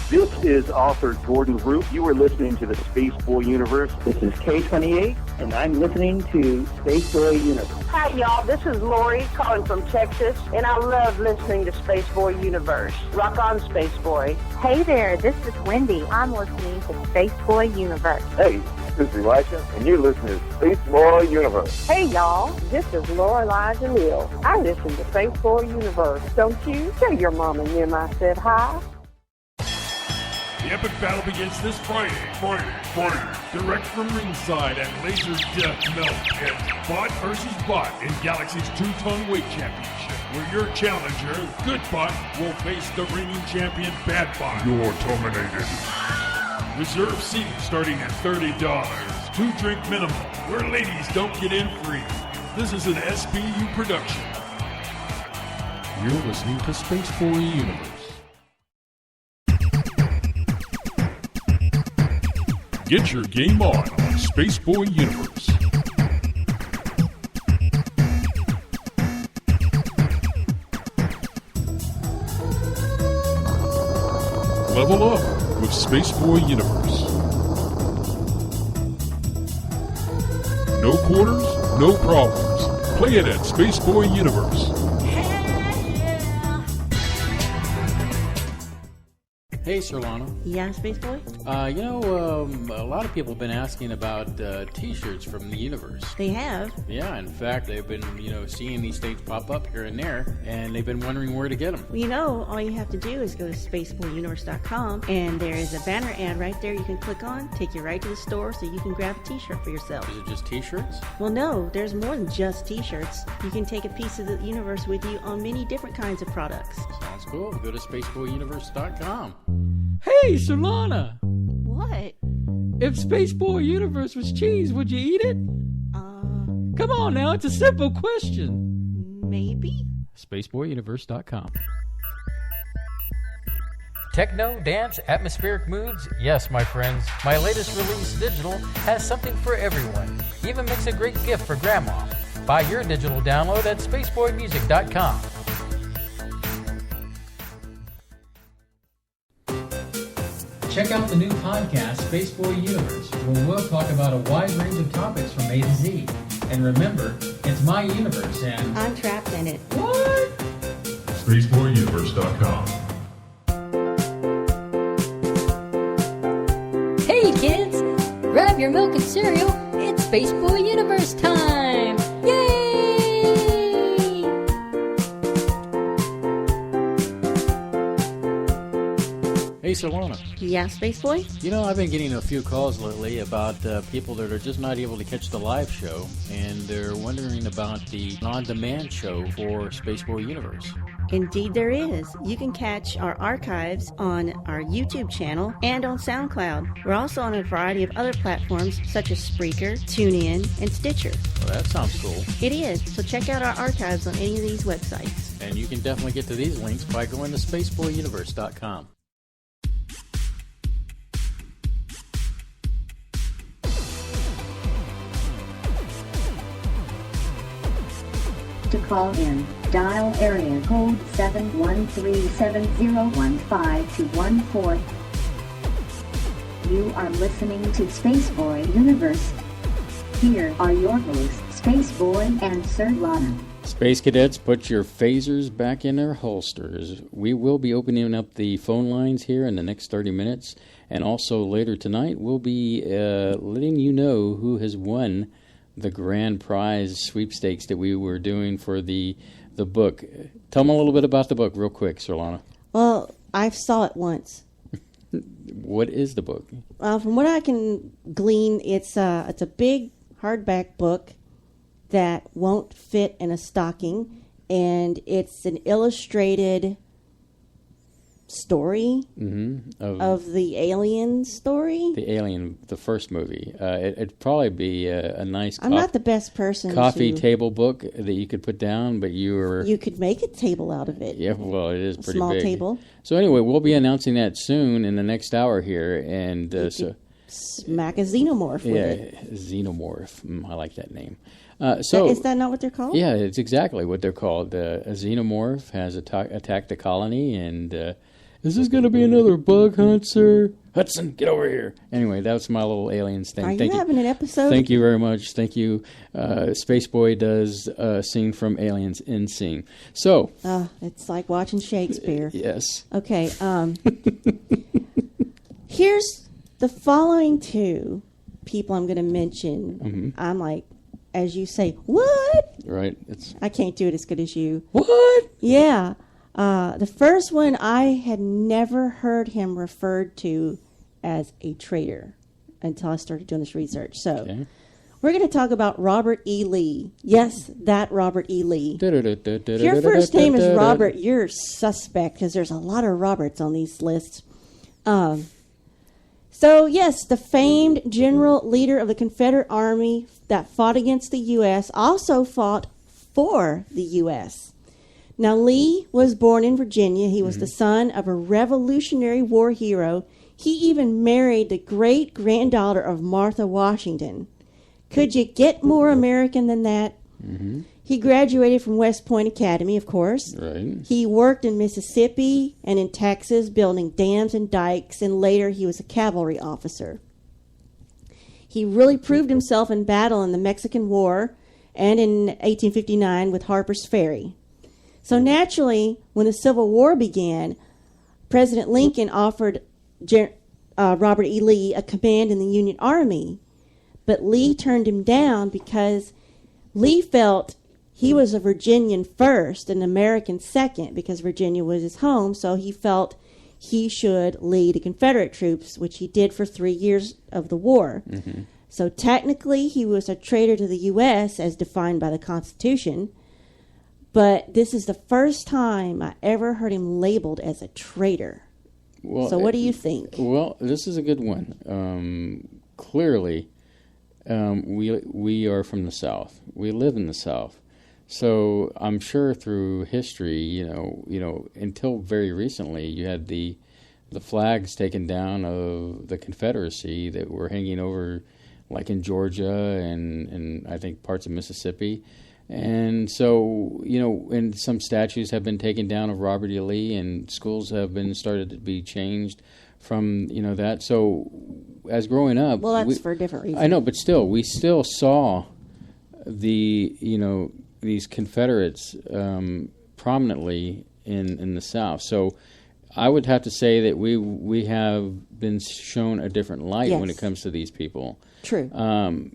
This is author Gordon Root. You are listening to the Spaceboy Universe. This is K28, and I'm listening to Spaceboy Universe. Hi, y'all. This is Lori calling from Texas, and I love listening to Spaceboy Universe. Rock on, Spaceboy. Hey there, this is Wendy. I'm listening to Spaceboy Universe. Hey, this is Elisha, and you're listening to Spaceboy Universe. Hey, y'all. This is Lorelai Jalil. I listen to Spaceboy Universe. Don't you? Tell your mom and them I said hi. The epic battle begins this Friday. Direct from ringside at Laser Death Melt. It's Bot versus Bot in Galaxy's 2-ton weight championship, where your challenger, Good Bot, will face the reigning champion, Bad Bot. You're terminated. Reserve seating starting at $30. 2-drink minimum, where ladies don't get in free. This is an SBU production. You're listening to Spaceboy Universe. Get your game on Spaceboy Universe. Level up with Spaceboy Universe. No quarters, no problems. Play it at Spaceboy Universe. Hey, Surlana. Yeah, Spaceboy? A lot of people have been asking about T-shirts from the universe. They have? Yeah, in fact, they've been, seeing these things pop up here and there, and they've been wondering where to get them. Well, all you have to do is go to spaceboyuniverse.com, and there is a banner ad right there you can click on, take you right to the store so you can grab a T-shirt for yourself. Is it just T-shirts? Well, no, there's more than just T-shirts. You can take a piece of the universe with you on many different kinds of products. Sounds cool. Go to spaceboyuniverse.com. Hey, Surlana! What? If Spaceboy Universe was cheese, would you eat it? Come on now, it's a simple question. Maybe. Spaceboyuniverse.com. Techno, dance, atmospheric moods? Yes, my friends. My latest release, Digital, has something for everyone. Even makes a great gift for Grandma. Buy your digital download at spaceboymusic.com. Check out the new podcast, Spaceboy Universe, where we'll talk about a wide range of topics from A to Z. And remember, it's my universe, and I'm trapped in it. What? SpaceboyUniverse.com. Hey kids, grab your milk and cereal. It's Spaceboy Universe time. Yay! Hey, Surlana. Yeah, Spaceboy? I've been getting a few calls lately about people that are just not able to catch the live show, and they're wondering about the on-demand show for Spaceboy Universe. Indeed there is. You can catch our archives on our YouTube channel and on SoundCloud. We're also on a variety of other platforms such as Spreaker, TuneIn, and Stitcher. Well, that sounds cool. It is. So check out our archives on any of these websites. And you can definitely get to these links by going to spaceboyuniverse.com. To call in, dial area code 713-701-5214. You are listening to Spaceboy Universe. Here are your hosts, Spaceboy and Surlana. Space Cadets, put your phasers back in their holsters. We will be opening up the phone lines here in the next 30 minutes. And also later tonight, we'll be letting you know who has won the grand prize sweepstakes that we were doing for the book. Tell them a little bit about the book real quick, Surlana. Well, I saw it once. What is the book? From what I can glean, it's a big hardback book that won't fit in a stocking, and it's an illustrated story of the Alien story. The Alien, the first movie. It'd probably be a nice I'm not the best person coffee table book that you could put down, but you could make a table out of it. Yeah, well, it is pretty small big. Table. So anyway, we'll be announcing that soon in the next hour here, and so smack a xenomorph with it. Yeah, xenomorph. I like that name. Is that not what they're called? Yeah, it's exactly what they're called. A xenomorph has attacked a colony, and is this going to be another bug hunt, sir? Hudson, get over here. Anyway, that's my little aliens thing. Are you having an episode? Thank you very much. Thank you. Spaceboy does sing from Aliens in Sing. So. It's like watching Shakespeare. Yes. Okay. Here's the following two people I'm going to mention. Mm-hmm. I'm like, as you say, what? Right. I can't do it as good as you. What? Yeah. The first one, I had never heard him referred to as a traitor until I started doing this research. So we're going to talk about Robert E. Lee. Yes, that Robert E. Lee. If your first name is Robert, you're suspect because there's a lot of Roberts on these lists. So, yes, the famed general leader of the Confederate Army that fought against the U.S. also fought for the U.S. Now, Lee was born in Virginia. He was the son of a Revolutionary War hero. He even married the great-granddaughter of Martha Washington. Could you get more American than that? Mm-hmm. He graduated from West Point Academy, of course. Right. He worked in Mississippi and in Texas building dams and dikes, and later he was a cavalry officer. He really proved himself in battle in the Mexican War and in 1859 with Harper's Ferry. So naturally, when the Civil War began, President Lincoln offered Robert E. Lee a command in the Union Army, but Lee turned him down because Lee felt he was a Virginian first and American second because Virginia was his home, so he felt he should lead the Confederate troops, which he did for 3 years of the war. Mm-hmm. So technically he was a traitor to the U.S. as defined by the Constitution, but this is the first time I ever heard him labeled as a traitor. Well, so what do you think? Well, this is a good one. Clearly, we are from the South. We live in the South. So I'm sure through history, you know, until very recently, you had the flags taken down of the Confederacy that were hanging over, like in Georgia and I think parts of Mississippi. And so, you know, and some statues have been taken down of Robert E. Lee, and schools have been started to be changed from, you know, that. So as growing up... Well, that's for a different reason. I know, but still, we still saw the, you know, these Confederates prominently in the South. So I would have to say that we have been shown a different light when it comes to these people. True.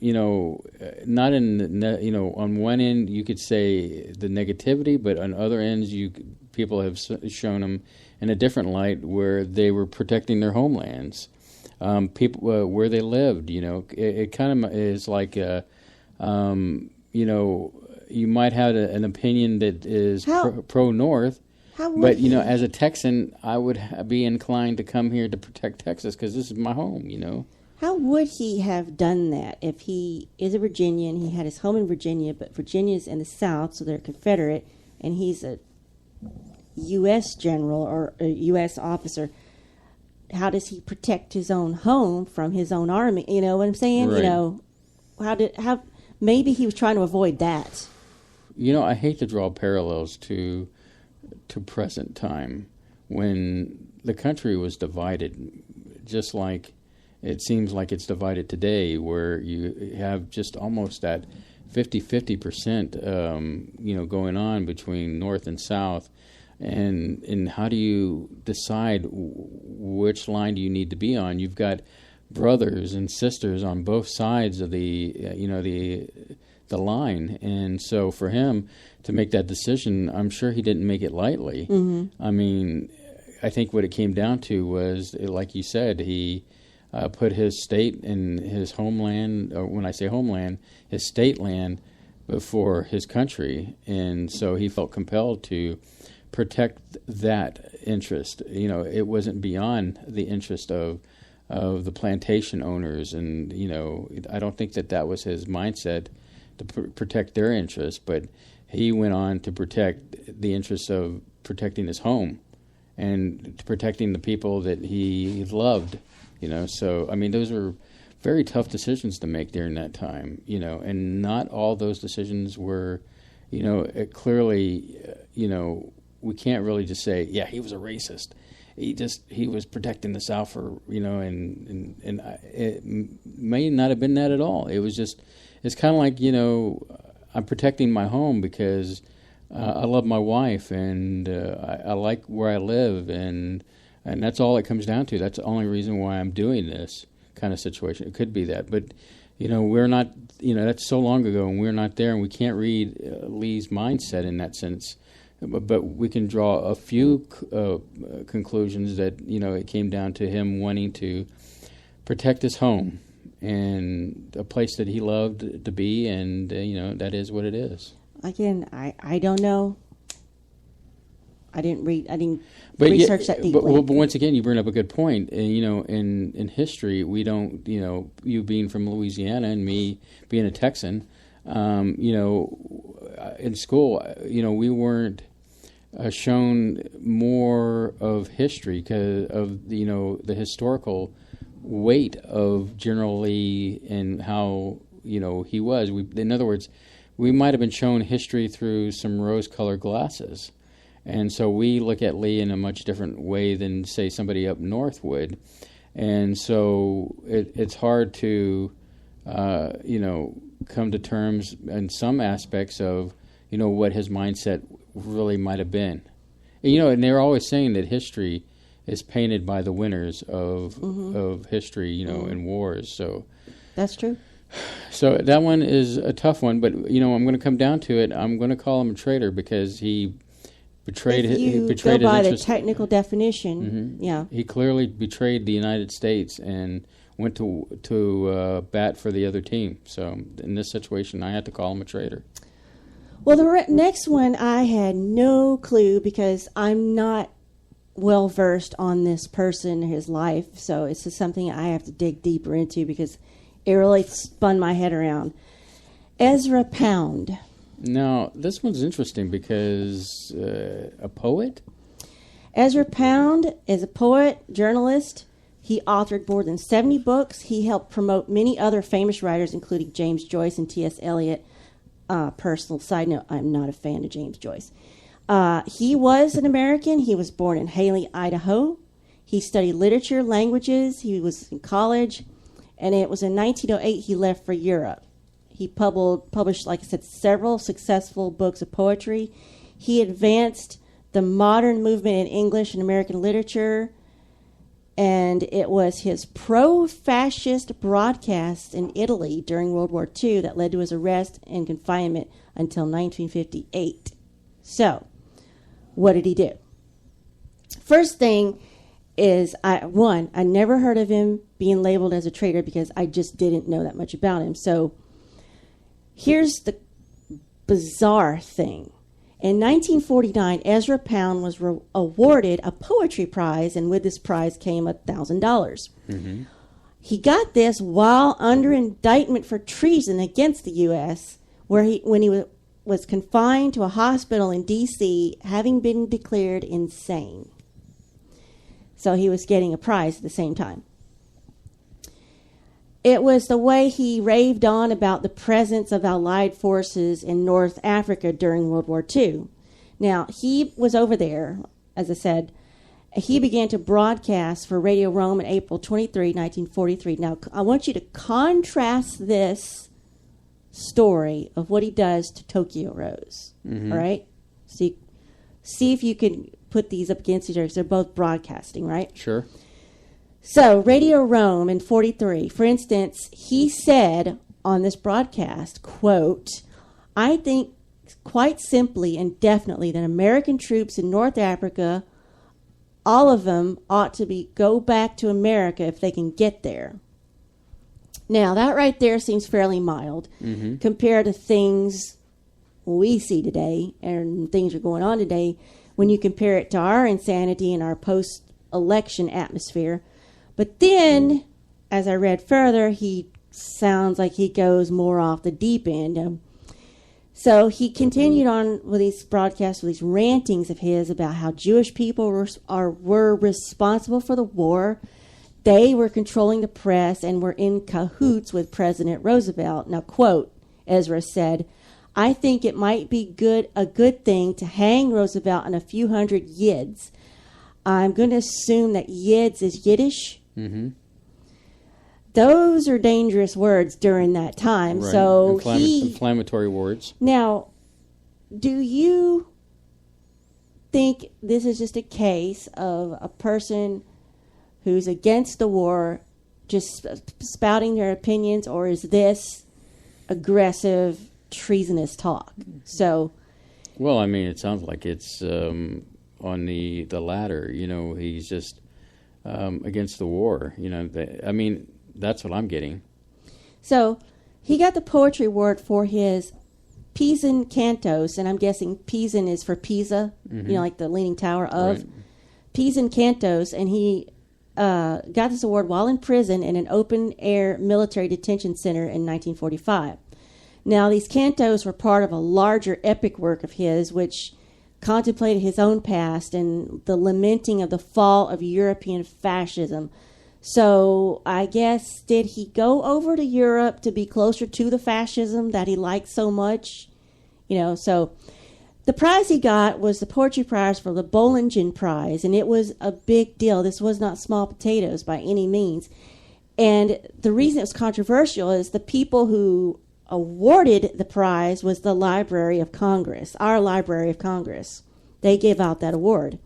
You know, not in the, you know, on one end you could say the negativity, but on other ends people have shown them in a different light where they were protecting their homelands, people where they lived. You know, it kind of is like you know, you might have an opinion that is pro North. But, you know, as a Texan, I would be inclined to come here to protect Texas because this is my home, you know. How would he have done that if he is a Virginian, he had his home in Virginia, but Virginia's in the South, so they're Confederate, and he's a U.S. general or a U.S. officer? How does he protect his own home from his own army? You know what I'm saying? Right. You know, maybe he was trying to avoid that. You know, I hate to draw parallels to present time when the country was divided, just like it seems like it's divided today, where you have just almost that 50%, you know, going on between North and South, and how do you decide which line do you need to be on? You've got brothers and sisters on both sides of the you know, the line, and so for him to make that decision, I'm sure he didn't make it lightly. Mm-hmm. I mean, I think what it came down to was, like you said, he put his state and his homeland, or when I say homeland, his state land before his country, and so he felt compelled to protect that interest. You know, it wasn't beyond the interest of the plantation owners, and, you know, I don't think that was his mindset to protect their interests, but he went on to protect the interests of protecting his home and protecting the people that he loved, you know. So, I mean, those were very tough decisions to make during that time, you know, and not all those decisions were, you know, clearly, you know, we can't really just say, yeah, he was a racist. He was protecting the South for, you know, and it may not have been that at all. It was just, it's kind of like, you know, I'm protecting my home because I love my wife and I like where I live, and that's all it comes down to. That's the only reason why I'm doing this kind of situation. It could be that, but, you know, we're not, you know, that's so long ago, and we're not there, and we can't read Lee's mindset in that sense. But we can draw a few conclusions that, you know, it came down to him wanting to protect his home and a place that he loved to be, and, you know, that is what it is. Again, I don't know. I didn't research that deeply. But once again, you bring up a good point. And, you know, in history, we don't, you know, you being from Louisiana and me being a Texan, you know, in school, you know, we weren't shown more of history because of, you know, the historical weight of General Lee and how, you know, he was. In other words, we might have been shown history through some rose-colored glasses. And so we look at Lee in a much different way than, say, somebody up north would. And so it's hard to, you know, come to terms in some aspects of, you know, what his mindset really might have been. And, you know, and they're always saying that history is painted by the winners of history, in wars. So that's true. So that one is a tough one, but I'm going to come down to it. I'm going to call him a traitor because he betrayed his interest. Go by the technical definition. Yeah, he clearly betrayed the United States and went to bat for the other team. So in this situation, I had to call him a traitor. Well, the next one I had no clue because I'm not well versed on this person, his life. So it's just something I have to dig deeper into because it really spun my head around. Ezra Pound. Now, this one's interesting because a poet? Ezra Pound is a poet, journalist. He authored more than 70 books. He helped promote many other famous writers, including James Joyce and T.S. Eliot. Personal side note, I'm not a fan of James Joyce. He was an American. He was born in Haley, Idaho. He studied literature, languages. He was in college. And it was in 1908 he left for Europe. He published, like I said, several successful books of poetry. He advanced the modern movement in English and American literature. And it was his pro-fascist broadcasts in Italy during World War II that led to his arrest and confinement until 1958. So, what did he do? First thing is, I never heard of him being labeled as a traitor because I just didn't know that much about him. So, here's the bizarre thing. In 1949, Ezra Pound was awarded a poetry prize, and with this prize came $1,000. Mm-hmm. He got this while under indictment for treason against the U.S., when he was confined to a hospital in D.C., having been declared insane. So he was getting a prize at the same time. It was the way he raved on about the presence of Allied forces in North Africa during World War II. Now, he was over there, as I said. He began to broadcast for Radio Rome on April 23, 1943. Now, I want you to contrast this story of what he does to Tokyo Rose. Mm-hmm. All right? See if you can put these up against each other because they're both broadcasting, right? Sure. So, Radio Rome in 43, for instance, he said on this broadcast, quote, "I think quite simply and definitely that American troops in North Africa, all of them, ought to go back to America if they can get there." Now, that right there seems fairly mild compared to things we see today and things are going on today when you compare it to our insanity and our post-election atmosphere. But then, as I read further, he sounds like he goes more off the deep end. So he continued on with these broadcasts, with these rantings of his about how Jewish people were responsible for the war. They were controlling the press and were in cahoots with President Roosevelt. Now, quote, Ezra said, "I think it might be a good thing to hang Roosevelt and a few hundred Yids. I'm going to assume that Yids is Yiddish." Mm-hmm. Those are dangerous words during that time. Right. So inflammatory words. Now, do you think this is just a case of a person who's against the war just spouting their opinions, or is this aggressive, treasonous talk? So, well, I mean, it sounds like it's on the latter. He's just against the war. That's what I'm getting. So he got the poetry award for his Pisan Cantos, and I'm guessing Pisan is for Pisa, like the Leaning Tower of Pisan Cantos, and he got this award while in prison in an open-air military detention center in 1945. Now, these cantos were part of a larger epic work of his, which contemplated his own past and the lamenting of the fall of European fascism. So I guess, did he go over to Europe to be closer to the fascism that he liked so much? So the prize he got was the poetry prize for the Bollingen Prize, and it was a big deal. This was not small potatoes by any means. And the reason it was controversial is the people who awarded the prize was the Library of Congress, our Library of Congress. They gave out that award.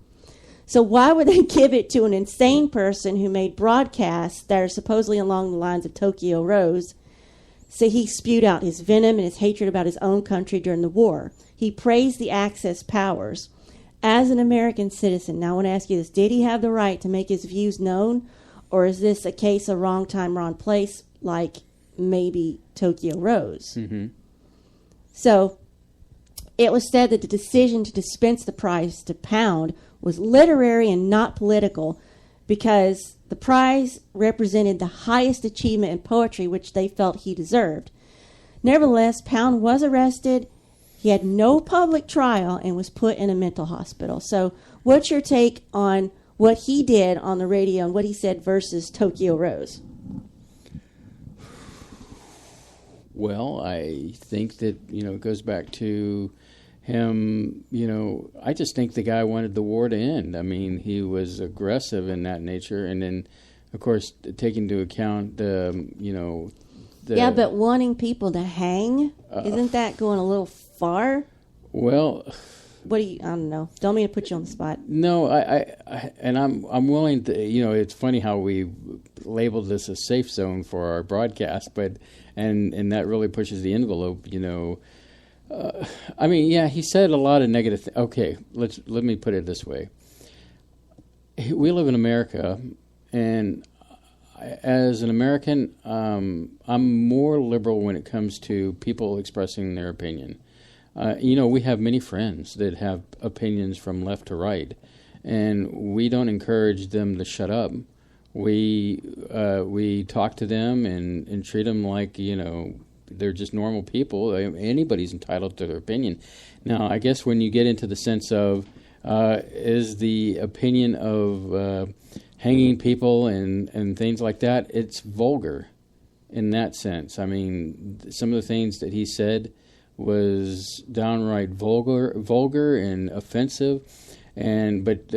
So why would they give it to an insane person who made broadcasts that are supposedly along the lines of Tokyo Rose? So he spewed out his venom and his hatred about his own country during the war. He praised the Axis powers. As an American citizen, now I want to ask you this, did he have the right to make his views known, or is this a case of wrong time, wrong place, like maybe Tokyo Rose? Mm-hmm. So it was said that the decision to dispense the prize to Pound was literary and not political, because the prize represented the highest achievement in poetry, which they felt he deserved. Nevertheless, Pound was arrested. He had no public trial and was put in a mental hospital. So what's your take on what he did on the radio and what he said versus Tokyo Rose? Well, I think that, it goes back to him, I just think the guy wanted the war to end. I mean, he was aggressive in that nature. And then, of course, taking into account yeah, but wanting people to hang, isn't that going a little far? Well, I don't know. Don't mean to put you on the spot. No, I'm willing to, it's funny how we labeled this a safe zone for our broadcast, but, and that really pushes the envelope, he said a lot of negative things. Okay, let me put it this way. We live in America, and as an American, I'm more liberal when it comes to people expressing their opinion. We have many friends that have opinions from left to right, and we don't encourage them to shut up. We talk to them and treat them like, they're just normal people. Anybody's entitled to their opinion. Now, I guess when you get into the sense of, is the opinion of hanging people and things like that, it's vulgar in that sense. I mean, some of the things that he said was downright vulgar and offensive. But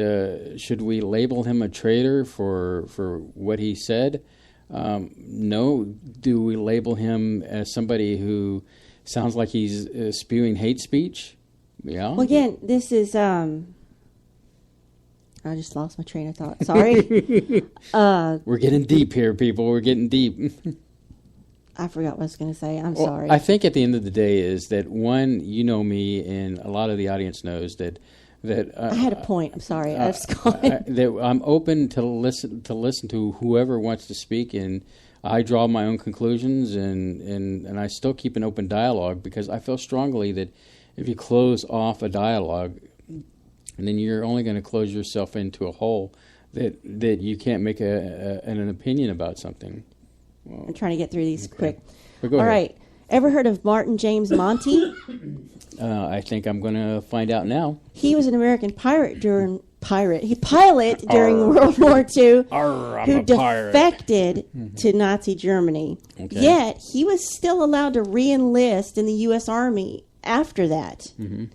should we label him a traitor for what he said? No. Do we label him as somebody who sounds like he's spewing hate speech? Yeah. Well, again, this is I just lost my train of thought. Sorry. We're getting deep here, people. We're getting deep. I forgot what I was going to say. I'm sorry. I think at the end of the day is that, one, me, and a lot of the audience knows that I had a point. I'm sorry. I was gone. That I'm open to listen to whoever wants to speak, and I draw my own conclusions, and I still keep an open dialogue, because I feel strongly that if you close off a dialogue, and then you're only going to close yourself into a hole that you can't make an opinion about something. Well, I'm trying to get through these quick. All ahead. Right. Ever heard of Martin James Monty? I think I'm going to find out now. He was an American pilot during World War II who defected to Nazi Germany. Okay. Yet he was still allowed to re-enlist in the U.S. Army after that. Mm-hmm.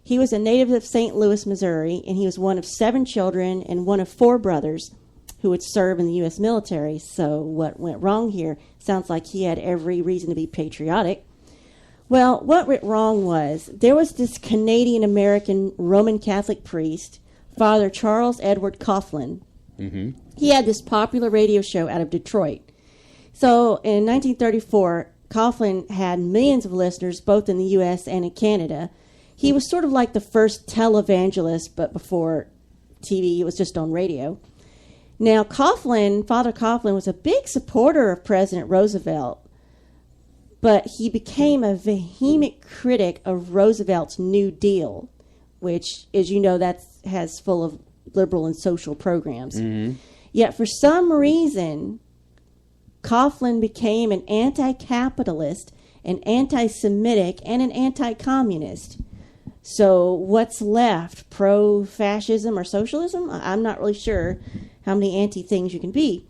He was a native of St. Louis, Missouri, and he was one of 7 children and one of 4 brothers who would serve in the U.S. military. So what went wrong here? Sounds like he had every reason to be patriotic. Well, what went wrong was there was this Canadian-American Roman Catholic priest, Father Charles Edward Coughlin. Mm-hmm. He had this popular radio show out of Detroit. So in 1934, Coughlin had millions of listeners both in the U.S. and in Canada. He was sort of like the first televangelist, but before TV, it was just on radio. Now, Father Coughlin was a big supporter of President Roosevelt, but he became a vehement critic of Roosevelt's New Deal, which, as you know, has full of liberal and social programs. Mm-hmm. Yet, for some reason, Coughlin became an anti-capitalist, an anti-Semitic, and an anti-communist. So what's left? Pro-fascism or socialism? I'm not really sure how many anti-things you can be.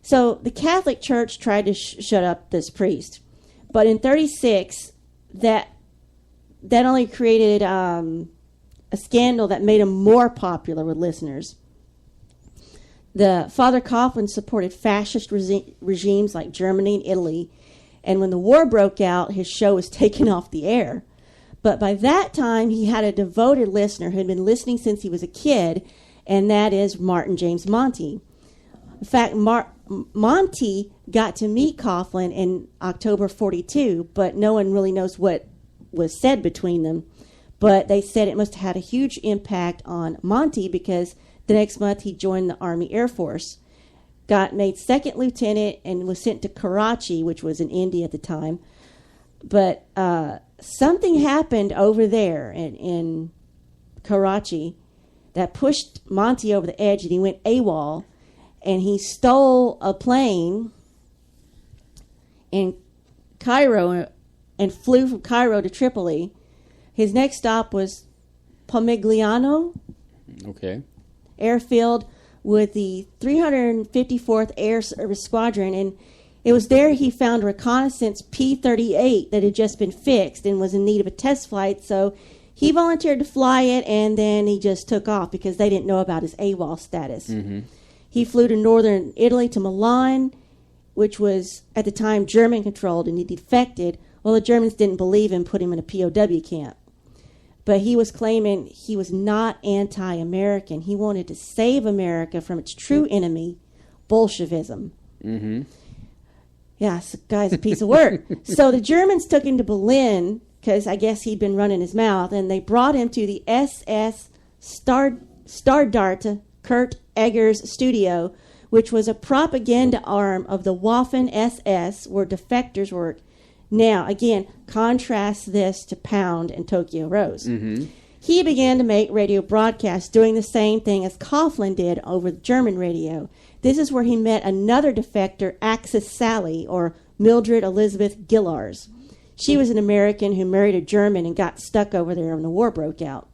So the Catholic Church tried to shut up this priest. But in 1936, that only created a scandal that made him more popular with listeners. The Father Coughlin supported fascist regimes like Germany and Italy. And when the war broke out, his show was taken off the air. But by that time, he had a devoted listener who had been listening since he was a kid, and that is Martin James Monty. In fact, Monty got to meet Coughlin in October 42, but no one really knows what was said between them. But they said it must have had a huge impact on Monty because the next month he joined the Army Air Force, got made second lieutenant, and was sent to Karachi, which was in India at the time. But something happened over there in Karachi that pushed Monty over the edge, and he went AWOL, and he stole a plane in Cairo and flew from Cairo to Tripoli. His next stop was Pomigliano Airfield with the 354th Air Service Squadron, and it was there he found reconnaissance P-38 that had just been fixed and was in need of a test flight, so he volunteered to fly it, and then he just took off because they didn't know about his AWOL status. He flew to northern Italy to Milan, which was at the time German-controlled, and he defected. Well, the Germans didn't believe him, put him in a POW camp. But he was claiming he was not anti-American. He wanted to save America from its true enemy, Bolshevism. Yeah, this guy's a piece of work. So the Germans took him to Berlin, because I guess he'd been running his mouth, and they brought him to the SS Stardarte Kurt Eggers studio, which was a propaganda arm of the Waffen SS, where defectors worked. Now, again, contrast this to Pound and Tokyo Rose. He began to make radio broadcasts, doing the same thing as Coughlin did over the German radio. This is where he met another defector, Axis Sally, or Mildred Elizabeth Gillars. She was an American who married a German and got stuck over there when the war broke out.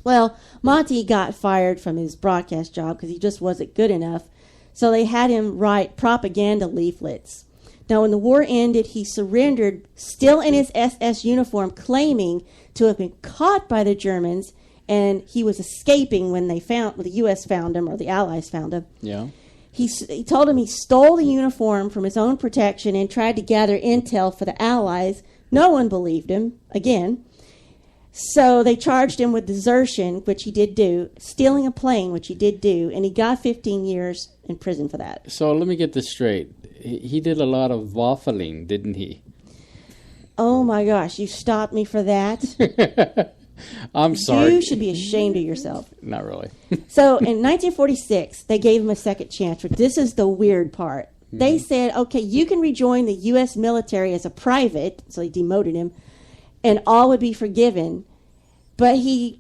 Well, Monty got fired from his broadcast job because he just wasn't good enough, so they had him write propaganda leaflets. Now, when the war ended, he surrendered, still in his SS uniform, claiming to have been caught by the Germans, and he was escaping when the U.S. found him, or the Allies found him. Yeah. He told him he stole the uniform from his own protection and tried to gather intel for the Allies. No one believed him, again. So they charged him with desertion, which he did do, stealing a plane, which he did do, and he got 15 years in prison for that. So let me get this straight. He did a lot of waffling, didn't he? Oh, my gosh. You stopped me for that? I'm sorry. You should be ashamed of yourself. Not really. So in 1946, they gave him a second chance. But this is the weird part. They said, okay, you can rejoin the U.S. military as a private. So they demoted him. And all would be forgiven. But he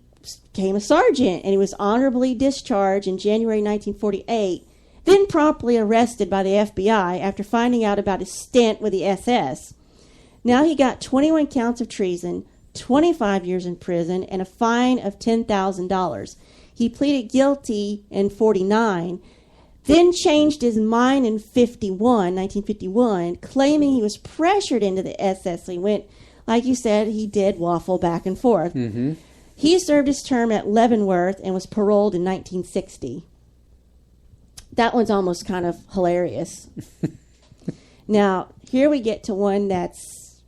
became a sergeant. And he was honorably discharged in January 1948. Then promptly arrested by the FBI after finding out about his stint with the SS. Now he got 21 counts of treason, 25 years in prison, and a fine of $10,000. He pleaded guilty in 49, then changed his mind in 1951, claiming he was pressured into the SS. So he went, like you said, he did waffle back and forth. He served his term at Leavenworth and was paroled in 1960. That one's almost kind of hilarious. Now, here we get to one that's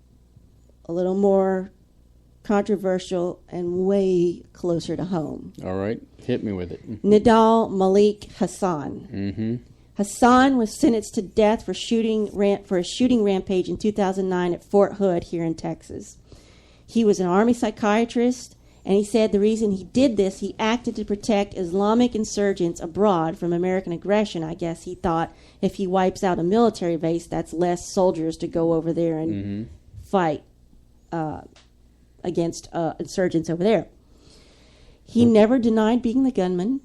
a little more controversial and way closer to home. All right. Hit me with it. Nidal Malik Hassan. Hassan was sentenced to death for a shooting rampage in 2009 at Fort Hood here in Texas. He was an Army psychiatrist, and he said the reason he did this, he acted to protect Islamic insurgents abroad from American aggression. I guess he thought if he wipes out a military base, that's less soldiers to go over there and fight against insurgents over there. He never denied being the gunman.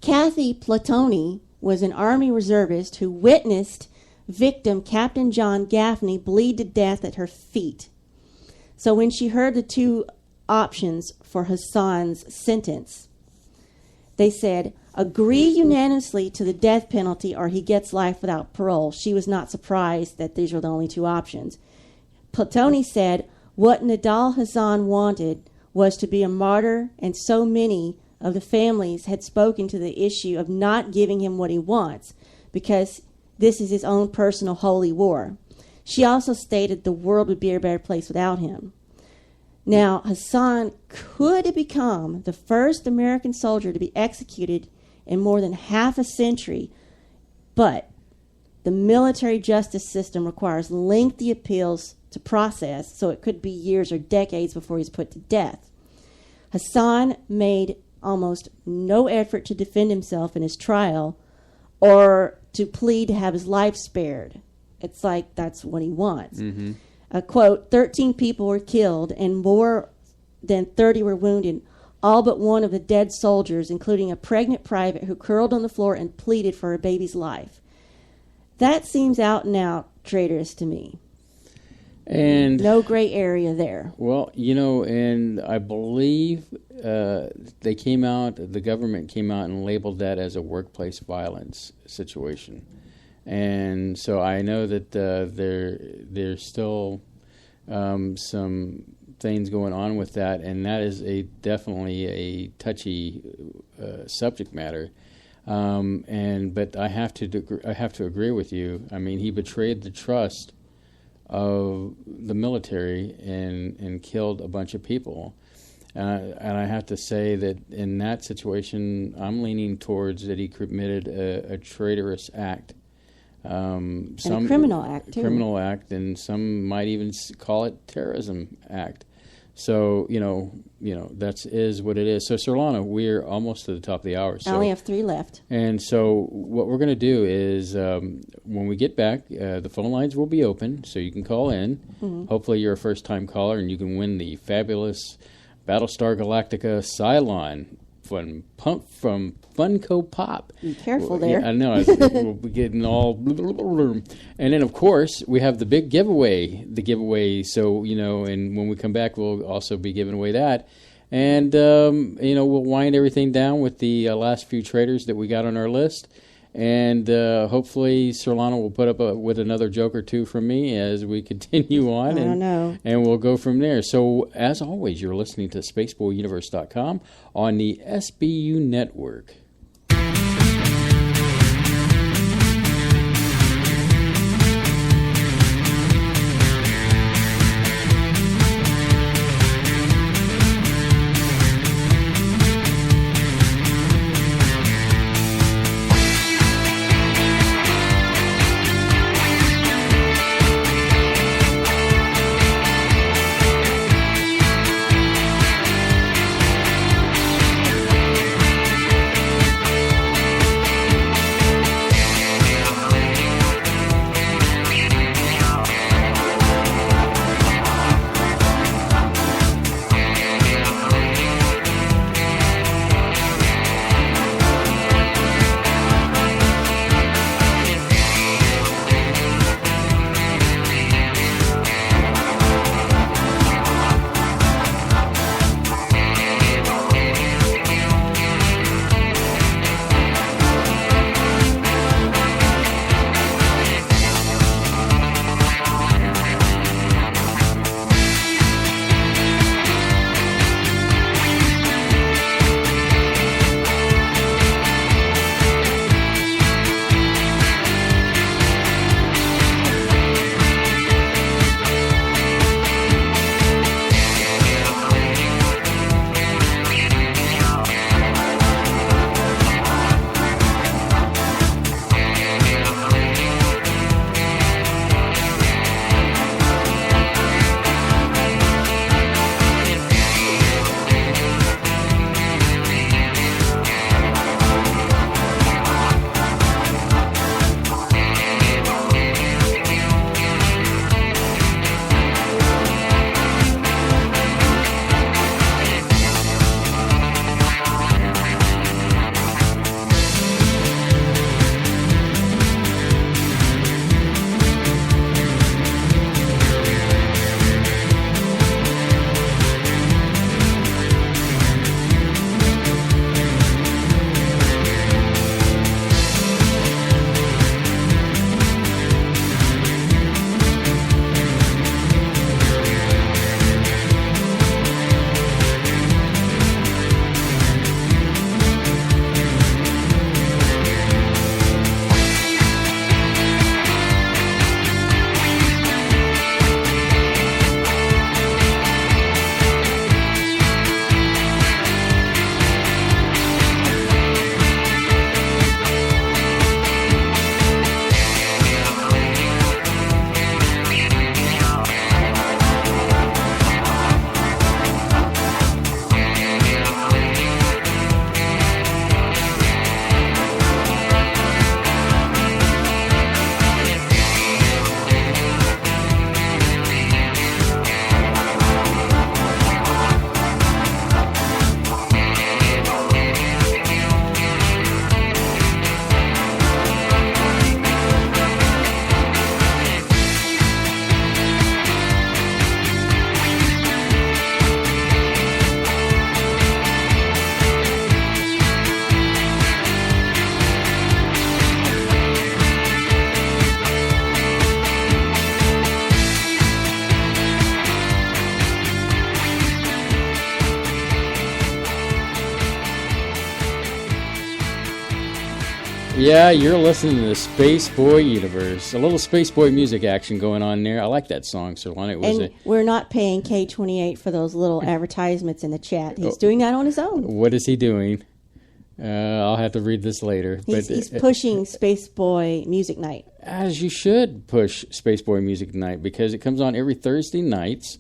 Kathy Platoni was an Army reservist who witnessed victim Captain John Gaffney bleed to death at her feet. So when she heard the two options for Hassan's sentence, they said, agree unanimously to the death penalty or he gets life without parole. She was not surprised that these were the only two options. Platoni said what Nidal Hassan wanted was to be a martyr, and so many of the families had spoken to the issue of not giving him what he wants because this is his own personal holy war. She also stated the world would be a better place without him. Now, Hassan could have become the first American soldier to be executed in more than half a century, but the military justice system requires lengthy appeals to process, so it could be years or decades before he's put to death. Hassan made almost no effort to defend himself in his trial or to plead to have his life spared. It's like that's what he wants. Mm-hmm. Quote, 13 people were killed and more than 30 were wounded, all but one of the dead soldiers, including a pregnant private who curled on the floor and pleaded for her baby's life. That seems out and out traitorous to me. And no gray area there. Well, and I believe the government came out and labeled that as a workplace violence situation. And so I know that there's still some things going on with that, and that is definitely a touchy subject matter. But I have to agree with you. I mean, he betrayed the trust of the military and killed a bunch of people. And I have to say that in that situation, I'm leaning towards that he committed a traitorous act. And a criminal act, too. Criminal act, and some might even call it terrorism act. So, that is what it is. So, Surlana, we're almost to the top of the hour. So. I only have 3 left. And so what we're going to do is when we get back, the phone lines will be open, so you can call in. Mm-hmm. Hopefully you're a first-time caller, and you can win the fabulous Battlestar Galactica Cylon from Funko Pop. Be careful there. Yeah, I know. We'll be getting all... And then, of course, we have the big giveaway. So, and when we come back, we'll also be giving away that. And, we'll wind everything down with the last few traders that we got on our list. And hopefully Surlana will put up with another joke or two from me as we continue on. I don't know. And we'll go from there. So, as always, you're listening to SpaceboyUniverse.com on the SBU network. Yeah, you're listening to the Spaceboy Universe. A little Spaceboy music action going on there. I like that song, Surlana. It was we're not paying K28 for those little advertisements in the chat. He's doing that on his own. What is he doing? I'll have to read this later. He's pushing Spaceboy Music Night. As you should push Spaceboy Music Night, because it comes on every Thursday nights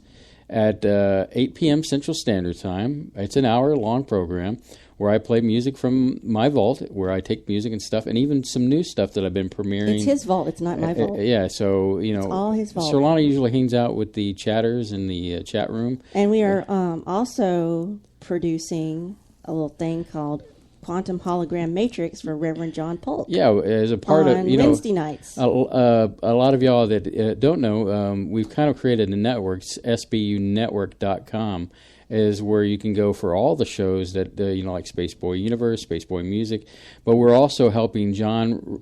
at 8 p.m. Central Standard Time. It's an hour-long program where I play music from my vault, where I take music and stuff, and even some new stuff that I've been premiering. It's his vault. It's not my vault. Yeah, so, it's all his vault. Surlana usually hangs out with the chatters in the chat room. And we are also producing a little thing called Quantum Hologram Matrix for Reverend John Polk. Yeah, as a part of Wednesday nights. A lot of y'all that don't know, we've kind of created a network. SBUnetwork.com is where you can go for all the shows that like Spaceboy Universe, Spaceboy Music. But we're also helping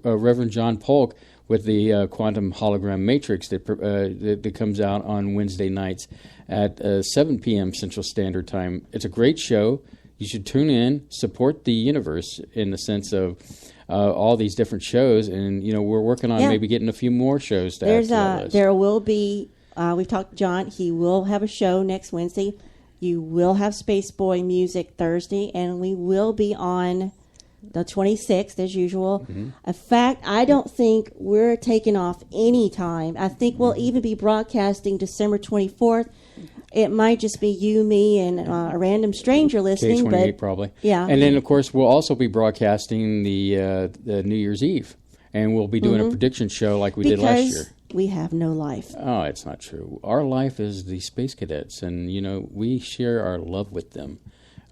Reverend John Polk with the Quantum Hologram Matrix that comes out on Wednesday nights at 7 p.m. Central Standard Time. It's a great show. You should tune in, support the universe in the sense of all these different shows, and we're working on maybe getting a few more shows to add to that list. There will be. We've talked to John. He will have a show next Wednesday. You will have Spaceboy Music Thursday, and we will be on the 26th as usual. Mm-hmm. In fact, I don't think we're taking off any time. I think we'll even be broadcasting December 24th. It might just be you, me, and a random stranger listening. K28 probably. Yeah. And then, of course, we'll also be broadcasting the New Year's Eve. And we'll be doing a prediction show like we did last year. Because we have no life. Oh, it's not true. Our life is the Space Cadets. And, we share our love with them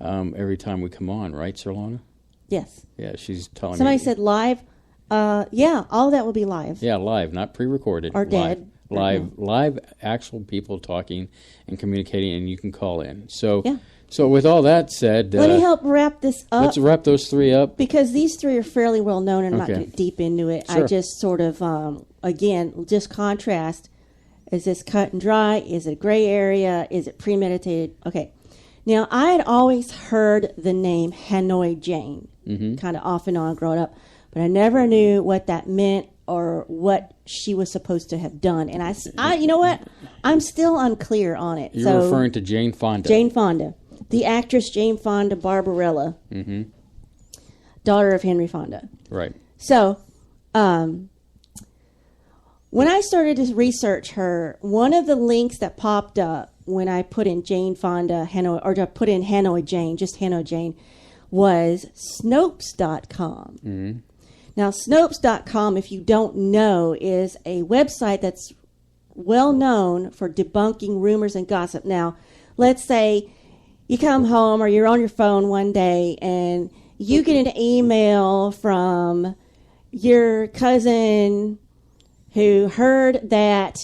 every time we come on. Right, Surlana? Yes. Yeah, she's telling me. Somebody said live. Yeah, all that will be live. Yeah, live, not pre-recorded. Or live. dead. Live, actual people talking and communicating, and you can call in. So, yeah. So with all that said, let me help wrap this up. Let's wrap those three up because these three are fairly well known, and I'm not getting deep into it. Sure. I just sort of, again, just contrast. Is this cut and dry? Is it a gray area? Is it premeditated? Okay. Now, I had always heard the name Hanoi Jane, kind of off and on growing up, but I never knew what that meant or what she was supposed to have done. And I you know what? I'm still unclear on it. You're referring to Jane Fonda. Jane Fonda. The actress Jane Fonda Barbarella, daughter of Henry Fonda. Right. So, when I started to research her, one of the links that popped up when I put in Jane Fonda Hanoi, or I put in Hanoi Jane, just Hanoi Jane, was Snopes.com. Mm-hmm. Now, Snopes.com, if you don't know, is a website that's well known for debunking rumors and gossip. Now, let's say you come home or you're on your phone one day and you get an email from your cousin who heard that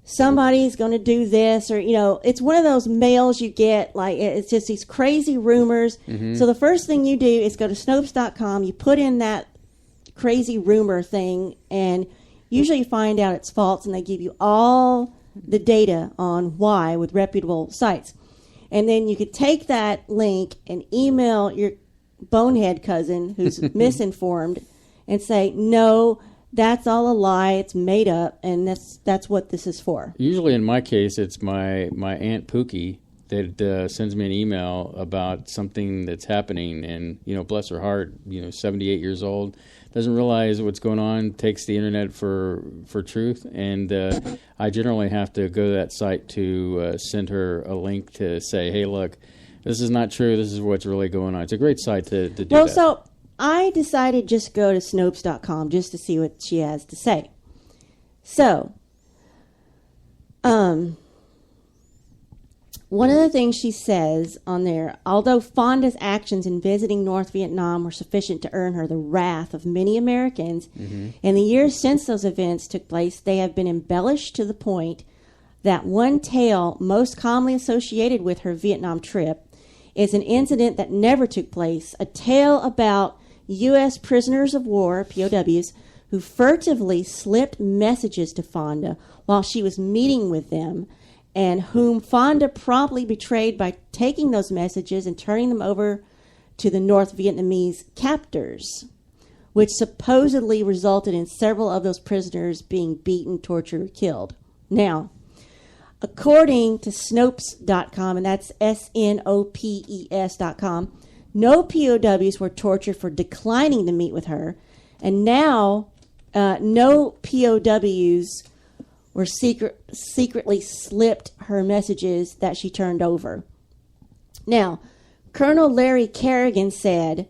somebody's going to do this, or, it's one of those mails you get, like, it's just these crazy rumors. Mm-hmm. So the first thing you do is go to Snopes.com, you put in that crazy rumor thing, and usually you find out it's false, and they give you all the data on why with reputable sites. And then you could take that link and email your bonehead cousin who's misinformed and say, no, that's all a lie, it's made up, and that's what this is for. Usually in my case, it's my Aunt Pookie that sends me an email about something that's happening, and, bless her heart, 78 years old, doesn't realize what's going on, takes the internet for truth, and I generally have to go to that site to send her a link to say, hey, look, this is not true, this is what's really going on. It's a great site to do that. Well, so I decided just go to Snopes.com just to see what she has to say. So, one of the things she says on there, although Fonda's actions in visiting North Vietnam were sufficient to earn her the wrath of many Americans, in the years since those events took place, they have been embellished to the point that one tale most commonly associated with her Vietnam trip is an incident that never took place, a tale about U.S. prisoners of war, POWs, who furtively slipped messages to Fonda while she was meeting with them, and whom Fonda promptly betrayed by taking those messages and turning them over to the North Vietnamese captors. which supposedly resulted in several of those prisoners being beaten, tortured, or killed. Now, according to Snopes.com, and that's SNOPES.com, no POWs were tortured for declining to meet with her, and now no POWs were secretly slipped her messages that she turned over. Now, Colonel Larry Kerrigan said,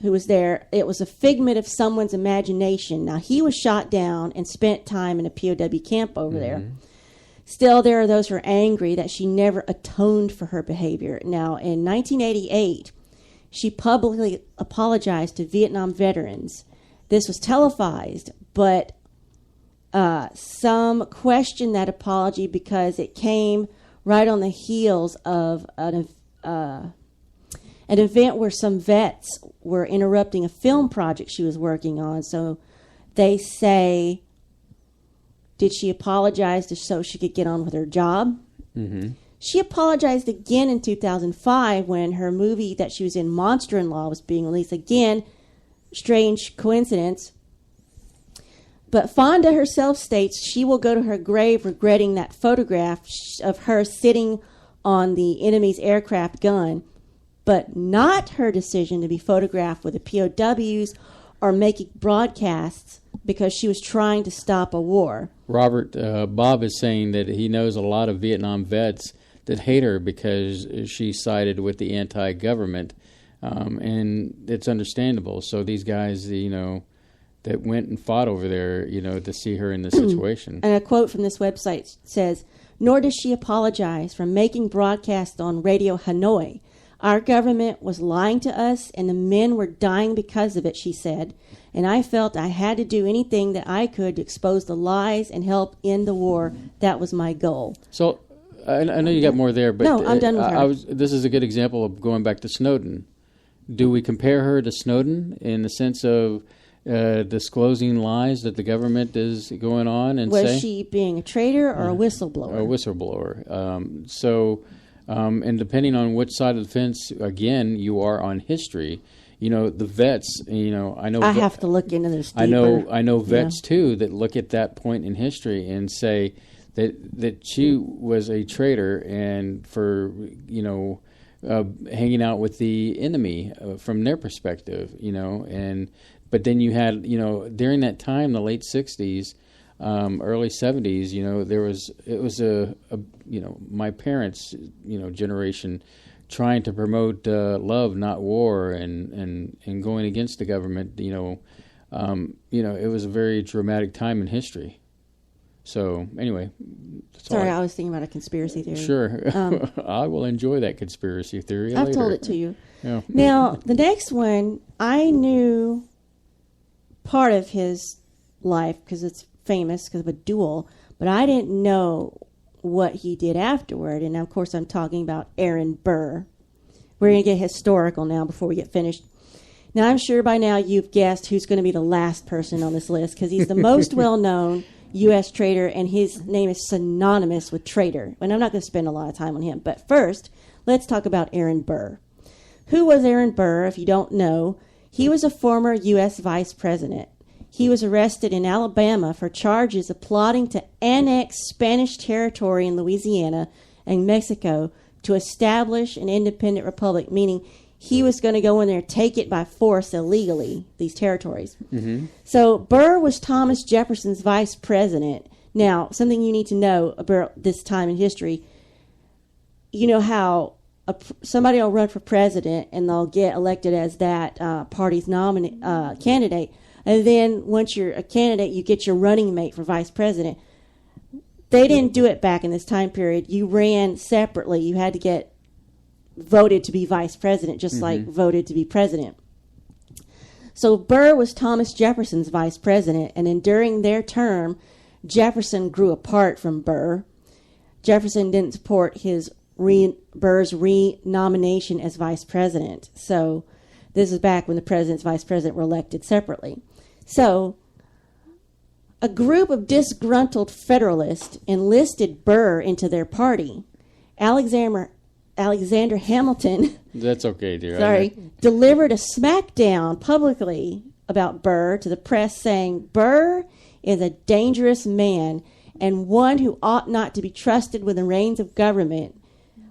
who was there, it was a figment of someone's imagination. Now, he was shot down and spent time in a POW camp over there. Still, there are those who are angry that she never atoned for her behavior. Now, in 1988, she publicly apologized to Vietnam veterans. This was televised, but some questioned that apology because it came right on the heels of an event where some vets were interrupting a film project she was working on. So they say, did she apologize so she could get on with her job? Mm-hmm. She apologized again in 2005 when her movie that she was in, Monster-in-Law, was being released. Again, strange coincidence. But Fonda herself states she will go to her grave regretting that photograph of her sitting on the enemy's aircraft gun, but not her decision to be photographed with the POWs or making broadcasts because she was trying to stop a war. Robert, Bob is saying that he knows a lot of Vietnam vets that hate her because she sided with the anti-government, and it's understandable. So these guys, that went and fought over there, to see her in this situation. And a quote from this website says, "Nor does she apologize for making broadcasts on Radio Hanoi. Our government was lying to us, and the men were dying because of it," she said. "And I felt I had to do anything that I could to expose the lies and help end the war. That was my goal." So I know you got more there, but no, I'm done with her. This is a good example of going back to Snowden. Do we compare her to Snowden in the sense of disclosing lies that the government is going on and was she being a traitor or a whistleblower? A whistleblower. And depending on which side of the fence, again, you are on history. The vets. I know. I have to look into this deeper. I know vets too that look at that point in history and say that she was a traitor and for hanging out with the enemy from their perspective. But then you had, during that time, the late 60s, early 70s, it was my parents, generation trying to promote love, not war, and going against the government, it was a very dramatic time in history. So, anyway. Sorry, I was thinking about a conspiracy theory. Sure. I will enjoy that conspiracy theory later. I've told it to you. Yeah. Now, the next one, I knew part of his life because it's famous because of a duel, but I didn't know what he did afterward. And of course, I'm talking about Aaron Burr. We're going to get historical now before we get finished. Now, I'm sure by now you've guessed who's going to be the last person on this list because he's the most well-known U.S. traitor, and his name is synonymous with traitor. And I'm not going to spend a lot of time on him. But first, let's talk about Aaron Burr. Who was Aaron Burr, if you don't know? He was a former U.S. vice president. He was arrested in Alabama for charges of plotting to annex Spanish territory in Louisiana and Mexico to establish an independent republic, meaning he was going to go in there and take it by force illegally, these territories. Mm-hmm. So Burr was Thomas Jefferson's vice president. Now, something you need to know about this time in history, you know how somebody will run for president and they'll get elected as that party's candidate. And then once you're a candidate, you get your running mate for vice president. They didn't do it back in this time period. You ran separately. You had to get voted to be vice president, just like voted to be president. So Burr was Thomas Jefferson's vice president, and then during their term, Jefferson grew apart from Burr. Jefferson didn't support Burr's renomination as vice president. So this is back when the president and vice president were elected separately. So a group of disgruntled Federalists enlisted Burr into their party. Alexander Hamilton That's okay, dear. delivered a smackdown publicly about Burr to the press, saying, "Burr is a dangerous man and one who ought not to be trusted with the reins of government."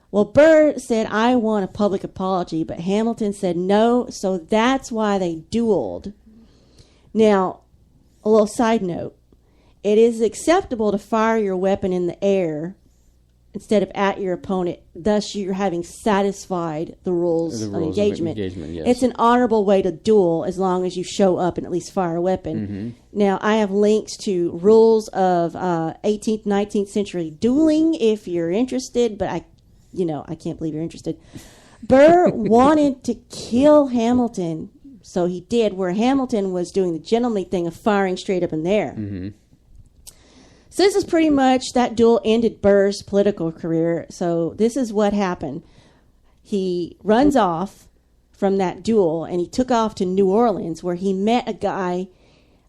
Well, Burr said, "I want a public apology," but Hamilton said no, so that's why they dueled. Now, a little side note. It is acceptable to fire your weapon in the air instead of at your opponent. Thus, you're having satisfied the rules of engagement. Yes. It's an honorable way to duel as long as you show up and at least fire a weapon. Now, I have links to rules of 18th, 19th century dueling if you're interested, but I can't believe you're interested. Burr wanted to kill Hamilton, so he did, where Hamilton was doing the gentlemanly thing of firing straight up in the air. So this is pretty much, that duel ended Burr's political career. So this is what happened. He runs off from that duel, and he took off to New Orleans, where he met a guy,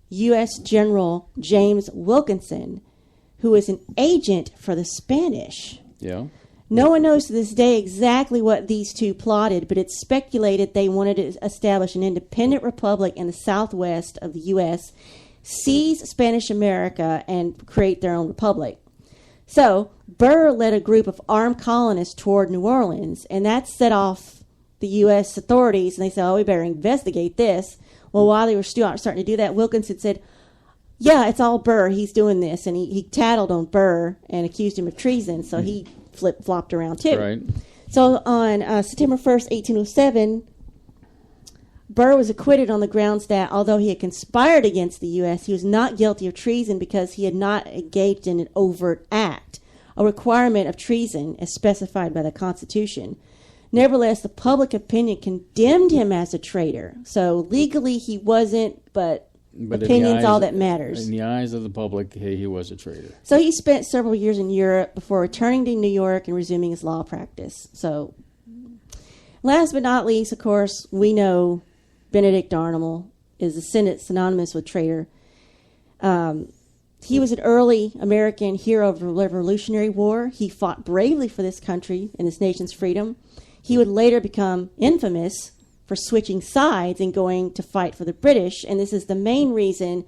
U.S. General James Wilkinson, who is an agent for the Spanish. Yeah. No one knows to this day exactly what these two plotted, but it's speculated they wanted to establish an independent republic in the southwest of the U.S., seize Spanish America, and create their own republic. So Burr led a group of armed colonists toward New Orleans, and that set off the U.S. authorities, and they said, "Oh, we better investigate this." Well, while they were starting to do that, Wilkinson said, "Yeah, it's all Burr. He's doing this." And he tattled on Burr and accused him of treason, so he flip-flopped around too. Right. So on September 1st, 1807, Burr was acquitted on the grounds that, although he had conspired against the U.S., he was not guilty of treason because he had not engaged in an overt act, a requirement of treason as specified by the Constitution. Nevertheless, the public opinion condemned him as a traitor. So legally he wasn't, but opinion's all that matters. In the eyes of the public, he was a traitor. So he spent several years in Europe before returning to New York and resuming his law practice. So last but not least, of course, we know Benedict Arnold is synonymous with traitor. He was an early American hero of the Revolutionary War. He fought bravely for this country and this nation's freedom. He would later become infamous for switching sides and going to fight for the British, and this is the main reason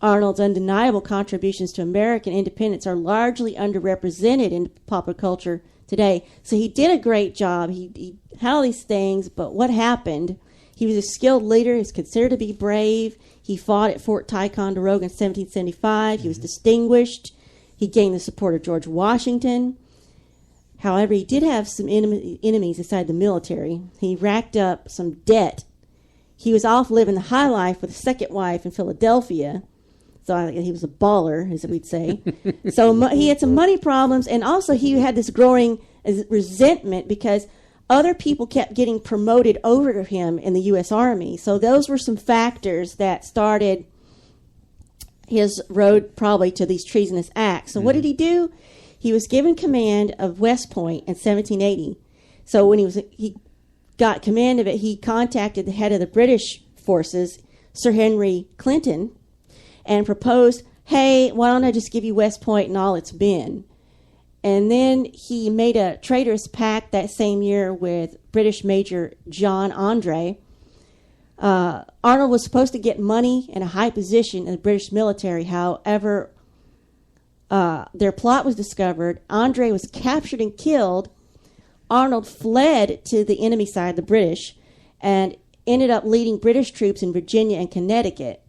Arnold's undeniable contributions to American independence are largely underrepresented in popular culture today. So he did a great job. He had all these things, but what happened? He was a skilled leader. He was considered to be brave. He fought at Fort Ticonderoga in 1775. He was distinguished. He gained the support of George Washington. However, he did have some enemies inside the military. He racked up some debt. He was off living the high life with a second wife in Philadelphia. So he was a baller, as we'd say. So he had some money problems, and also he had this growing resentment because other people kept getting promoted over to him in the U.S. Army. So those were some factors that started his road probably to these treasonous acts. So what did he do? He was given command of West Point in 1780. So when he got command of it, he contacted the head of the British forces, Sir Henry Clinton, and proposed, "Hey, why don't I just give you West Point and all it's been?" And then he made a traitorous pact that same year with British Major John Andre. Arnold was supposed to get money and a high position in the British military. However, their plot was discovered. Andre was captured and killed. Arnold fled to the enemy side, the British, and ended up leading British troops in Virginia and Connecticut.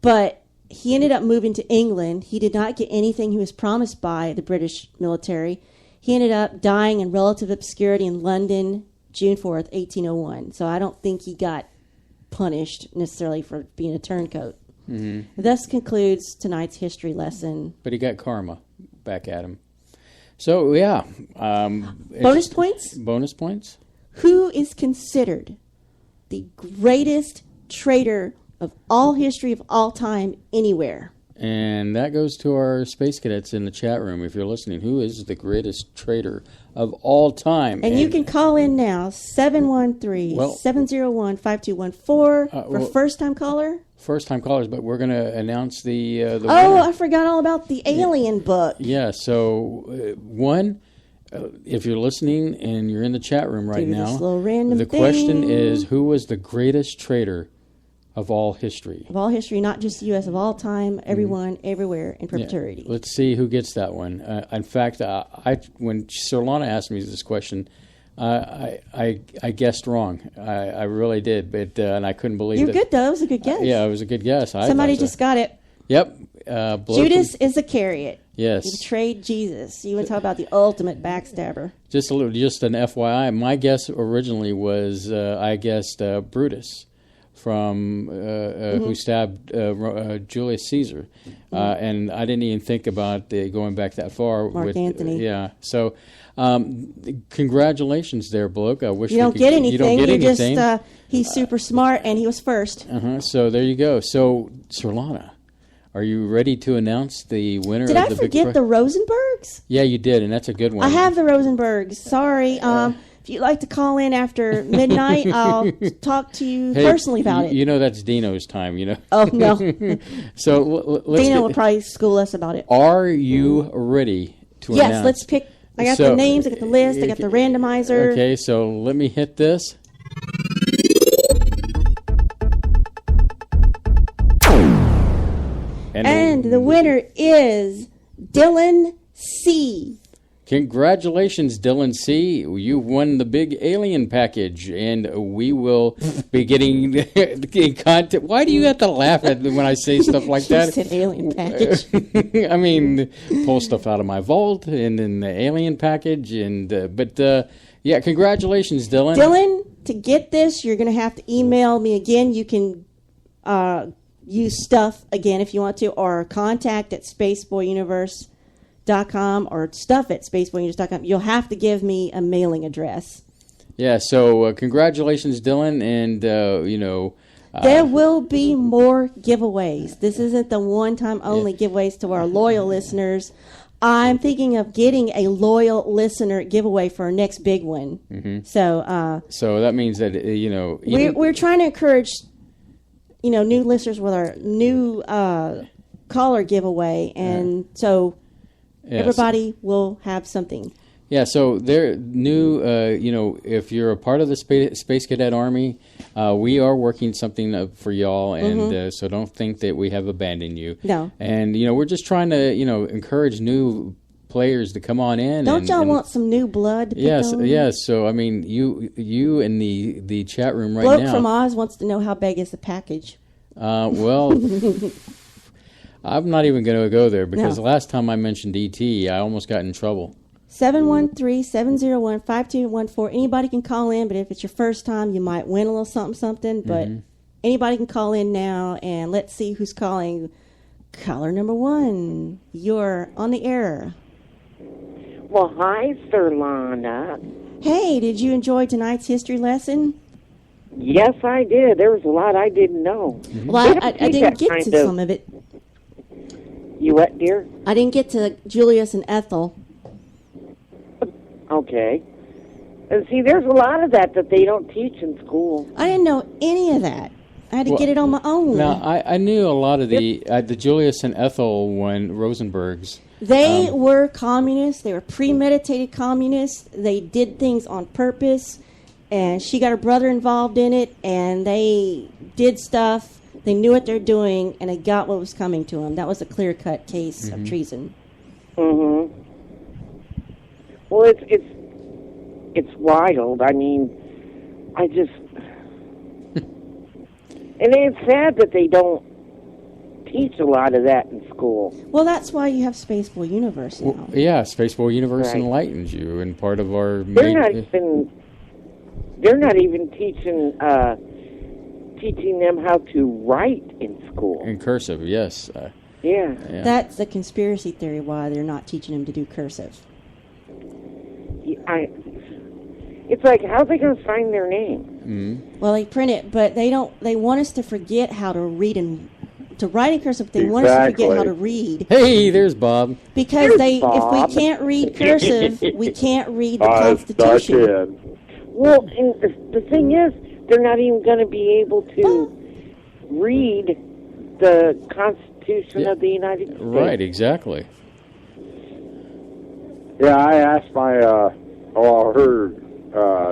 But he ended up moving to England. He did not get anything he was promised by the British military. He ended up dying in relative obscurity in London, June 4th, 1801. So I don't think he got punished necessarily for being a turncoat. Mm-hmm. Thus concludes tonight's history lesson. But he got karma back at him. So, yeah. Bonus points? Bonus points. Who is considered the greatest traitor of all history of all time anywhere? And that goes to our space cadets in the chat room. If you're listening, who is the greatest traitor of all time? And you can call in now, 713-701-5214 for first-time caller. First-time callers, but we're going to announce the winner. I forgot all about the Alien book. Yeah, so if you're listening and you're in the chat room right now, the question is, who was the greatest traitor Of all history. Of all history, not just the U.S., of all time, everyone, everywhere, in perpetuity. Yeah. Let's see who gets that one. In fact, when Surlana asked me this question, I guessed wrong. I really did, but and I couldn't believe it. You're good, though. It was a good guess. Yeah, it was a good guess. Somebody just got it. Yep. Judas Iscariot. Yes. He betrayed Jesus. You want to talk about the ultimate backstabber. Just an FYI, my guess originally was I guessed Brutus from who stabbed Julius Caesar, and I didn't even think about going back that far. Mark Antony. Yeah. So, congratulations there, bloke. I wish you don't get anything. You don't get anything. Just he's super smart, and he was first. So there you go. So Surlana, are you ready to announce the winner? Did of I the forget big the Rosenbergs? Yeah, you did, and that's a good one. I have the Rosenbergs. Sorry. If you'd like to call in after midnight, I'll talk to you personally about it. You know that's Dino's time, you know. Oh, no. So let's Dino will probably school us about it. Are you ready to announce? Yes, let's pick. I got the names, I got the list, I got the randomizer. Okay, so let me hit this. And the winner is Dylan C. Congratulations, Dylan C. You won the big alien package, and we will be getting in contact. Why do you have to laugh at when I say stuff like that? You said alien package. I mean, pull stuff out of my vault, and then the alien package, and yeah, congratulations, Dylan. Dylan, to get this, you're going to have to email me again. You can use stuff again if you want to, or contact at spaceboyuniverse.com or stuff at spaceboyuniverse.com. You'll have to give me a mailing address. Yeah, so congratulations, Dylan, and there will be more giveaways. This isn't the one-time only giveaways to our loyal listeners. I'm thinking of getting a loyal listener giveaway for our next big one. Mm-hmm. So that means that we're trying to encourage new listeners with our new caller giveaway, and so everybody will have something. Yeah, so they're new. If you're a part of the Space Cadet Army, we are working something for y'all, and so don't think that we have abandoned you. No. And we're just trying to encourage new players to come on in. Don't y'all want some new blood? To yes, pick on? yes. So I mean, you in the chat room right now. Bloke from Oz wants to know how big is the package. Well, I'm not even going to go there because the last time I mentioned ET, I almost got in trouble. 713-701-5214. Anybody can call in, but if it's your first time, you might win a little something. But anybody can call in now, and let's see who's calling. Caller number 1, you're on the air. Well, hi, Surlana. Hey, did you enjoy tonight's history lesson? Yes, I did. There was a lot I didn't know. Well, I didn't get to some of it. You what, dear? I didn't get to Julius and Ethel. Okay. And see, there's a lot of that they don't teach in school. I didn't know any of that. I had to get it on my own. Now, I knew a lot of the Julius and Ethel Rosenbergs. They were communists. They were premeditated communists. They did things on purpose. And she got her brother involved in it, and they did stuff. They knew what they're doing, and they got what was coming to them. That was a clear-cut case of treason. Mm-hmm. Well, it's wild. I mean, and it's sad that they don't teach a lot of that in school. Well, that's why you have Spaceboy Universe now. Well, yeah, Spaceboy Universe enlightens you, and part of our... They're not even teaching them how to write in school. In cursive, yes. Yeah. That's the conspiracy theory why they're not teaching them to do cursive. It's like, how are they going to sign their name? Mm-hmm. Well, they print it, but they don't. They want us to forget how to read and to write in cursive. They want us to forget how to read. Hey, there's Bob. Because if we can't read cursive, we can't read the Constitution. Well, and the thing is, they're not even going to be able to read the Constitution of the United States. Right, exactly. Yeah, I asked her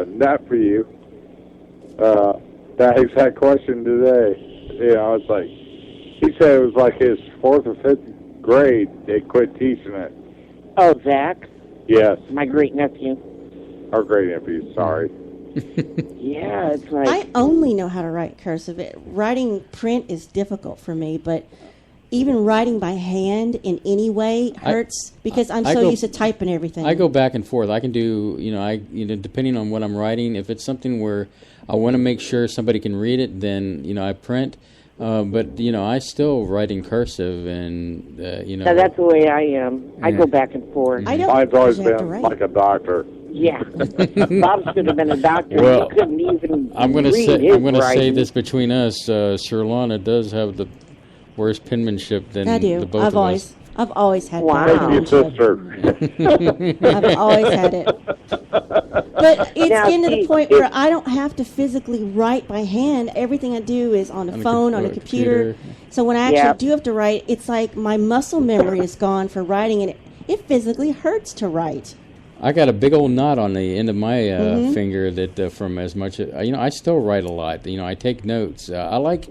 nephew that exact question today. You know, it's like, he said it was like his 4th or 5th grade, they quit teaching it. Oh, Zach? Yes. My great-nephew. Our great-nephew, sorry. Yeah, it's like... I only know how to write cursive. Writing print is difficult for me, but even writing by hand in any way hurts because I'm so used to typing everything. I go back and forth. I can do, depending on what I'm writing, if it's something where I want to make sure somebody can read it, then, I print. But, I still write in cursive and, Now, that's the way I am. I go back and forth. I don't Mine's always been like a doctor. Yeah. Bob should have been a doctor. Well, He couldn't even I'm going to read say this between us. Surlana does have the worse penmanship than I do. the both of us. I've always had Thank you, sister. I've always had it. But it's getting to the point where I don't have to physically write by hand. Everything I do is on a phone, on a computer. So when I actually do have to write, it's like my muscle memory is gone for writing, and it physically hurts to write. I got a big old knot on the end of my finger that from as much as, I still write a lot. I take notes. I like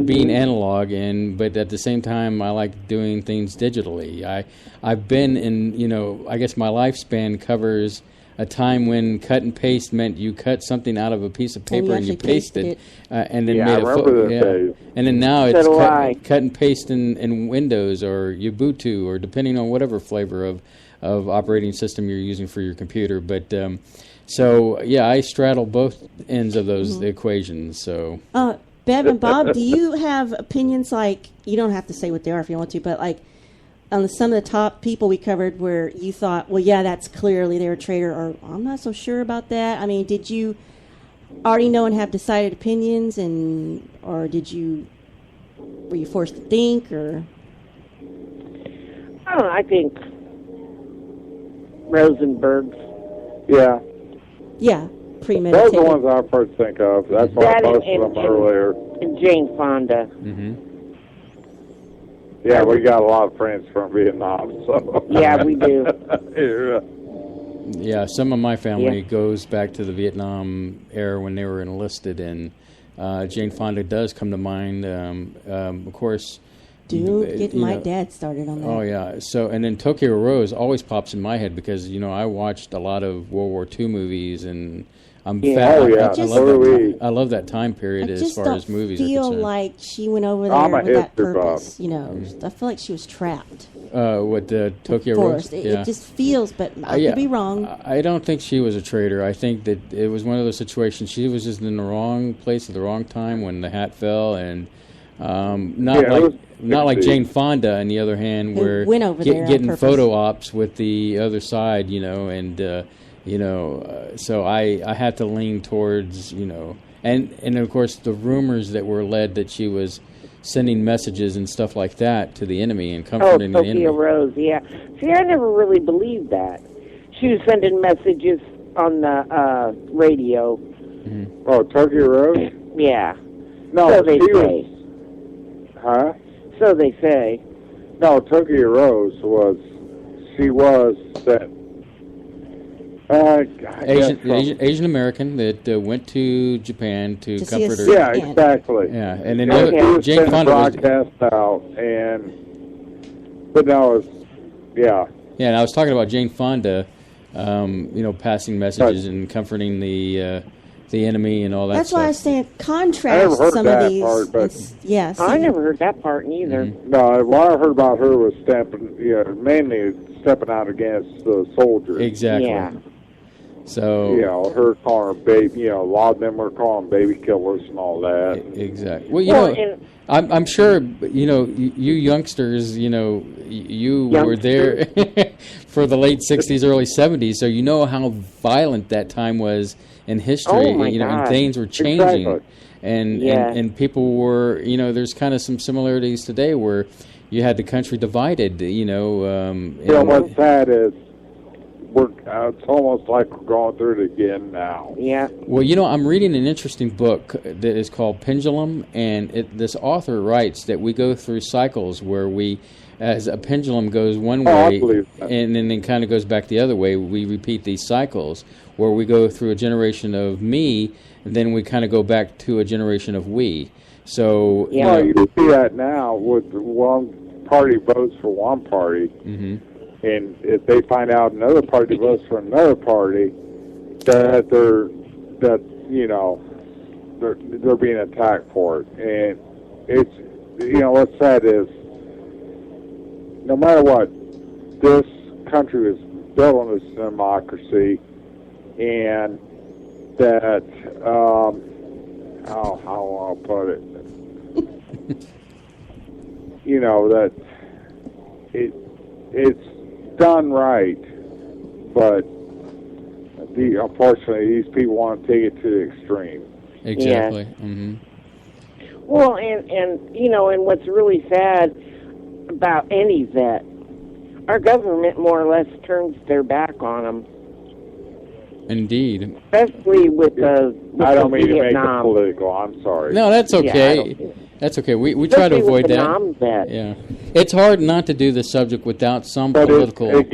being analog, but at the same time, I like doing things digitally. I've been in, I guess my lifespan covers a time when cut and paste meant you cut something out of a piece of paper and you pasted it, and then made a photo. Yeah. And then now it's cut and paste in Windows or Ubuntu or depending on whatever flavor of operating system you're using for your computer. But I straddle both ends of those equations. So. Bev and Bob, do you have opinions like, you don't have to say what they are if you want to, but like on some of the top people we covered where you thought, well, yeah, that's clearly they're a traitor, or I'm not so sure about that? I mean, did you already know and have decided opinions, or were you forced to think, or? I don't know, I think Rosenberg's. Yeah. Yeah. Premeditated. Those are the ones I first think of. That's why I posted them earlier. And Jane Fonda. Mm-hmm. Yeah, we got a lot of friends from Vietnam. So. Yeah, we do. Yeah, some of my family goes back to the Vietnam era when they were enlisted, and Jane Fonda does come to mind. Of course. Get my dad started on that. Oh, yeah. So, and then Tokyo Rose always pops in my head because, I watched a lot of World War II movies, and I'm fat. Oh, yeah. I love that time period as far as movies are concerned. I just don't feel like she went over there with that purpose. I feel like she was trapped. With the Tokyo Rose? It just feels, but I could be wrong. I don't think she was a traitor. I think that it was one of those situations. She was just in the wrong place at the wrong time when the hat fell, and not like Jane Fonda, on the other hand, where went over there getting photo ops with the other side, so I had to lean towards, and of course the rumors that were led that she was sending messages and stuff like that to the enemy and comforting the enemy. Tokyo Rose, yeah. See, I never really believed that. She was sending messages on the radio. Mm-hmm. Oh, Tokyo Rose? Yeah. No, so they say. Huh? So they say. No, Tokyo Rose was that Asian American that went to Japan to comfort her. Yeah, exactly. Yeah, and then Jane Fonda was broadcast out, but now it's Yeah, and I was talking about Jane Fonda, passing messages and comforting the enemy and all that. That's stuff. why I was saying contrast some of these. I never heard that part either. Mm-hmm. No, what I heard about her was mainly stepping out against the soldiers. Exactly. Yeah. So her calling them baby. A lot of them were calling baby killers and all that. Exactly. Well, I'm sure you youngsters, you were there for the late '60s, early '70s, so you know how violent that time was in history. And things were changing, exactly. and people were, there's kind of some similarities today where you had the country divided. What's sad is it's almost like we're going through it again now. Yeah. Well, I'm reading an interesting book that is called Pendulum, and this author writes that we go through cycles where we, as a pendulum goes one way and then kind of goes back the other way, we repeat these cycles where we go through a generation of me, and then we kind of go back to a generation of we. So, well, you see that now with one party votes for one party, mm-hmm. and if they find out another party votes for another party, that they're being attacked for it, and it's what's sad is no matter what, this country was built on this democracy, and that how I'll put it, that it's done right, but unfortunately these people want to take it to the extreme. Exactly. Yeah. Mm-hmm. Well, and what's really sad about any vet, our government more or less turns their back on them. Indeed. Especially with the I don't mean Vietnam. to make it political. I'm sorry. No, that's okay. That's okay. We try to avoid that. Vet. Yeah, it's hard not to do the subject without some but political. It's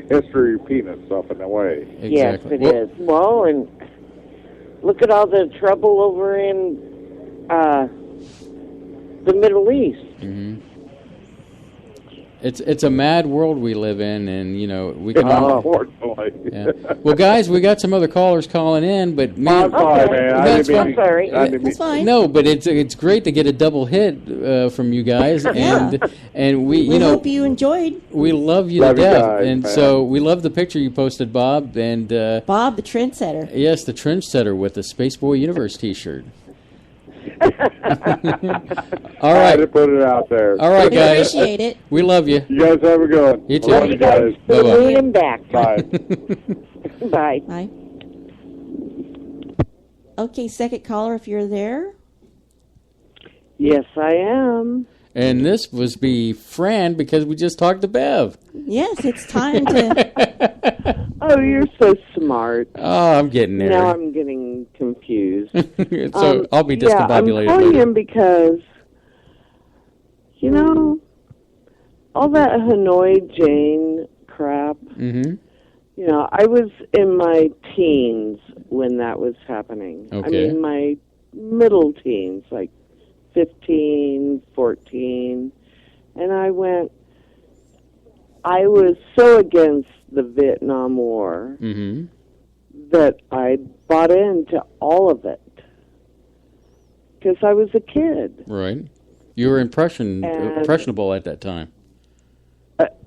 history repeating itself in a way. Exactly. Yes, it is. Well, and look at all the trouble over in the Middle East. Mm-hmm. It's a mad world we live in, and we can. Yeah. Well, guys, we got some other callers calling in, but I'm sorry, man. I'm sorry. That's fine. No, but it's great to get a double hit from you guys, and we hope you enjoyed. We love you love to death, guys, and man. so we love the picture you posted, Bob, and Bob, the trendsetter. Yes, the trendsetter with the Spaceboy Universe T-shirt. All I right. had to put it out there. All right, We guys. appreciate it. We love you. You guys have a good one. You too. Love you guys. Bye-bye. Him back. Bye. Bye. Bye. Okay, second caller, if you're there. Yes, I am. And this was be Fran because we just talked to Bev. Yes, it's time to. Oh, you're so smart. Oh, I'm getting there. Now I'm getting confused. So I'll be discombobulated I'm calling later. him because, all that Hanoi Jane crap. Mm-hmm. I was in my teens when that was happening. Okay. I mean, my middle teens, like 15, 14. And I was so against the Vietnam War Mm-hmm. that I bought into all of it. Because I was a kid. Right. You were impressionable at that time.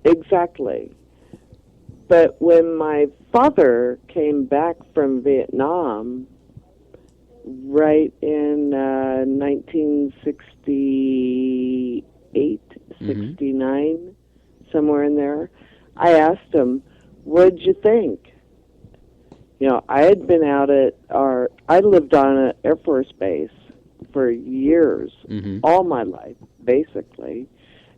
Exactly. But when my father came back from Vietnam, right in 1968, 69, somewhere in there, I asked him, "What'd you think?" I had been out I lived on an Air Force base for years, all my life, basically.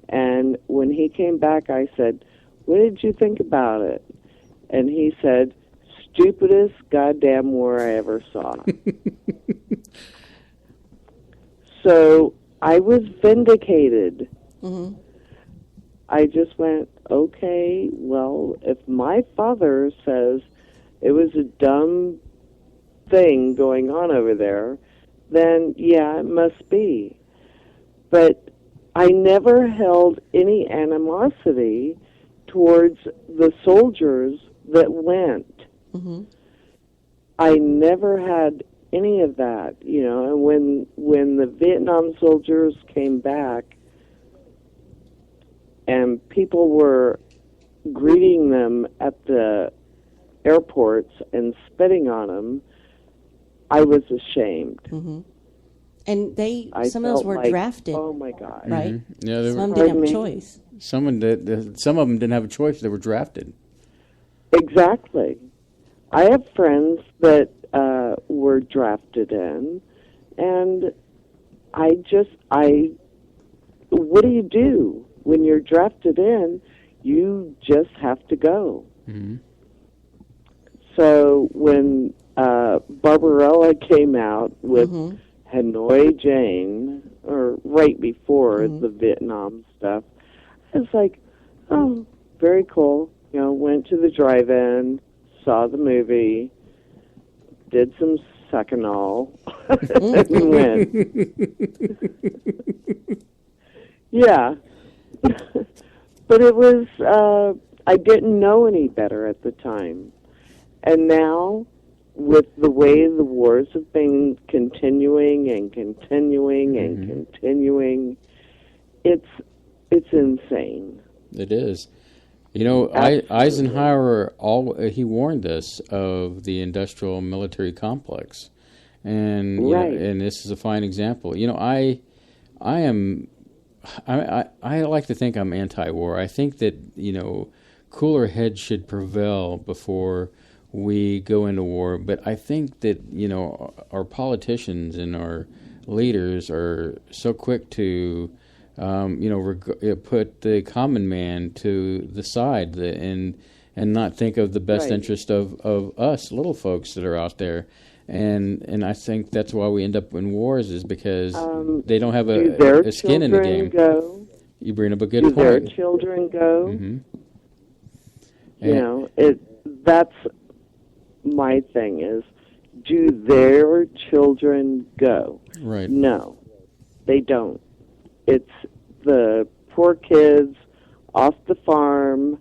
And when he came back, I said, "What did you think about it?" And he said, "Stupidest goddamn war I ever saw." So I was vindicated. Mm-hmm. I just went, okay, well, if my father says it was a dumb thing going on over there, then yeah, it must be. But I never held any animosity towards the soldiers that went. Mm-hmm. I never had any of that, and when the Vietnam soldiers came back and people were greeting them at the airports and spitting on them, I was ashamed. Mm-hmm. And some of felt those were like, drafted. Oh my God! Right? Mm-hmm. Yeah, Some didn't have a choice. Some of them didn't have a choice. They were drafted. Exactly. I have friends that were drafted in, and what do you do when you're drafted in? You just have to go. Mm-hmm. So when Barbarella came out with Hanoi Jane, or right before the Vietnam stuff, I was like, oh, very cool. You know, went to the drive-in, saw the movie, did some Seconal, and went. Yeah. But it was, I didn't know any better at the time. And now, with the way the wars have been continuing and continuing and continuing, it's insane. It is. You know, Eisenhower, he warned us of the industrial military complex. And, you know, and this is a fine example. You know, I like to think I'm anti-war. I think that, you know, cooler heads should prevail before we go into war. But I think that, you know, our politicians and our leaders are so quick to, you know, put the common man to the side and not think of the best interest of us little folks that are out there. And I think that's why we end up in wars, is because they don't have a skin in the game. Go? You bring up a good point. Do their children go? You know, that's my thing is, do their children go? Right. No, they don't. It's the poor kids off the farm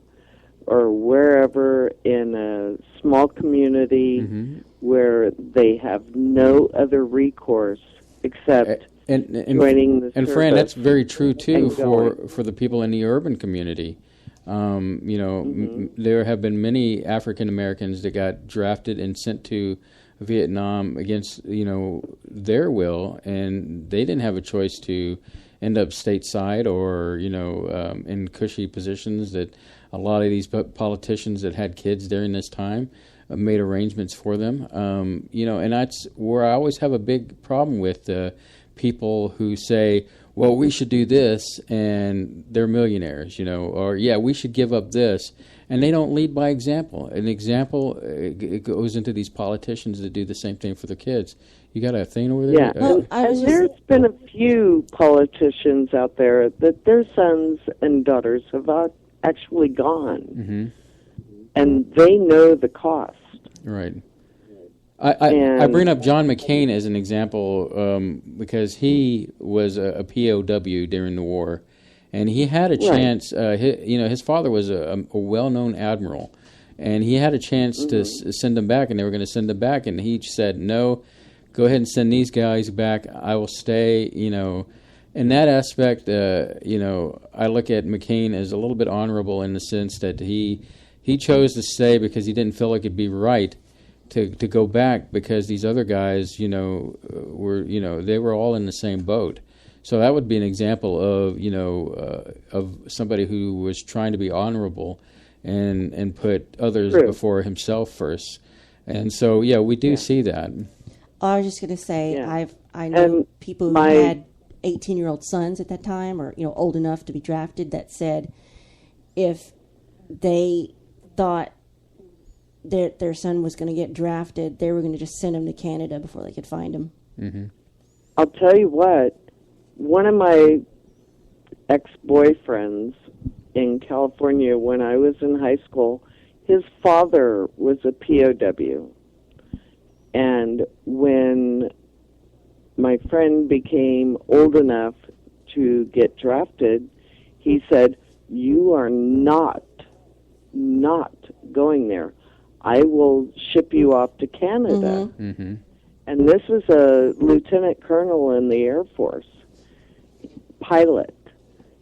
or wherever in a small community where they have no other recourse except joining the service. And Fran, that's very true too for the people in the urban community. You know, there have been many African Americans that got drafted and sent to Vietnam against, you know, their will, and they didn't have a choice to end up stateside or, you know, in cushy positions that a lot of these politicians that had kids during this time made arrangements for them. You know, and that's where I always have a big problem with people who say, well, we should do this, and they're millionaires, you know, or, yeah, we should give up this, and they don't lead by example. An example, it goes into these politicians that do the same thing for their kids. You got a thing over there? Yeah, and there's been a few politicians out there that their sons and daughters have actually gone, and they know the cost. Right. I bring up John McCain as an example because he was a POW during the war, and he had a chance. You know, his father was a well-known admiral, and he had a chance to send him back, and they were going to send him back, and he said, "No, go ahead and send these guys back. I will stay." You know, in that aspect, you know, I look at McCain as a little bit honorable in the sense that he chose to stay because he didn't feel like it'd be right to go back, because these other guys, you know, they were all in the same boat. So that would be an example of, you know, of somebody who was trying to be honorable and put others before himself first. And so, yeah, we do see that. I was just going to say, I know people who had 18-year-old sons at that time, or, you know, old enough to be drafted, that said if they thought their son was going to get drafted, they were going to just send him to Canada before they could find him. I'll tell you what, one of my ex-boyfriends in California when I was in high school, his father was a POW. And when my friend became old enough to get drafted, he said, "You are not going there. I will ship you off to Canada." And this was a lieutenant colonel in the Air Force, pilot.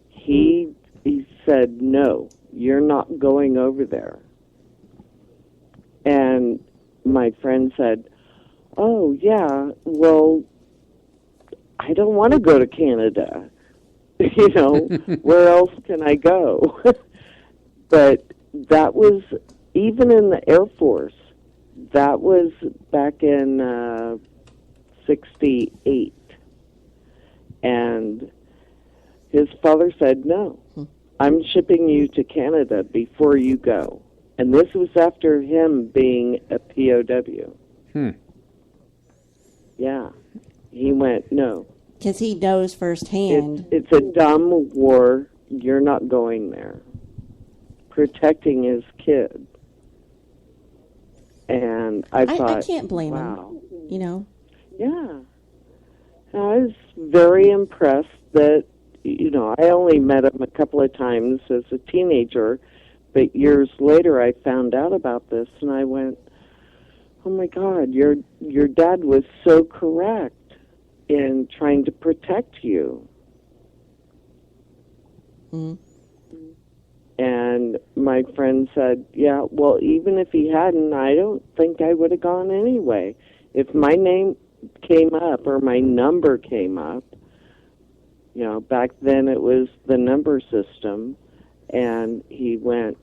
He said, "No, you're not going over there." And my friend said, "Oh, yeah, well, I don't want to go to Canada. You know, where else can I go?" But that was, even in the Air Force, that was back in 68. And his father said, "No, I'm shipping you to Canada before you go." And this was after him being a POW. Yeah. He went, no. Because he knows firsthand. It's a dumb war. You're not going there. Protecting his kid. And I thought, I can't blame wow. him, you know. Yeah. I was very impressed that, you know, I only met him a couple of times as a teenager, but years later I found out about this, and I went, oh my God, your dad was so correct in trying to protect you. And my friend said, yeah, well, even if he hadn't, I don't think I would have gone anyway. If my name came up or my number came up, you know, back then it was the number system, and he went,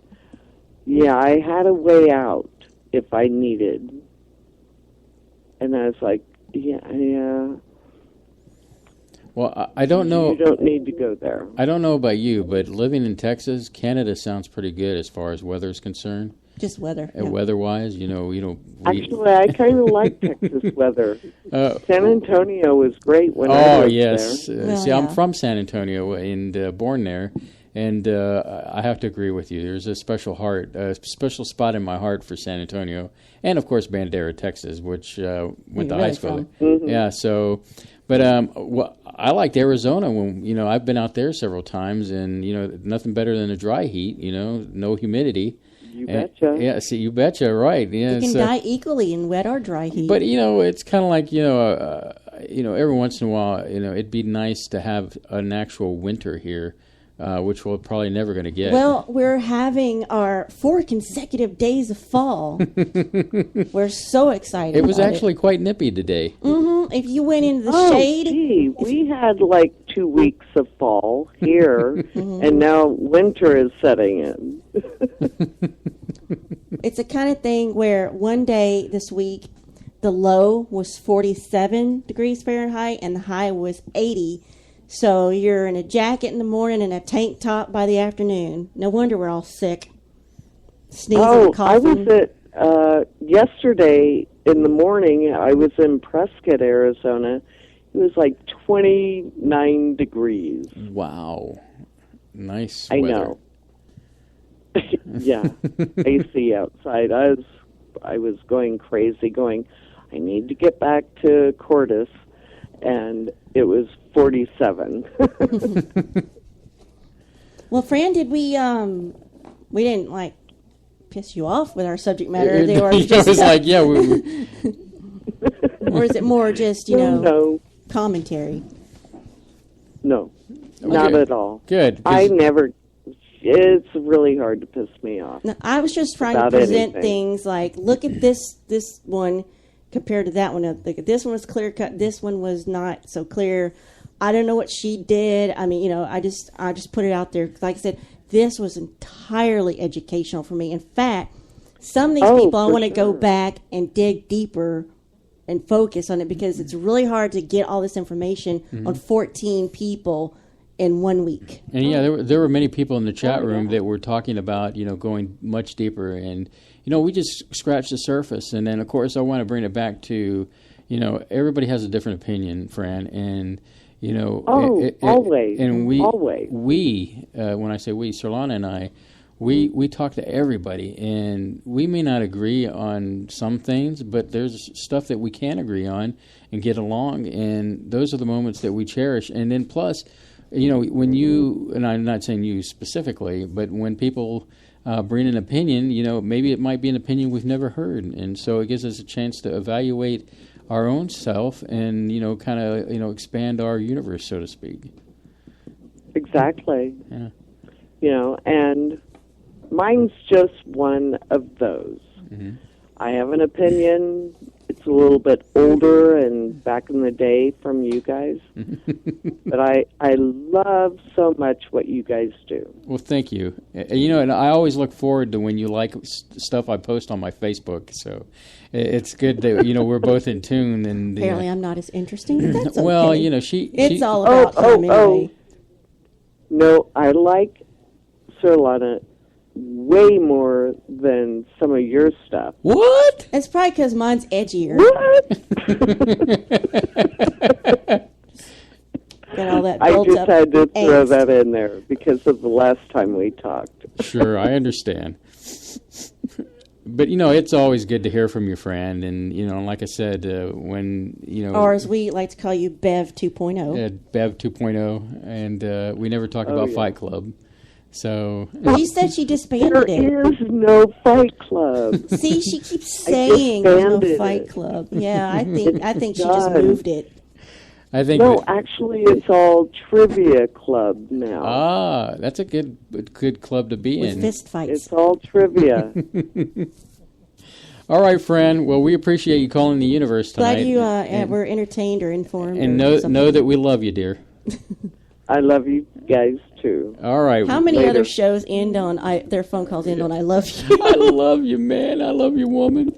yeah, I had a way out if I needed. And I was like, yeah. Well, I don't know. You don't need to go there. I don't know about you, but living in Texas, Canada sounds pretty good as far as weather is concerned. Just weather. Weather-wise, Actually, I kind of like Texas weather. San Antonio was great when I lived there. See, I'm from San Antonio and born there, and I have to agree with you. There's a special spot in my heart for San Antonio, and of course Bandera, Texas, which went to high school. Yeah, so. But I liked Arizona when I've been out there several times, and nothing better than a dry heat. No humidity. You betcha. Yeah, see, you betcha, right? Yeah, you can die equally in wet or dry heat. But it's kind of like every once in a while, it'd be nice to have an actual winter here. Which we're probably never going to get. Well, we're having our 4 consecutive days of fall. We're so excited. It was actually quite nippy today. Mm-hmm. If you went into the shade. Gee, we had like 2 weeks of fall here, and now winter is setting in. It's a kind of thing where one day this week, the low was 47 degrees Fahrenheit, and the high was 80. So you're in a jacket in the morning and a tank top by the afternoon. No wonder we're all sick. Sneezing and coughing. I was at, yesterday in the morning, I was in Prescott, Arizona. It was like 29 degrees. Wow. Nice I weather. know. Yeah. AC outside. I was going crazy, I need to get back to Cordis. And it was 47. Well, Fran, did we didn't piss you off with our subject matter? They were just like, yeah. Or is it more just no commentary? No, okay. Not at all. Good. I never. It's really hard to piss me off. No, I was just trying to present things like, look at this one. Compared to that one, this one was clear cut. This one was not so clear. I don't know what she did. I mean, I just put it out there. Like I said, this was entirely educational for me. In fact, some of these people I want to go back and dig deeper and focus on it, because it's really hard to get all this information on 14 people in 1 week. And there were many people in the chat room that were talking about going much deeper, and we just scratched the surface. And then of course I want to bring it back to everybody has a different opinion, Fran, and always. And we always. When I say we, Surlana and I, we talk to everybody, and we may not agree on some things, but there's stuff that we can agree on and get along, and those are the moments that we cherish. And then plus, when you, and I'm not saying you specifically, but when people bring an opinion, maybe it might be an opinion we've never heard, and so it gives us a chance to evaluate our own self and kind of expand our universe, so to speak. Exactly. Yeah. And mine's just one of those. Mm-hmm. I have an opinion. It's a little bit older and back in the day from you guys. But I love so much what you guys do. Well, thank you. And I always look forward to when you like stuff I post on my Facebook. So it's good that, we're both in tune. And apparently I'm not as interesting, but that's okay. Well, it's all about him anyway. No, I like Surlana way more than some of your stuff. What? It's probably because mine's edgier. What? Got all that I built just up had to throw angst. that in there because of the last time we talked. Sure, I understand. But, it's always good to hear from your friend. And, like I said, when, Or as we like to call you, Bev 2.0. Bev 2.0. And we never talk about Fight Club. So She said she disbanded it. There is no Fight Club. See, she keeps saying there's no disbanded Fight it. Club. Yeah, I think she just done. moved it. I think No, actually, it's all Trivia Club now. That's a good club to be With in. fist fights. It's all trivia. All right, friend. Well, we appreciate you calling the universe tonight. Glad you were entertained or informed. And or know that we love you, dear. I love you guys too. All right. How many other shows end on their phone calls end on "I love you"? I love you, man. I love you, woman.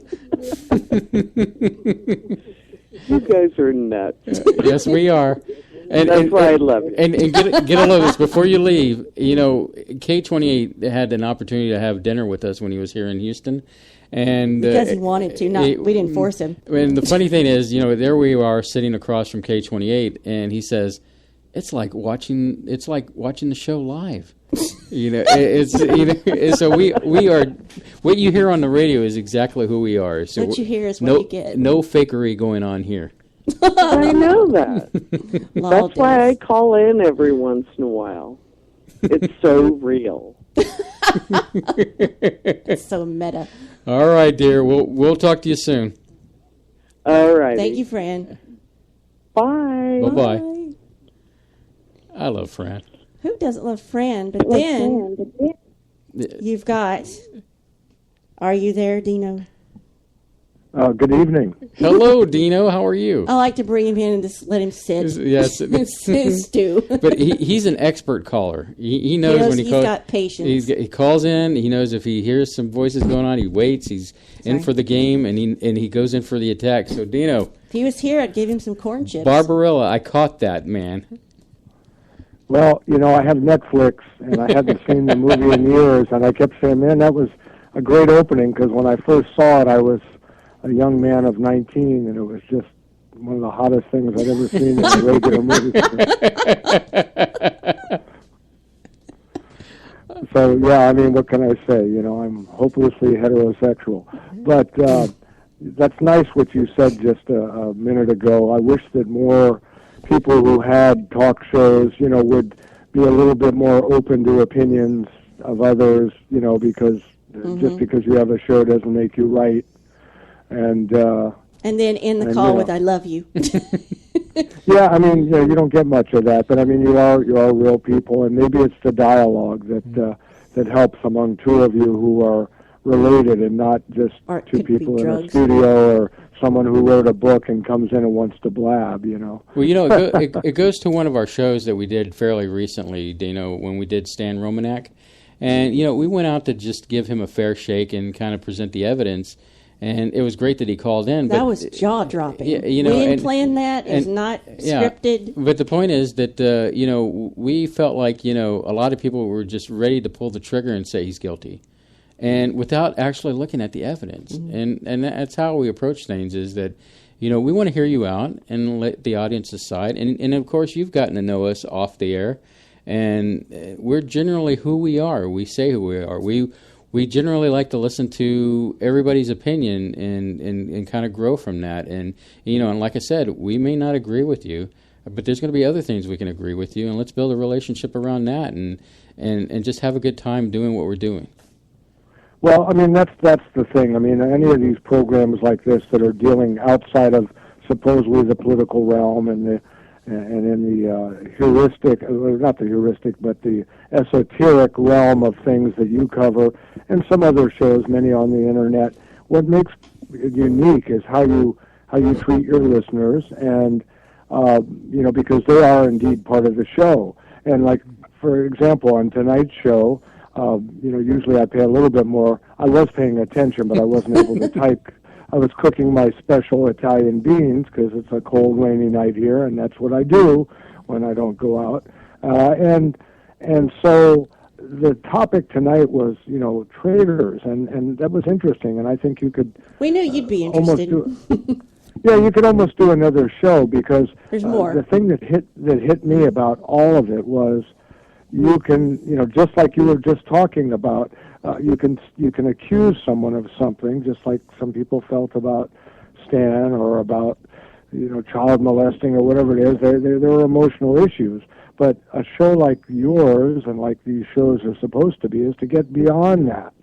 You guys are nuts. Yes, we are. That's why I love you. And get a load of this before you leave. K28 had an opportunity to have dinner with us when he was here in Houston, and because he wanted to. We didn't force him. And the funny thing is, there we are sitting across from K28, and he says, "It's like watching the show live." So we are. What you hear on the radio is exactly who we are. So what you hear is what you get. No fakery going on here. I know that. That's why I call in every once in a while. It's so real. It's so meta. All right, dear. We'll talk to you soon. All right. Thank you, Fran. Bye. Bye-bye. I love Fran. Who doesn't love Fran? But then you've got. Are you there, Dino? Good evening. Hello, Dino. How are you? I like to bring him in and just let him sit. Yes. Stew. But he's an expert caller. He knows when he calls. He's got patience. He calls in. He knows if he hears some voices going on, he waits. He's in for the game, and he goes in for the attack. So, Dino. If he was here, I'd give him some corn chips. Barbarella, I caught that, man. Well, I have Netflix, and I hadn't seen the movie in years, and I kept saying, man, that was a great opening, because when I first saw it, I was a young man of 19, and it was just one of the hottest things I'd ever seen in a regular movie. So, yeah, I mean, what can I say? I'm hopelessly heterosexual. But that's nice what you said just a minute ago. I wish that more people who had talk shows, would be a little bit more open to opinions of others, because just because you have a show doesn't make you right. And then end the call with "I love you." Yeah, I mean, you don't get much of that, but I mean, you are real people, and maybe it's the dialogue that helps among two of you who are related, and not just two people in a studio or someone who wrote a book and comes in and wants to blab. Well, it goes to one of our shows that we did fairly recently, Dino, when we did Stan Romanek, and we went out to just give him a fair shake and kind of present the evidence. And it was great that he called in. That was jaw-dropping. We didn't plan that. It's not scripted. But the point is that, we felt like, a lot of people were just ready to pull the trigger and say he's guilty. And without actually looking at the evidence. Mm-hmm. And that's how we approach things, is that, we want to hear you out and let the audience decide. And of course, you've gotten to know us off the air. And we're generally who we are. We say who we are. We generally like to listen to everybody's opinion and kind of grow from that. And, and like I said, we may not agree with you, but there's going to be other things we can agree with you, and let's build a relationship around that and just have a good time doing what we're doing. Well, I mean, that's the thing. I mean, any of these programs like this that are dealing outside of supposedly the political realm and in the heuristic, not the heuristic, but the esoteric realm of things that you cover, and some other shows, many on the internet. What makes it unique is how you treat your listeners, and because they are indeed part of the show. And like, for example, on tonight's show, usually I pay a little bit more. I was paying attention, but I wasn't able to type. I was cooking my special Italian beans because it's a cold, rainy night here, and that's what I do when I don't go out. And so the topic tonight was, traitors, and that was interesting, and I think you could... We knew you'd be interested. Yeah, you could almost do another show, because there's more. The thing that hit me about all of it was you can, just like you were just talking about, you can accuse someone of something, just like some people felt about Stan or about, child molesting or whatever it is. There are emotional issues. But a show like yours and like these shows are supposed to be is to get beyond that,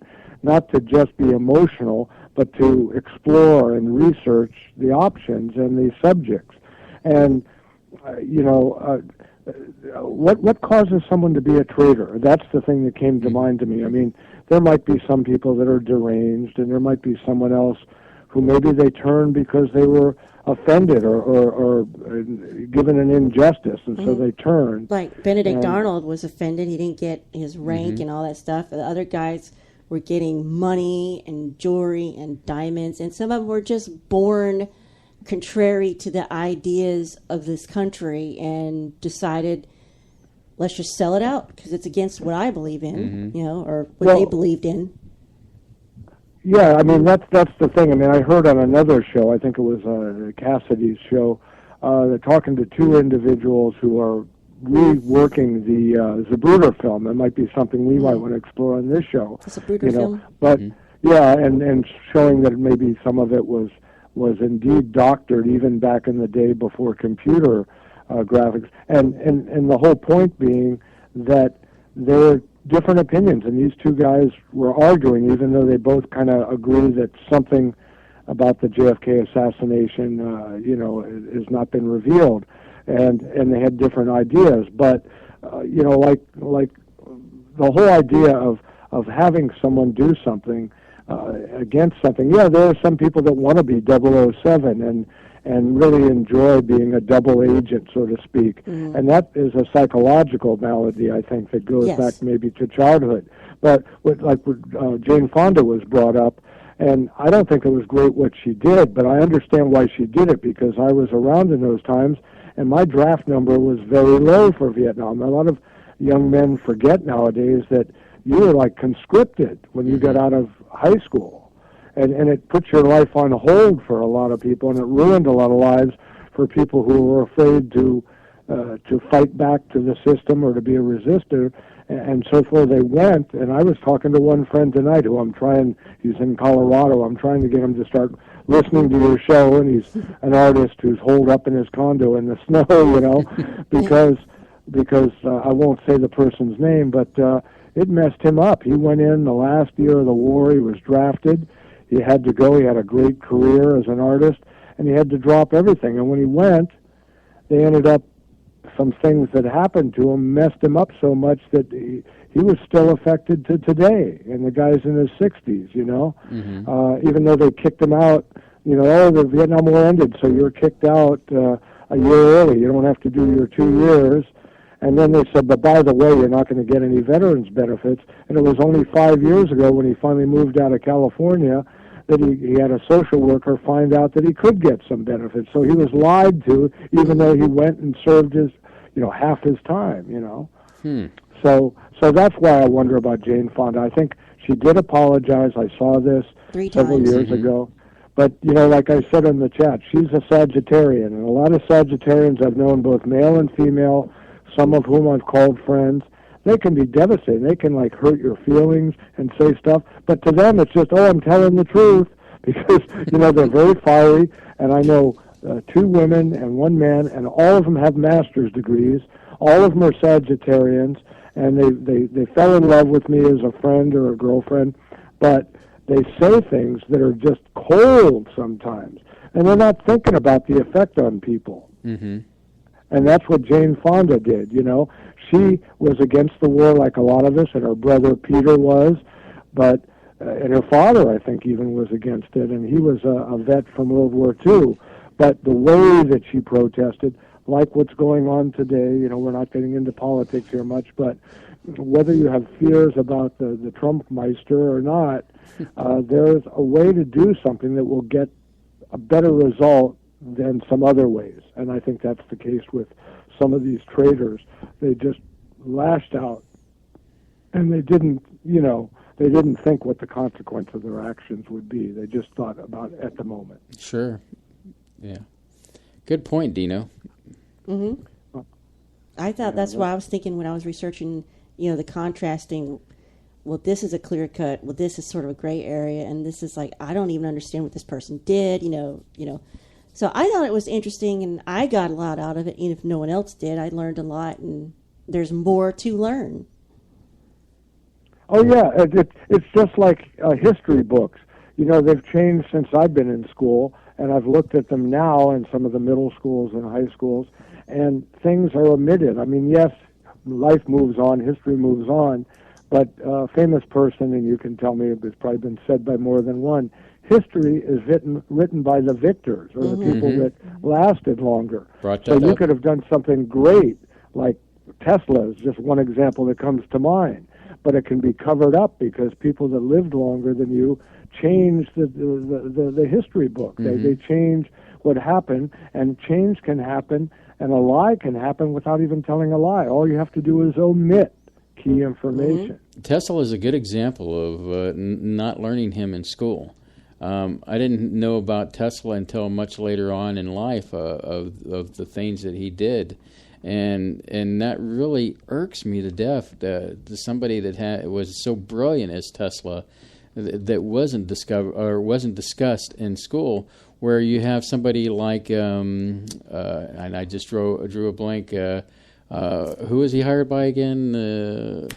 not to just be emotional, but to explore and research the options and the subjects. And, what causes someone to be a traitor? That's the thing that came to mind to me. I mean, there might be some people that are deranged, and there might be someone else who maybe they turn because they were offended or given an injustice, and so they turned. Like Benedict Arnold was offended. He didn't get his rank and all that stuff. The other guys were getting money and jewelry and diamonds, and some of them were just born contrary to the ideas of this country and decided, let's just sell it out because it's against what I believe in, or what they believed in. Yeah, I mean, that's the thing. I mean, I heard on another show, I think it was Cassidy's show, they're talking to two individuals who are reworking the Zapruder film. That might be something we might want to explore on this show. The Zapruder film? But, yeah, and showing that maybe some of it was indeed doctored even back in the day before computer graphics. And the whole point being that there different opinions, and these two guys were arguing, even though they both kind of agree that something about the JFK assassination, has not been revealed, and they had different ideas. But like the whole idea of having someone do something against something. Yeah, there are some people that want to be 007 and really enjoy being a double agent, so to speak. And that is a psychological malady, I think, that goes back maybe to childhood. But what Jane Fonda was brought up, and I don't think it was great what she did, but I understand why she did it, because I was around in those times, and my draft number was very low for Vietnam. A lot of young men forget nowadays that you were like conscripted when you got out of high school. And it put your life on hold for a lot of people, and it ruined a lot of lives for people who were afraid to fight back to the system or to be a resistor, and so forth. They went, and I was talking to one friend tonight who he's in Colorado. I'm trying to get him to start listening to your show, and he's an artist who's holed up in his condo in the snow, because I won't say the person's name, but it messed him up. He went in the last year of the war. He was drafted. He had to go. He had a great career as an artist, and he had to drop everything. And when he went, they ended up, some things that happened to him messed him up so much that he was still affected to today. And the guy's in his 60s, even though they kicked him out, the Vietnam War ended, so you're kicked out a year early. You don't have to do your 2 years. And then they said, but by the way, you're not going to get any veterans benefits. And it was only 5 years ago when he finally moved out of California that he had a social worker find out that he could get some benefits. So he was lied to, even though he went and served his, half his time, So that's why I wonder about Jane Fonda. I think she did apologize. I saw this several years ago. But, like I said in the chat, she's a Sagittarian. And a lot of Sagittarians I've known, both male and female, some of whom I've called friends, they can be devastating. They can, hurt your feelings and say stuff. But to them, it's just, I'm telling the truth. Because, they're very fiery. And I know 2 women and 1 man, and all of them have master's degrees. All of them are Sagittarians. And they fell in love with me as a friend or a girlfriend. But they say things that are just cold sometimes. And they're not thinking about the effect on people. Mm-hmm. And that's what Jane Fonda did, She was against the war like a lot of us, and her brother Peter was, but and her father, I think, even was against it, and he was a vet from World War II. But the way that she protested, like what's going on today, we're not getting into politics here much, but whether you have fears about the Trump Meister or not, there's a way to do something that will get a better result than some other ways. And I think that's the case with some of these traitors. They just lashed out and they didn't, they didn't think what the consequence of their actions would be. They just thought about it at the moment. Sure. Yeah. Good point, Dino. Mm-hmm. I thought that's what I was thinking when I was researching, the contrasting. Well, this is a clear cut. Well, this is sort of a gray area, and this is like I don't even understand what this person did. So I thought it was interesting, and I got a lot out of it. Even if no one else did, I learned a lot, and there's more to learn. Oh yeah, it's just like history books. They've changed since I've been in school, and I've looked at them now in some of the middle schools and high schools, and things are omitted. I mean, yes, life moves on, history moves on, but a famous person, and you can tell me it's probably been said by more than one, history is written by the victors, or the people that lasted longer. So you could have done something great, like Tesla is just one example that comes to mind, but it can be covered up because people that lived longer than you change the history book. They change what happened, and change can happen, and a lie can happen without even telling a lie. All you have to do is omit key information. Tesla is a good example of not learning him in school. I didn't know about Tesla until much later on in life of the things that he did. And that really irks me to death. Somebody that was so brilliant as Tesla that wasn't discovered or wasn't discussed in school. Where you have somebody like, and I just drew a blank. Who was he hired by again?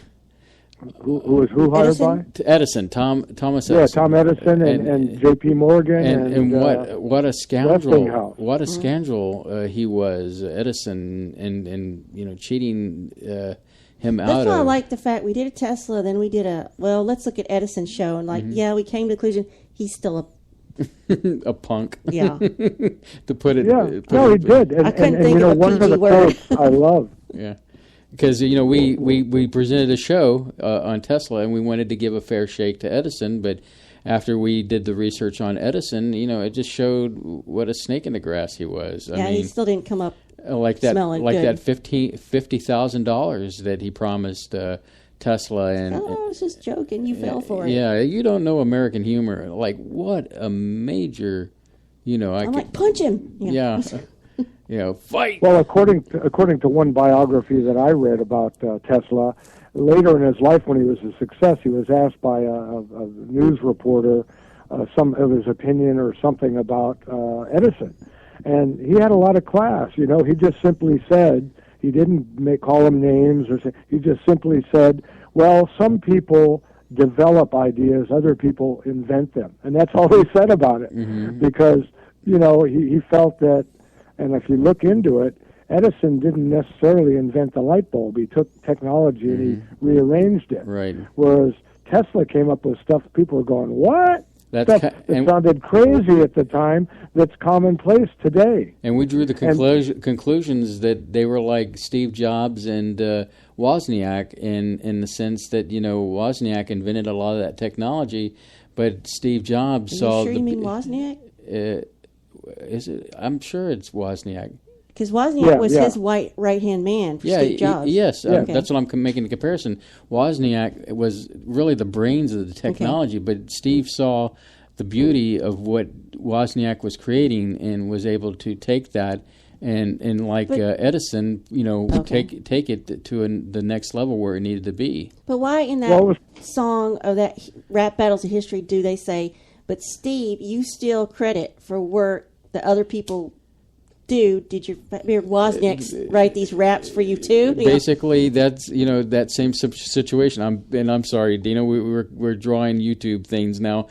Who was hired Edison? by? Edison, Thomas Edison. Yeah, Tom Edison and J.P. Morgan and what a scoundrel! Westinghouse. What a scoundrel he was, Edison, and cheating him out. That's why of. I like the fact we did a Tesla, then we did let's look at Edison's show, and we came to the conclusion he's still a punk. Yeah. To put it. Yeah. No, he did. And, I couldn't and think you know, of a one of PG the word. quotes I love. Yeah. Because, we presented a show on Tesla, and we wanted to give a fair shake to Edison, but after we did the research on Edison, it just showed what a snake in the grass he was. I mean, he still didn't come up like that, smelling like good. that $50,000 that he promised Tesla. And I was just joking. You fell for it. Yeah, you don't know American humor. Like, what a major, I'm like, punch him. Yeah. Fight. Well, according to one biography that I read about Tesla, later in his life when he was a success, he was asked by a news reporter some of his opinion or something about Edison. And he had a lot of class. He just simply said, he didn't call him names, he just simply said, well, some people develop ideas, other people invent them. And that's all he said about it. Because, he felt that, and if you look into it, Edison didn't necessarily invent the light bulb. He took technology and he rearranged it. Right. Whereas Tesla came up with stuff people were going, what? That sounded crazy at the time. That's commonplace today. And we drew the conclusions that they were like Steve Jobs and Wozniak in the sense that Wozniak invented a lot of that technology, but Steve Jobs saw. You mean Wozniak? Is it? I'm sure it's Wozniak. Because Wozniak was his right-hand man for Steve Jobs. Yes, that's what I'm making the comparison. Wozniak was really the brains of the technology, but Steve saw the beauty of what Wozniak was creating and was able to take that and like Edison, take it to the next level where it needed to be. But why in that song of that Rap Battles of History do they say, but Steve, you steal credit for work that other people do? Did your Wozniak write these raps for you too? Basically, that's that same situation. I'm sorry, Dino. We're drawing YouTube things now.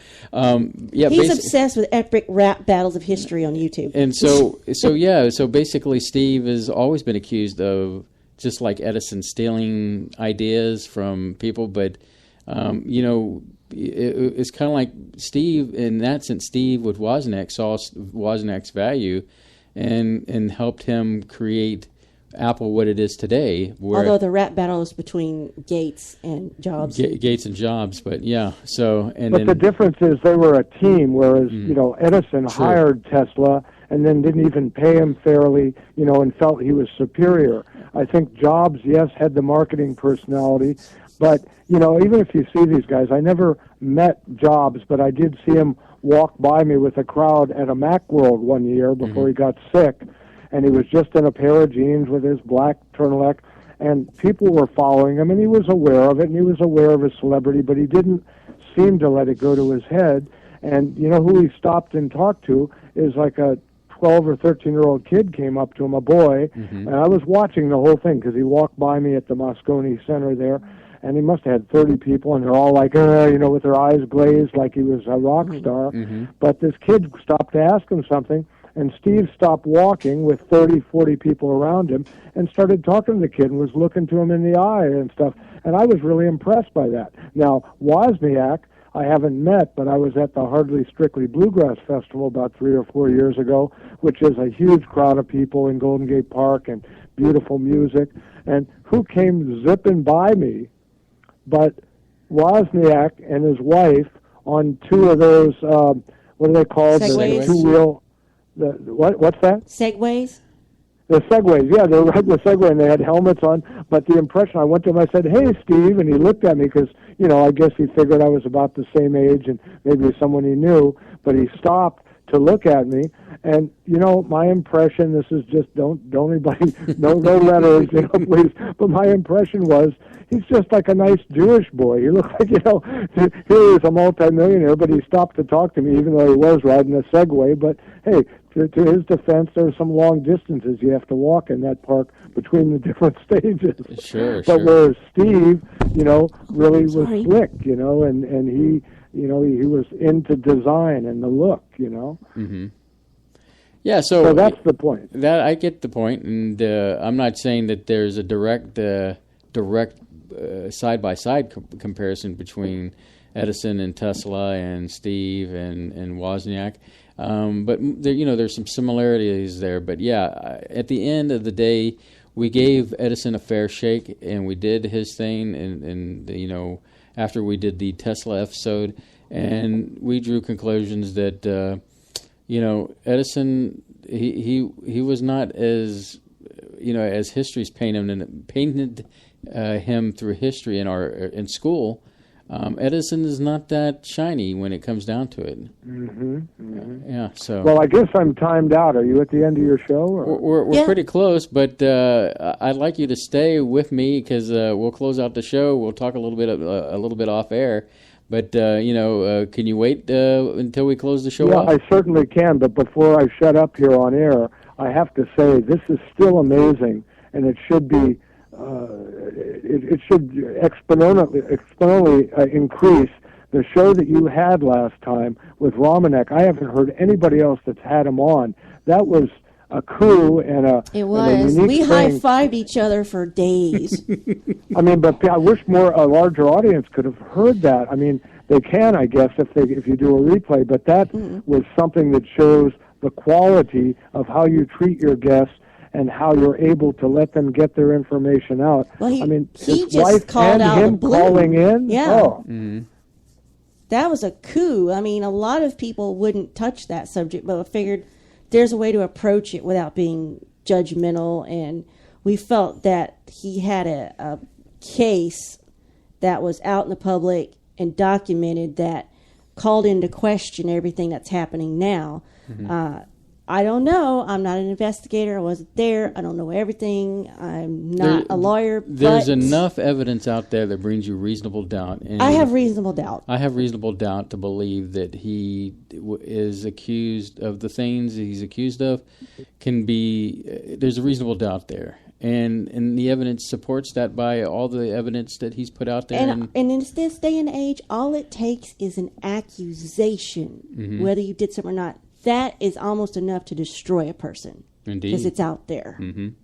He's obsessed with epic rap battles of history on YouTube. And so basically, Steve has always been accused of, just like Edison, stealing ideas from people. But it's kind of like Steve in that sense. Steve with Wozniak saw Wozniak's value and helped him create Apple what it is today. Although the rap battle is between Gates and Jobs. Gates and Jobs, but yeah. So but the difference is they were a team, whereas Edison hired Tesla and then didn't even pay him fairly, and felt he was superior. I think Jobs, yes, had the marketing personality, But, even if you see these guys, I never met Jobs, but I did see him walk by me with a crowd at a Macworld one year before he got sick, and he was just in a pair of jeans with his black turtleneck, and people were following him, and he was aware of it, and he was aware of his celebrity, but he didn't seem to let it go to his head. And who he stopped and talked to is like a 12 or 13-year-old kid came up to him, a boy, and I was watching the whole thing because he walked by me at the Moscone Center there, and he must have had 30 people, and they're all like, with their eyes glazed like he was a rock star. But this kid stopped to ask him something, and Steve stopped walking with 30, 40 people around him and started talking to the kid and was looking to him in the eye and stuff. And I was really impressed by that. Now, Wozniak, I haven't met, but I was at the Hardly Strictly Bluegrass Festival about 3 or 4 years ago, which is a huge crowd of people in Golden Gate Park and beautiful music. And who came zipping by me but Wozniak and his wife on two of those, what are they called? Segways. The two-wheel, what's that? Segways? The Segways, yeah, they're riding the Segway, and they had helmets on. But the impression, I went to him, I said, "Hey, Steve," and he looked at me because, I guess he figured I was about the same age and maybe someone he knew. But he stopped to look at me, and my impression. This is just don't anybody no letters, please. But my impression was he's just like a nice Jewish boy. He looked like here he is a multimillionaire, but he stopped to talk to me, even though he was riding a Segway. But hey. To his defense, there are some long distances you have to walk in that park between the different stages. Sure, but sure. whereas Steve, really was slick, and he, he was into design and the look, Yeah, so that's the point. That I get the point, and I'm not saying that there's a direct side-by-side comparison between Edison and Tesla and Steve and Wozniak. But there's some similarities there. But yeah, at the end of the day, we gave Edison a fair shake, and we did his thing. And after we did the Tesla episode, and we drew conclusions that Edison he was not as as history's painted him through history in school. Edison is not that shiny when it comes down to it. Yeah. So. Well, I guess I'm timed out. Are you at the end of your show? Or? We're pretty close, but I'd like you to stay with me because we'll close out the show. We'll talk a little bit off air. But can you wait until we close the show? Yeah, off? I certainly can. But before I shut up here on air, I have to say this is still amazing, and it should be. It should exponentially increase. The show that you had last time with Romanek, I haven't heard anybody else that's had him on. That was a coup and a It was. And a We thing. high-fived each other for days. I mean, but I wish a larger audience could have heard that. I mean, they can, I guess, if you do a replay. But that was something that shows the quality of how you treat your guests and how you're able to let them get their information out. Well, I mean, he his just wife called and out him the blue. calling in. Yeah. Oh. That was a coup. I mean, a lot of people wouldn't touch that subject, but I figured there's a way to approach it without being judgmental, and we felt that he had a case that was out in the public and documented that called into question everything that's happening now. I don't know. I'm not an investigator. I wasn't there. I don't know everything. I'm not a lawyer. There's but enough evidence out there that brings you reasonable doubt. And I have reasonable doubt. I have reasonable doubt to believe that he is accused of the things he's accused of. There's a reasonable doubt there. And the evidence supports that by all the evidence that he's put out there. And in this day and age, all it takes is an accusation, whether you did something or not. That is almost enough to destroy a person. Indeed. Because it's out there. And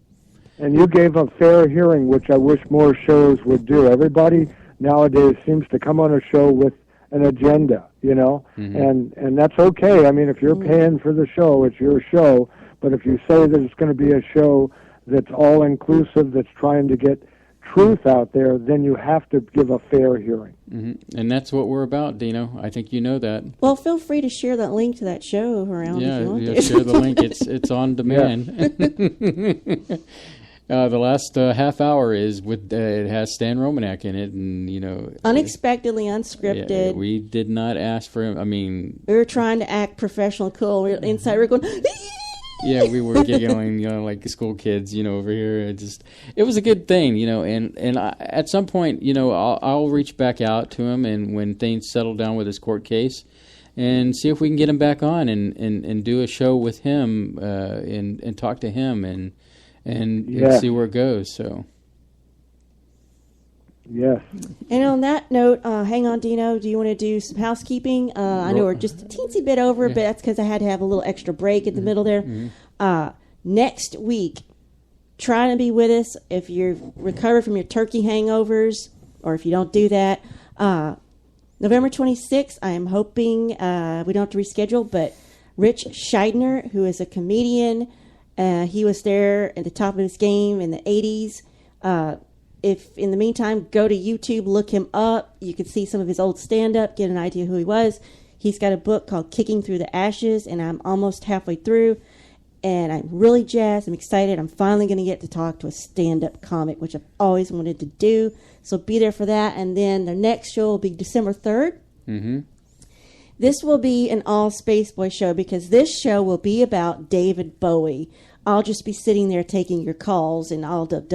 you gave a fair hearing, which I wish more shows would do. Everybody nowadays seems to come on a show with an agenda, and that's okay. I mean, if you're paying for the show, it's your show. But if you say that it's going to be a show that's all-inclusive, that's trying to get truth out there, then you have to give a fair hearing. And that's what we're about, Dino. I think you know that. Well, feel free to share that link to that show around if you want to. Share the link. It's on demand. The last half hour is with it has Stan Romanek in it, and unexpectedly unscripted. Yeah, we did not ask for him. I mean, we were trying to act professional, and cool. Inside, we were going. Yeah, we were giggling, like school kids, over here. It was a good thing, and at some point, I'll reach back out to him, and when things settle down with his court case, and see if we can get him back on and do a show with him, and talk to him and see where it goes. So. Yes. And on that note, hang on, Dino. Do you want to do some housekeeping? I know we're just a teensy bit over, but that's because I had to have a little extra break in the middle there. Next week, try to be with us if you're recovered from your turkey hangovers, or if you don't do that. November 26th, I am hoping we don't have to reschedule, but Rich Scheidner, who is a comedian, he was there at the top of his game in the 80s. If in the meantime, go to YouTube, look him up. You can see some of his old stand-up, get an idea who he was. He's got a book called Kicking Through the Ashes, and I'm almost halfway through. And I'm really jazzed. I'm excited. I'm finally going to get to talk to a stand-up comic, which I've always wanted to do. So be there for that. And then the next show will be December 3rd. Mm-hmm. This will be an all Spaceboy show because this show will be about David Bowie. I'll just be sitting there taking your calls, and I'll have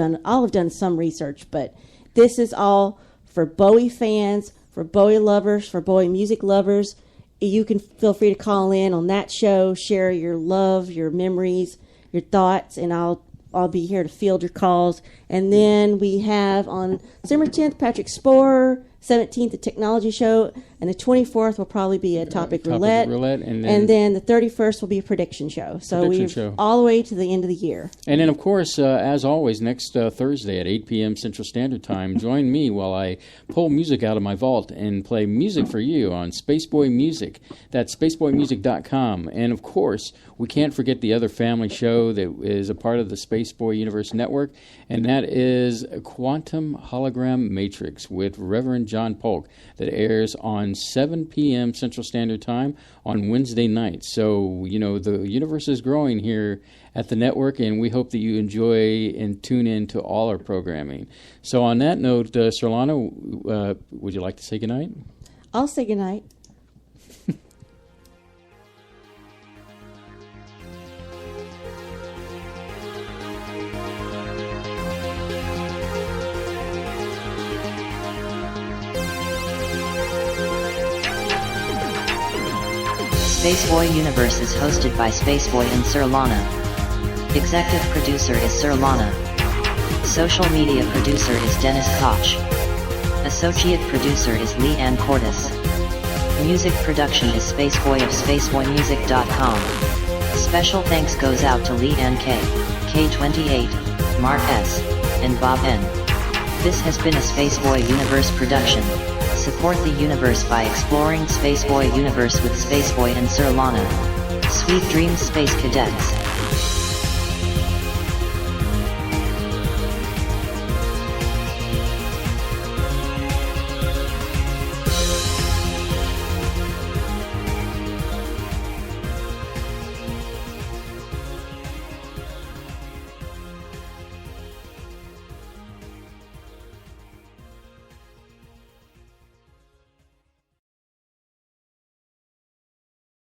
done some research, but this is all for Bowie fans, for Bowie lovers, for Bowie music lovers. You can feel free to call in on that show, share your love, your memories, your thoughts, and I'll be here to field your calls. And then we have on December 10th, Patrick Sporer, 17th, the Technology Show, and the 24th will probably be a Topic Roulette. And then the 31st will be a Prediction Show. So we're all the way to the end of the year. And then, of course, as always, next Thursday at 8 p.m. Central Standard Time, join me while I pull music out of my vault and play music for you on Spaceboy Music. That's spaceboymusic.com. And, of course, we can't forget the other family show that is a part of the Spaceboy Universe Network, and that is Quantum Hologram Matrix with Reverend John Polk that airs on 7 p.m. Central Standard Time on Wednesday nights. So, the universe is growing here at the network, and we hope that you enjoy and tune in to all our programming. So on that note, Surlana, would you like to say goodnight? I'll say goodnight. Spaceboy Universe is hosted by Spaceboy and Surlana. Executive producer is Surlana. Social media producer is Dennis Koch. Associate producer is Lee Ann Cordes. Music production is Spaceboy of SpaceboyMusic.com. Special thanks goes out to Lee Ann K, K28, Mark S, and Bob N. This has been a Spaceboy Universe production. Support the universe by exploring Spaceboy Universe with Spaceboy and Surlana. Sweet dreams, Space Cadets.